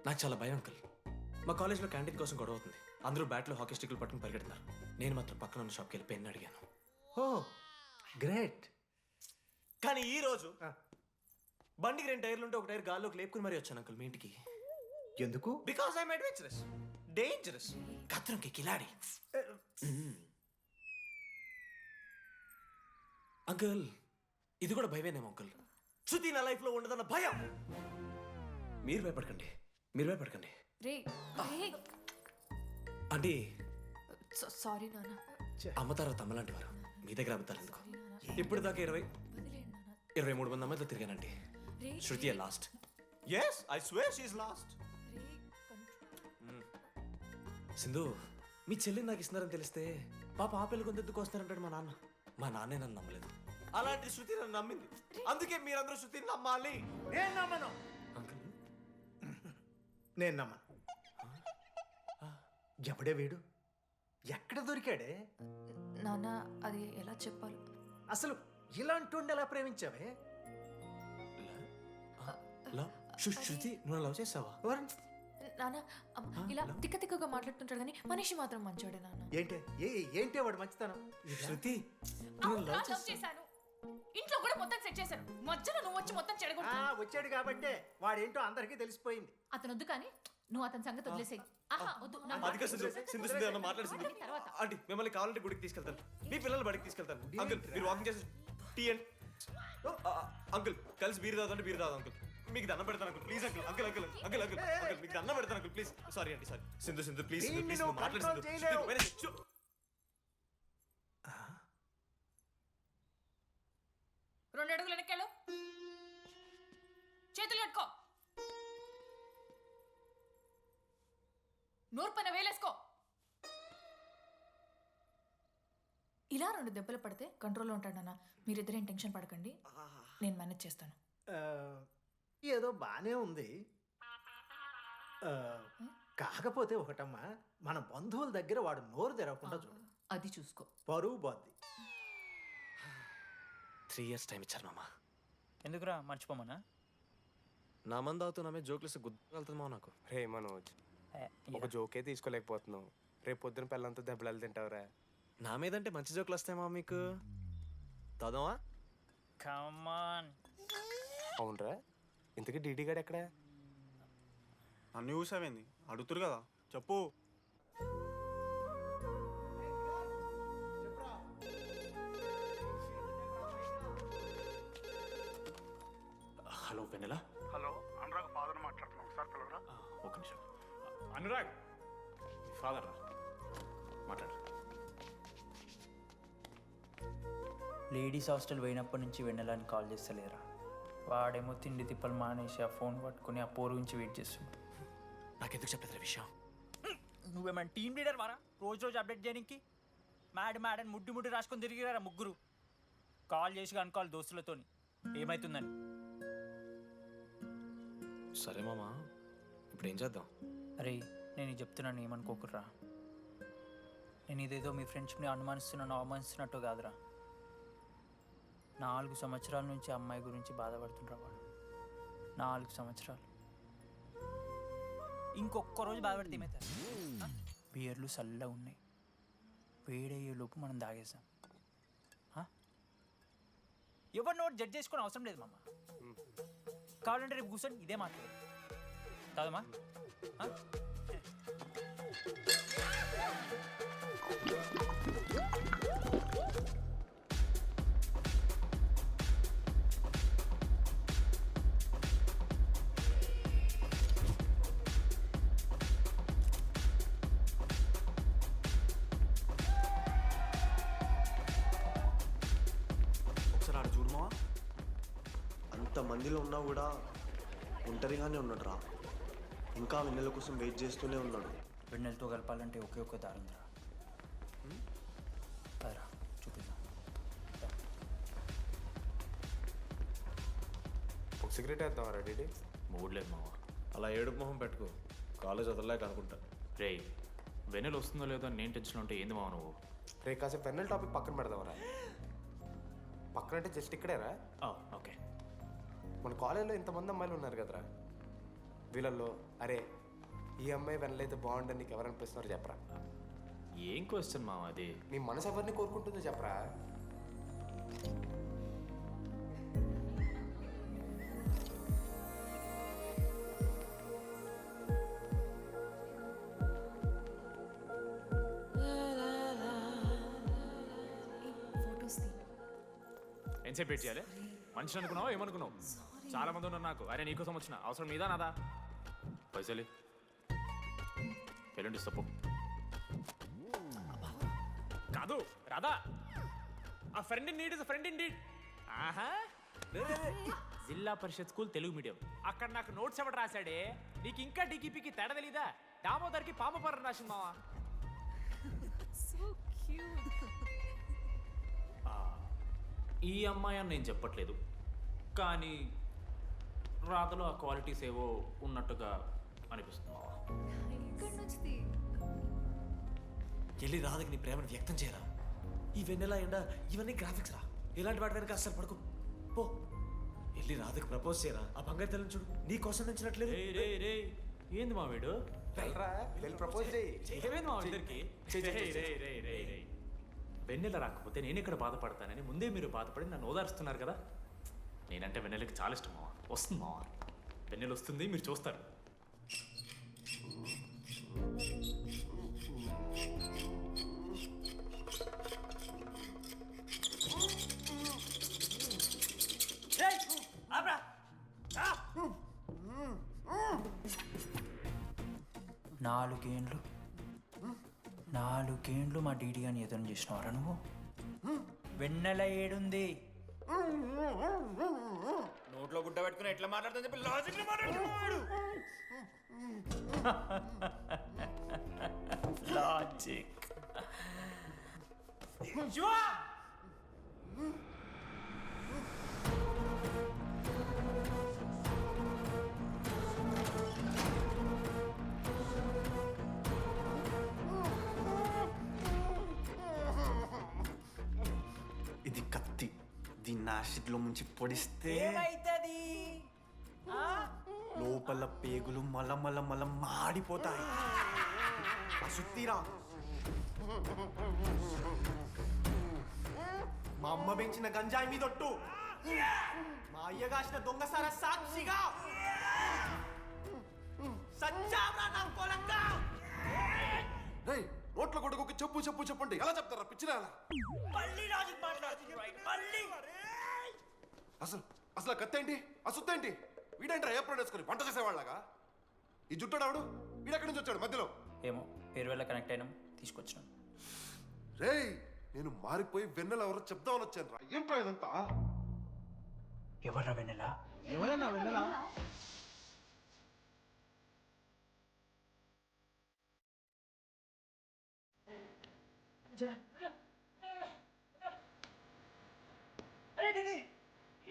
నాకు చాలా భయం అంకుల్. మా కాలేజ్లో క్యాంటీన్ కోసం గొడవ అవుతుంది. అందరూ బ్యాట్లో హాకీ స్టిక్లు పట్టుకుని పరిగెడుతున్నారు. నేను మాత్రం పక్కన ఉన్న షాప్కి వెళ్ళి పెన్ అడిగాను. ఓ గ్రేట్. కానీ ఈ రోజు బండికి 2 టైర్లు ఉంటే ఒక టైర్ గాల్లోకి లేపుకుని మరీ వచ్చాను అంకుల్ మీ ఇంటికి. ఎందుకు? బికాస్ ఐఎమ్ అడ్వెంచరస్, డేంజరస్, ఖత్రంకి కిలాడి. అంకుల్ ఇది కూడా భయమేనేమో అంకుల్. శృతి నా లైఫ్ లో ఉండదన్న భయం. మీరు భయపడకండి, మీరు భయపడకండి. రే రే. అంటే సారీ నాన్న. అమ్మ తర్వాత అమ్మలాంటి వారు, మీ దగ్గర అబద్ధాలు ఎందుకు? ఇప్పుడు దాకా 23 మంది అమ్మాయితో తిరిగానండి. Shruti last. Yes I swear she is last. Sindhu మీ చెల్లిని నాకు ఇస్తున్నారని తెలిస్తే పాప ఆ పెళ్లి కొంతెత్తుకు వస్తారంటాడు మా నాన్న. మా నాన్నే నన్ను నమ్మలేదు. అలాంటి శృతి నన్ను నమ్మింది. అందుకే మీరందరూ శృతిని నమ్మాలి. నేను నమ్మను. నేను నమ్మను. ఎవడే వీడు? ఎక్కడ దొరికాడే? నాన్న అది ఎలా చెప్పాలి? అసలు ఇలాంటి ఎలా ప్రేమించావే? శృతి నువ్వు లవ్ చేసావా? నాన్న ఇలా తిక్క తిక్కగా మాట్లాడుతుంటాడు కానీ మనిషి మాత్రం మంచోడే నాన్న. ఏంటి వాడు మంచితనం? శృతి లవ్ చేశాను. ఇంట్లో కూడా మొత్తం సెట్ చేశాను. మధ్యలో నువ్వు వచ్చి మొత్తం చెడగొట్టావు. వచ్చాడు కాబట్టే వాడేంటో అందరికీ తెలిసిపోయింది. అతను వద్దు కానీ నువ్వు అతని సంగతి వదిలేసేయి. ఆహా వద్దు. ఆంటీ మిమ్మల్ని కావాలంటే గుడికి తీసుకెళ్తాను, మీ పిల్లలు బడికి తీసుకెళ్తాను. అంకుల్ మీరు వాకింగ్ చేసి టీ అండ్ అంకుల్ కలిసి బీర్ తాగుతుంటే బీర్ తాగు అంకుల్. మీకు దండం పెడతాను uncle please uncle. Uncle uncle uncle uncle uncle మీకు దండం పెడతాను అంకుల్ ప్లీజ్. సారీ అండి సారీ. సింధు ప్లీజ్ ప్లీజ్ మాట్లాడు. 2 అడుగులు వెనక్కెళ్ళు. చేతులు కట్టుకో. నోరు పైన వేలేసుకో. ఇలా 2 దెబ్బలు పడితే కంట్రోల్లో ఉంటాడన్నా. మీరిద్దరేం టెన్షన్ పడకండి, నేను మేనేజ్ చేస్తాను. ఏదో బానే ఉంది. కాకపోతే ఒకటమ్మా, మన బంధువుల దగ్గర వాడు నోరు తెరవకుండా చూడు. అది చూసుకో. పరువు బాద్ది. 3 years టైం ఇచ్చారు మామ. ఎందుకురా మర్చిపోమనా? నా మంది అవుతూ నామే జోక్లు గుర్తుకెళ్తుంది మామ నాకు. రే మనోజ్, ఒక జోకే తీసుకోలేకపోతున్నావు. రేపు పొద్దున పిల్లలతో దెబ్బలు తింటావురా. నా మీదంటే మంచి జోకులు వస్తాయి మామ మీకు. తాదామా? కమాన్. అవునరా, ఇంతకీ డీడీ గాడు ఎక్కడా? నన్ను చూసావేంది? అడుగుతురు కదా, చెప్పు. హలో వెన్నెల. హలో అనురాగ్ ఫాదర్ మాట్లాడుతున్నాం, ఒకసారి పిలవరా? ఒక నిమిషం. అనురాగ్ మీ ఫాదర్ రా, మాట్లాడు. లేడీస్ హాస్టల్ పోయినప్పటి నుంచి వెన్నెలని కాల్ చేస్తలేరా. వాడేమో తిండి తిప్పలు మానేసి ఆ ఫోన్ పట్టుకుని ఆ పోరు గురించి వెయిట్ చేస్తుండు. నాకెందుకు చెప్పలేదు విషయం? నువ్వేమైనా టీమ్ లీడర్ వారా రోజు అప్డేట్ చేయడానికి? మ్యాడ్ ముడ్డి రాసుకొని తిరిగిరారా ముగ్గురు. కాల్ చేసి అనుకోవాలి దోస్తులతోని ఏమవుతుందని. సరే మామ, ఇప్పుడు ఏం చేద్దాం? అరే నేను ఇది చెప్తున్నాను, ఏమనుకోకుర్రా. నేను ఇదేదో మీ ఫ్రెండ్షిప్ని అనుమానిస్తున్నాను, అవమానిస్తున్నట్టు కాదురా. 4 సంవత్సరాల నుంచి అమ్మాయి గురించి బాధపడుతుండ్రా వాడు. 4 సంవత్సరాలు. ఇంకొక్క రోజు బాధపడితే ఏమవుతారు? బియర్లు చల్లగా ఉన్నాయి, వేడయ్యే లోపు మనం తాగేసాం. ఎవరు నోట్ జడ్జ్ చేసుకుని అవసరం లేదు మామ. కావాలంటే రేపు కూర్చొని ఇదే మాట్లాడు కాదమ్మా. ఒకసారి ఆడ చూడమా. అంతమందిలో ఉన్నా కూడా ఒంటరిగానే ఉన్నాడు రా. ఇంకా వెన్నెల కోసం వెయిట్ చేస్తూనే ఉన్నాడు. వెన్నెలతో కలపాలంటే ఒకే ఒక్క దారుందిరా. రా చూపిద్దాం. ఒక సిగరెట్ వేద్దాం రెడీ. మూడ్ లేదు మావా. అలా ఏడుపు మొహం పెట్టుకో, కాలేజ్ వదలలేక అనుకుంటా. రే వెన్నెల వస్తుందో లేదో అని నేను టెన్షన్ ఉంటే ఏంది మావ నువ్వు? రే కాసేపు వెన్నెల టాపిక్ పక్కన పెడదామరా. పక్కన అంటే జస్ట్ ఇక్కడేరా. ఓకే. మన కాలేజ్లో ఇంతమంది అమ్మాయిలు ఉన్నారు కదరా, వీళ్ళల్లో అరే ఈ అమ్మాయి వెనలైతే బాగుండని నీకు ఎవరు అనిపిస్తున్నారు చెప్పరా? ఏం క్వశ్చన్ మావ అది? నీ మనసు ఎవరిని కోరుకుంటుందో చెప్పరా? ఎంతసేపు వెయిట్ చేయాలి? మనిషిని అనుకున్నావా ఏమనుకున్నావు? చాలా మంది ఉన్నారు నాకు. అరే నీకోసం వచ్చిన అవసరం మీదా నాదా? పైసలి ఎల్లుండి తప్పు కాదు రాదా. ఆ friend in need is friend in need. ఆహా, జిల్లా పరిషత్ స్కూల్ తెలుగు మీడియం. అక్కడ నాకు నోట్స్ ఎవడు రాశాడే? నీకు ఇంకా డీకీపీకి తేడా తెలీదా? దామోదర్కి పామపర్రం రాసింది మావా. ఈ అమ్మాయి అని నేను చెప్పట్లేదు, కానీ రాతలో ఆ క్వాలిటీస్ ఏవో ఉన్నట్టుగా అనిపిస్తుంది. వెళ్ళి రాధకి నీ ప్రేమను వ్యక్తం చేయరా. ఈ వెన్నెల ఎండ ఇవన్నీ గ్రాఫిక్స్ రా. ఇలాంటి వాటి వెనక అస్సలు పడుకో. పో వెళ్ళి రాధకి ప్రపోజ్ చేయరా. ఆ బంగారు తెల్లని చూడు నీ కోసం నచ్చినట్లేదు. ఏంది మా వీడు? ప్రపోజ్ ఏమైంది మా ఇద్దరికి? వెన్నెల రాకపోతే నేను ఇక్కడ బాధపడతానని ముందే మీరు బాధపడి నన్ను ఓదారుస్తున్నారు కదా. నేనంటే వెన్నెలకి చాలా ఇష్టం మావా. వస్తుంది మావా, వెన్నెల వస్తుంది, మీరు చూస్తారు. నాలుగేండ్లు మా డీడీ అని ఎదురు చేసినవారా నువ్వు? వెన్నెల ఏడుంది? నోట్లో గుడ్డ పెట్టుకుని ఎట్లా మాట్లాడుతుంది చెప్పి లాజిక్ మాట్లాడుతున్నాడు. లాజిక్. ఇది కత్తి, దీన్ని యాసిడ్లో ముంచి పొడిస్తే ఏమైతుంది? లోపల పేగులు మల మాడిపోతాయి. సుత్తిరా, మా అమ్మ పెంచిన గంజాయి మీదొట్టు, మా అయ్య కాసిన దొంగసార సాక్షిగా సచ్చావరా నా కొలంగా. నోట్ల కొడుకు చెప్పు చెప్పు చెప్పండి ఎలా చెప్తారా పిచ్చినా? అసలు కత్తేంటి, ఆ సుత్తేంటి? వీడేంట్రా ఏప్రిల్ వేసుకుని పంట చేసేవాళ్ళగా? ఈ జుట్టాడు వీడెక్కడి నుంచి వచ్చాడు మధ్యలో? ఏమో పేరు వల్ల కనెక్ట్ అయినాం, తీసుకొచ్చినాం. రేయ్ నేను మారిపోయి వెన్నెల ఎవరో చెప్దామని వచ్చాను రా. ఏం ఇదంతా? ఎవరా వెన్నెల? ఎవరన్నా వెన్నెల?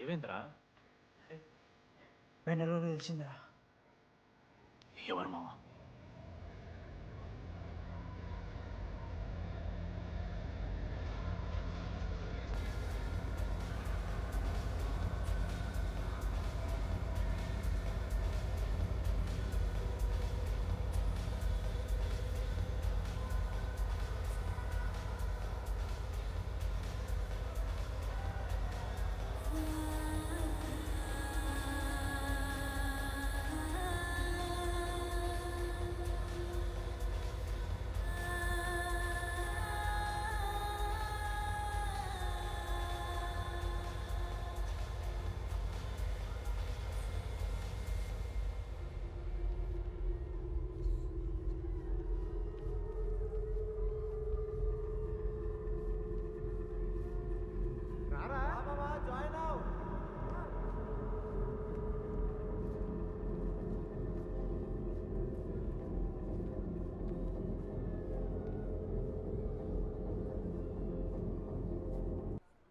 ఏమేంద్రా? వెన్నెల తెలిసిందా? ఎవరు మావా?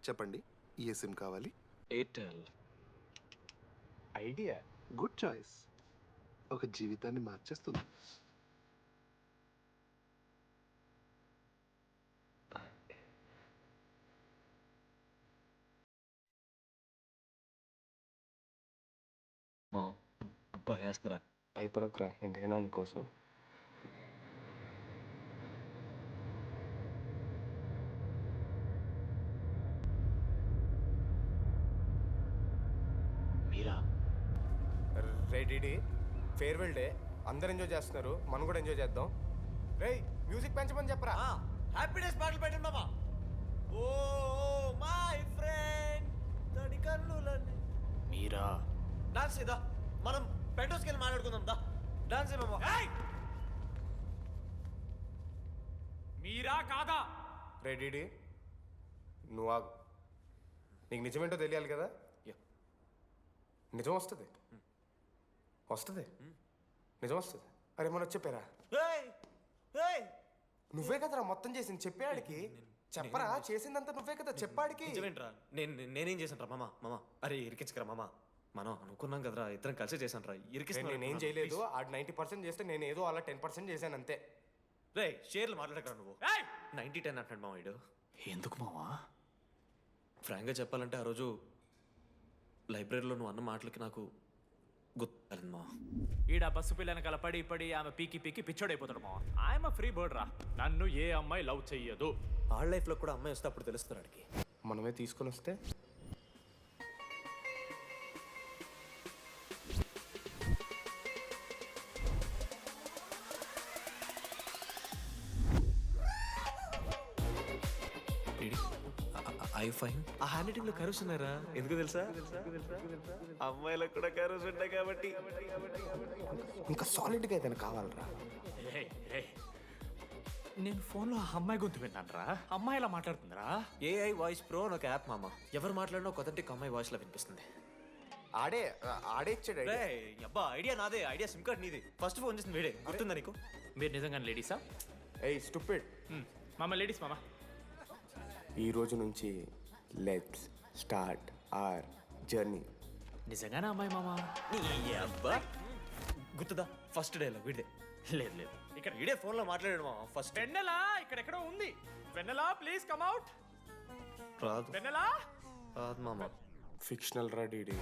చెప్పండి, ఏ సిమ్ కావాలి? ఎయిర్టెల్. Idea good choice. ఒక జీవితాన్ని మార్చేస్తుంది. భయస్తురా. అయిపోరకురా, ఇంకేనా నీకోసం. మీరా? రే డిడి, ఫేర్వెల్ డే, అందరు ఎంజాయ్ చేస్తున్నారు, మనం కూడా ఎంజాయ్ చేద్దాం. రే మ్యూజిక్ పెంచమని చెప్పరా. హ్యాపీ డేస్ పాటలు పెట్టండి మామా. ఓ మై ఫ్రెండ్ తడి కన్నులని. మీరా? డాన్స్ ఇదా, మనం పెంటోస్కి వెళ్ళి మాట్లాడుకుందాం దా. డాన్స్ ఏమో. మీరా కాదా? రే డిడి, నువ్వు ఆగు. నీకు నిజమేంటో తెలియాలి కదా. నిజం వస్తుంది, వస్తుంది, నిజం వస్తుంది. అరే మనం చెప్పారా? నువ్వే కదరా మొత్తం చేసింది, చెప్పాడికి చెప్పరా. చేసిందంతా నువ్వే కదా, చెప్పాడికి. నిజమేంట్రా? నేనేం చేశాను రా మామా? మామా అరే ఇరికించకరా మామా. మనం అనుకున్నాం కదరా, ఇద్దరం కలిసి చేశాను రా. నేనేం చేయలేదు. ఆడు 90% చేస్తే నేను ఏదో అలా 10% చేశాను అంతే. రే షేర్లు మాట్లాడకరా నువ్వు. 90-10 అంటాడు మామ వీడు. ఎందుకు మావా? ఫ్రాంక్గా చెప్పాలంటే ఆ రోజు లైబ్రరీలో నువ్వు అన్న మాటలకి నాకు గుర్తు మా. ఈడ బస్సు పిల్లని కలపడి పడి ఆమె పీకి పీకి పిచ్చోడైపోతాడు మావా. ఐఎమ్ ఫ్రీ బర్డ్ రా. నన్ను ఏ అమ్మాయి లవ్ చెయ్యదు. ఆడ లైఫ్లో కూడా అమ్మాయి వస్తే అప్పుడు తెలుస్తుంది వాడికి. మనమే తీసుకొని వస్తే ఐ ఫైన్. ఆ హ్యాండ్ రైటింగ్ లో కర్వ్స్ ఉన్నారా? ఎందుకు తెలుసా? అమ్మాయిలకు కూడా కర్వ్స్ ఉంటాయి కాబట్టి. ఇంకా సాలిడ్గా అయితే కావాలరా. నేను ఫోన్లో అమ్మాయి గొంతు విన్నాను రా. అమ్మాయి ఇలా మాట్లాడుతుందిరా. ఏఐ వాయిస్ ప్రో అని ఒక యాప్ మామ. ఎవరు మాట్లాడినా ఒక అథెంటిక్ అమ్మాయి వాయిస్ లా వినిపిస్తుంది. ఆడే ఇచ్చాడు. అబ్బా ఐడియా నాదే. ఐడియా సిమ్ కార్డ్ నీది. ఫస్ట్ ఫోన్ చేసింది వీడే. గుర్తుందా నీకు? మీరు నిజంగానే లేడీసా? ఏయ్ స్టూపిడ్. మామ లేడీస్ మామ. ఈ రోజు నుంచి లెట్స్ స్టార్ట్ అవర్ జర్నీ. నిజంగానే అమ్మాయి మామ? అబ్బా గుర్తుదా? ఫస్ట్ డేలో వీడే. లేదు లేదు, ఇక్కడ వీడే ఫోన్లో మాట్లాడాడు మామ. ఫస్ట్ వెన్నెలా ఇక్కడెక్కడో ఉంది. వెన్నెలా ప్లీజ్ కమ్ అవుట్. రాదు. వెన్నెలా రాదు మామ. ఫిక్షనల్ రా డీడీ.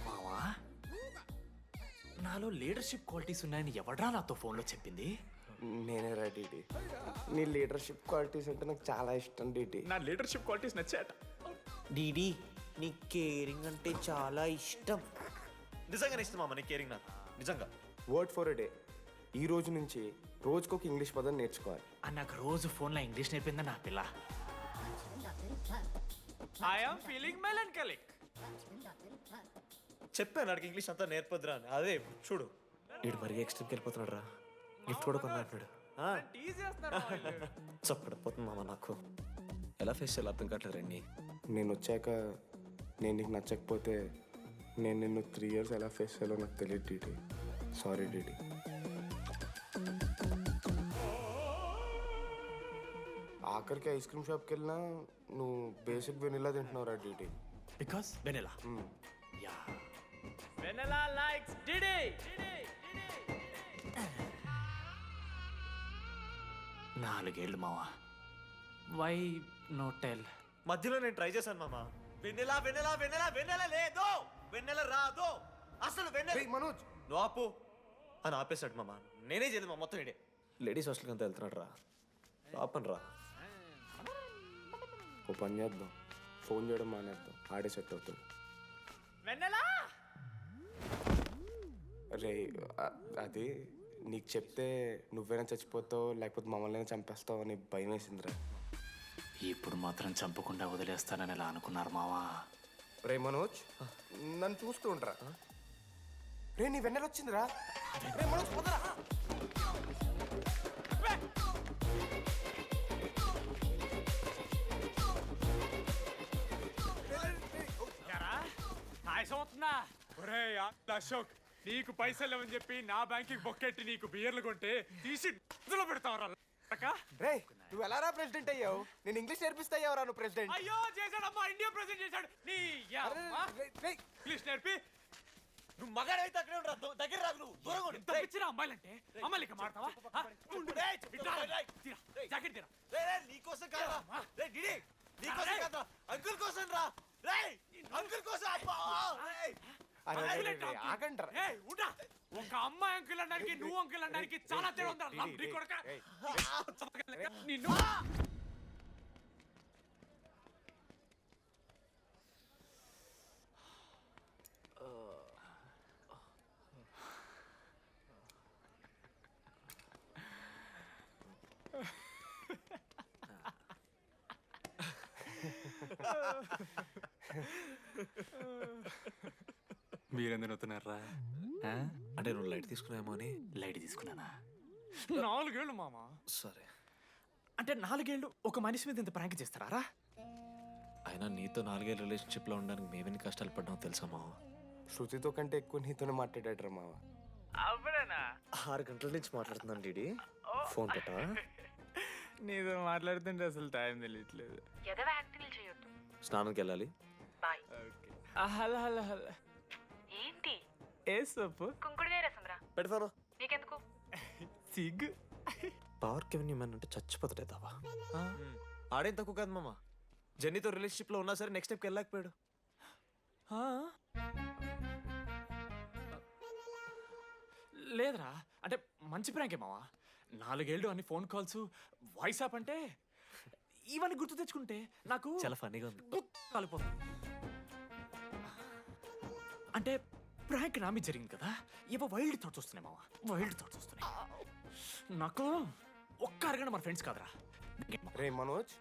మావా నాలో లీడర్షిప్ క్వాలిటీస్ ఉన్నాయని ఎవడ్రా నాతో ఫోన్లో చెప్పింది? నేనే రా డీడీ. నీ లీడర్షిప్ క్వాలిటీస్ అంటే నాకు చాలా ఇష్టం డీడీ. నా లీడర్షిప్ క్వాలిటీస్ నచ్చాట. డీడీ నీ కేరింగ్ అంటే చాలా ఇష్టం. నిజంగానే ఇష్టం మామ నీ కేరింగ్ నాకు. నిజంగా. Word for a day. ఈ రోజు నుంచి రోజుకొక ఇంగ్లీష్ పదం నేర్చుకోవాలి. నాకు రోజు ఫోన్లో ఇంగ్లీష్ నేర్పిందా నా పిల్ల. I'm feeling melancholic. చెప్పాను అడిగి ఇంగ్లీష్ అంతా నేర్పొద్దురా అని. అదే చూడు వీడు మరీ ఎక్స్ట్రీమ్కి వెళ్ళిపోతున్నాడు రా. గిఫ్ట్ కూడా కొన్నాడు. చప్పడిపోతుంది మామ నాకు. ఎలా ఫేస్ చేయాలి అర్థం కావట్లేదు రండి. నేను వచ్చాక నేను నీకు నచ్చకపోతే నేను నిన్ను 3 years ఎలా ఫేస్ చేయాలో నాకు తెలియదు డీడీ. Sorry DD. ఆఖరికి ఐస్ క్రీమ్ షాప్కి వెళ్ళినా నువ్వు బేసిక్ వెనిలా తింటున్నావు రా DD. Because vanilla. Yeah vanilla Vennela likes DD. నాలుగేళ్ళు మావా. Why no tell? మధ్యలో నేను ట్రై చేశాను మామ. వెన్నెల వెన్నెల వెన్నెల వెన్నెల లేదు, వెన్నెల రాదు అసలు. వెన్నెల మనోజ్ నువ్వు ఆపు అని ఆపేశాడు మామ. నేనే చేయలేదు మా మొత్తం ఇడే. లేడీస్ హాస్టల్కి అంతా వెళ్తున్నాడు రా. ఆపను రా. ఓ పని చేద్దాం, ఫోన్ చేయడం మానేద్దాం, ఆడే సెట్ అవుతుంది. వెన్నెలా రే అది నీకు చెప్తే నువ్వైనా చచ్చిపోతావు లేకపోతే మమ్మల్ని చంపేస్తావు అని భయం వేసిందిరా. ఇప్పుడు మాత్రం చంపకుండా వదిలేస్తానని ఎలా అనుకున్నారు మావా? రే మనోజ్, నన్ను చూస్తూ ఉంటారా? రే నీ వెన్నెల వచ్చిందిరా. రే మనోజ్ పోతారా? ఒరేయ్ అశోక్, నీకు పైసలు లేవని చెప్పి నా బ్యాంకింగ్ బొక్కెట్టి నీకు బియర్లు కొంటే తీసి ఇందులో పెడతావరా? రే నువ్వు ఎలా రా ప్రెసిడెంట్ అయ్యావు? నేను ఇంగ్లీష్ నేర్పిస్తా అయ్యావురా నువ్వు ప్రెసిడెంట్. అయ్యో చేశాడమ్మా, ఇండియా ప్రెసిడెంట్ చేశాడు. నీ ఇంగ్లీష్ నేర్పి నువ్వు మగాడైతే అక్కడే ఉండరా, దగ్గర రాదు. నువ్వు దూరంగా ఉండు. ఎంత పిచ్చిరా అమ్మాయిలంటే. అమ్మాయిలు ఇక మాడతావా? జాకెట్ తీరా. నీకోసం కాదా రే డిడి, నీకోసం కాదా, అంకుల్ కోసం రా. రే అంకుల్ కోసం. ఆగండ్రా. ఒక అమ్మాయి అంకుల్ అనడానికి నువ్వు అంకుల్ అనడానికి చాలా తేడా ఉందా? నిన్ను మీరెందుకు నవ్వుతున్నారా? అంటే నువ్వు లైట్ తీసుకున్నామో అని. లైట్ తీసుకున్నానా? 4 ఏళ్ళు మామా. సరే, అంటే 4 ఏళ్ళు ఒక మనిషి మీద ఇంత ప్రాంక్ చేస్తారా? అయినా నీతో 4 ఏళ్ళ రిలేషన్షిప్లో ఉండడానికి మేమెన్ని కష్టాలు పడ్డామో తెలుసా మావ. శృతితో కంటే ఎక్కువ నీతోనే మాట్లాడాడు రా మావ. 6 గంటల నుంచి మాట్లాడుతున్నాను డిడి. ఫోన్ పెట్టా. నీతో మాట్లాడుతుంటే అసలు టైం తెలియట్లేదు. ఎదవ యాక్టింగ్లు చేయొద్దు. స్నానంకి వెళ్ళాలి. బాయ్. Hello hello hello. ఏంటి? ఏ సొప్పు? కుంకుడుగాయ రసం రా. పెడతాను. నీకెందుకు? సిగ్గు. పవర్ కెవెన్ మ్యాన్ అంటే చచ్చిపోతాడేదావా. ఆడేం తక్కువ కాదు మామ. జెన్నీతో రిలేషన్షిప్లో ఉన్నా సరే నెక్స్ట్ స్టెప్కి వెళ్ళలేకపోయాడు. లేదురా, అంటే మంచి ప్రాంకే మావా. 4 ఏళ్ళు అన్ని ఫోన్ కాల్స్, వాయిస్ యాప్ అంటే ఇవన్నీ గుర్తు తెచ్చుకుంటే నాకు చాలా ఫన్నీగా ఉంది. కాలిపోతుంది. అంటే ప్రాంక్ నా మీద జరిగింది కదా, ఏవో వైల్డ్ థాట్స్ వస్తున్నాయి మావా, వైల్డ్ థాట్స్ వస్తున్నాయి నాకు. ఒక్క అరగంట మన ఫ్రెండ్స్ కాదురా. రే మనోజ్,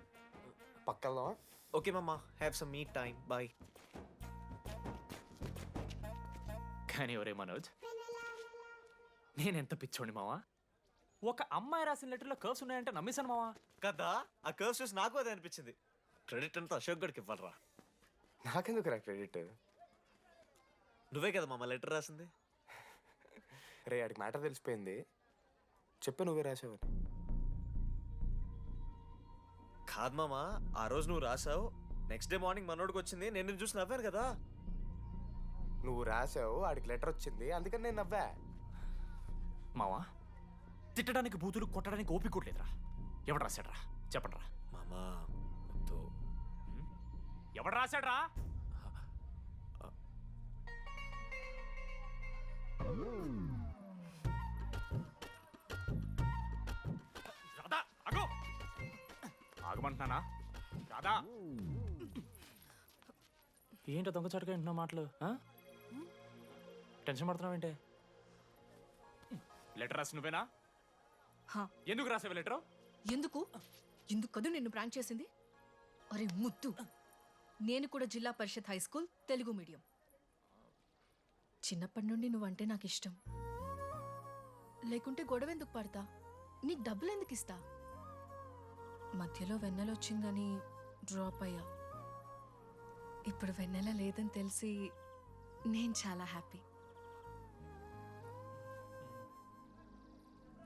పక్కన ఓకే మామ, have some me time. Bye. కానీ ఒరే మనోజ్, నేనెంత పిచ్చోండి మావా. ఒక అమ్మాయి రాసిన లెటర్లో కర్వ్స్ ఉన్నాయంటే నమ్మేశాను మావా. కదా, ఆ కర్వ్స్ చూసి నాకు అదే అనిపించింది. క్రెడిట్ అంతా అశోక్ గడికి ఇవ్వాలరా. నాకెందుకు రా క్రెడిట్? నువ్వే కదా మామ లెటర్ రాసింది. రే ఆడికి మ్యాటర్ తెలిసిపోయింది, చెప్పే నువ్వే రాసావని. కాదు మామ, ఆ రోజు నువ్వు రాసావు, నెక్స్ట్ డే మార్నింగ్ మనోడికి వచ్చింది, నేను నిన్ను చూసి నవ్వాను కదా. నువ్వు రాసావు, ఆడికి లెటర్ వచ్చింది, అందుకని నేను నవ్వా. మావా, తిట్టడానికి బూతులు కొట్టడానికి ఓపిక కూడా లేదురా. ఎవడు రాశాడ్రా చెప్పండి రా. మామా ఎవడు రాశాడ్రా? రాధా ఆగు. ఆగమంటున్నానా? రాధా ఏంటో దొంగచాటుగా వింటున్నావు మాటలు? టెన్షన్ పడుతున్నావు ఏంటే? లెటర్ రాసి నువ్వేనా? ఎందుకు రాసావు లెటర్? ఎందుకు కదూ నిన్ను ప్రాంక్ చేసింది? అరే ముద్దు, నేను కూడా జిల్లా Parishad high school Telugu medium. చిన్నప్పటి నుండి నువ్వంటే నాకు ఇష్టం. లేకుంటే గొడవ ఎందుకు పడతా? నీకు డబ్బులు ఎందుకు ఇస్తా? మధ్యలో వెన్నెల వచ్చిందని డ్రాప్ అయ్యా. ఇప్పుడు వెన్నెల లేదని తెలిసి నేను చాలా హ్యాపీ.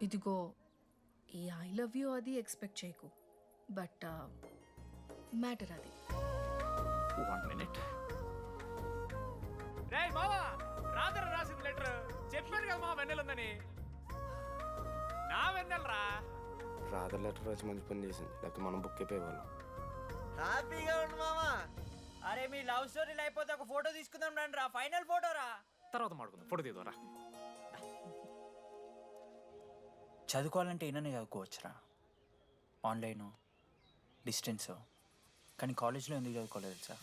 ఇదిగో ఈ ఐ లవ్ యూ అది ఎక్స్పెక్ట్ చేయకు, బట్ మ్యాటర్ అది. 1 minute. రేయ్ మావా, రాధర కదా మా వెన్నెల ఉందని. నా వెన్నెలరా. రాధర్ లెటర్ వచ్చి మంచి పని చేసింది, లేకపోతే మనం బుక్ అయిపోయేవాళ్ళం. హ్యాపీగా ఉండు మామా. అరే మీ లవ్ స్టోరీలు అయిపోతే ఒక ఫోటో తీసుకుందాం రండి రా, ఫైనల్ ఫోటో రా. తర్వాత మాడుకుందాం, ఫోటో తీద్దాం రా. చదువుకోవాలంటే ఏమైనా చదువుకోవచ్చురా, ఆన్లైన్ డిస్టెన్స్. కానీ కాలేజ్లో ఎందుకు చదువుకోలేదు తెలుసా?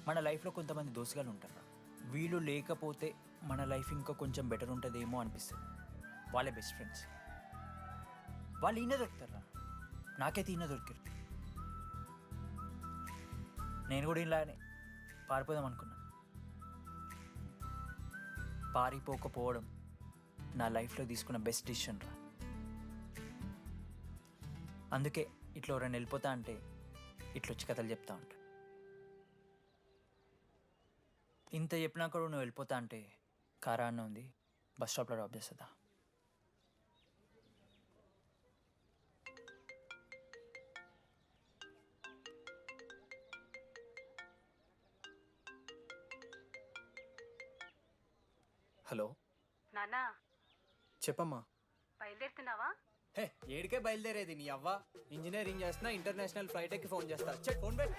మన లైఫ్లో కొంతమంది దోస్తుగాలు ఉంటారు, వీళ్ళు లేకపోతే మన లైఫ్ ఇంకా కొంచెం బెటర్ ఉంటుందేమో అనిపిస్తుంది. వాళ్ళే బెస్ట్ ఫ్రెండ్స్. వాళ్ళు ఈయన దొరుకుతారా, నాకైతే ఈయన దొరికారు. నేను కూడా ఇలానే పారిపోదాం అనుకున్నా. పారిపోకపోవడం నా లైఫ్లో తీసుకున్న బెస్ట్ డిసిషన్ రా. అందుకే ఇట్లా ఎవరైనా వెళ్ళిపోతా అంటే ఇట్లొచ్చి కథలు చెప్తా ఉంటా. ఇంత చెప్పినా కూడా నువ్వు వెళ్ళిపోతా అంటే కారా అన్న ఉంది, బస్ స్టాప్లో డ్రాప్ చేస్తుందా? హలో నానా చెప్పమ్మా. బయలుదేరుతున్నావా? హే ఏడికే బయలుదేరేది నీ అవ్వ. ఇంజనీరింగ్ చేస్తున్నా, ఇంటర్నేషనల్ ఫ్లైట్ ఎక్కి ఫోన్ చేస్తా. చెక్ ఫోన్ పెట్.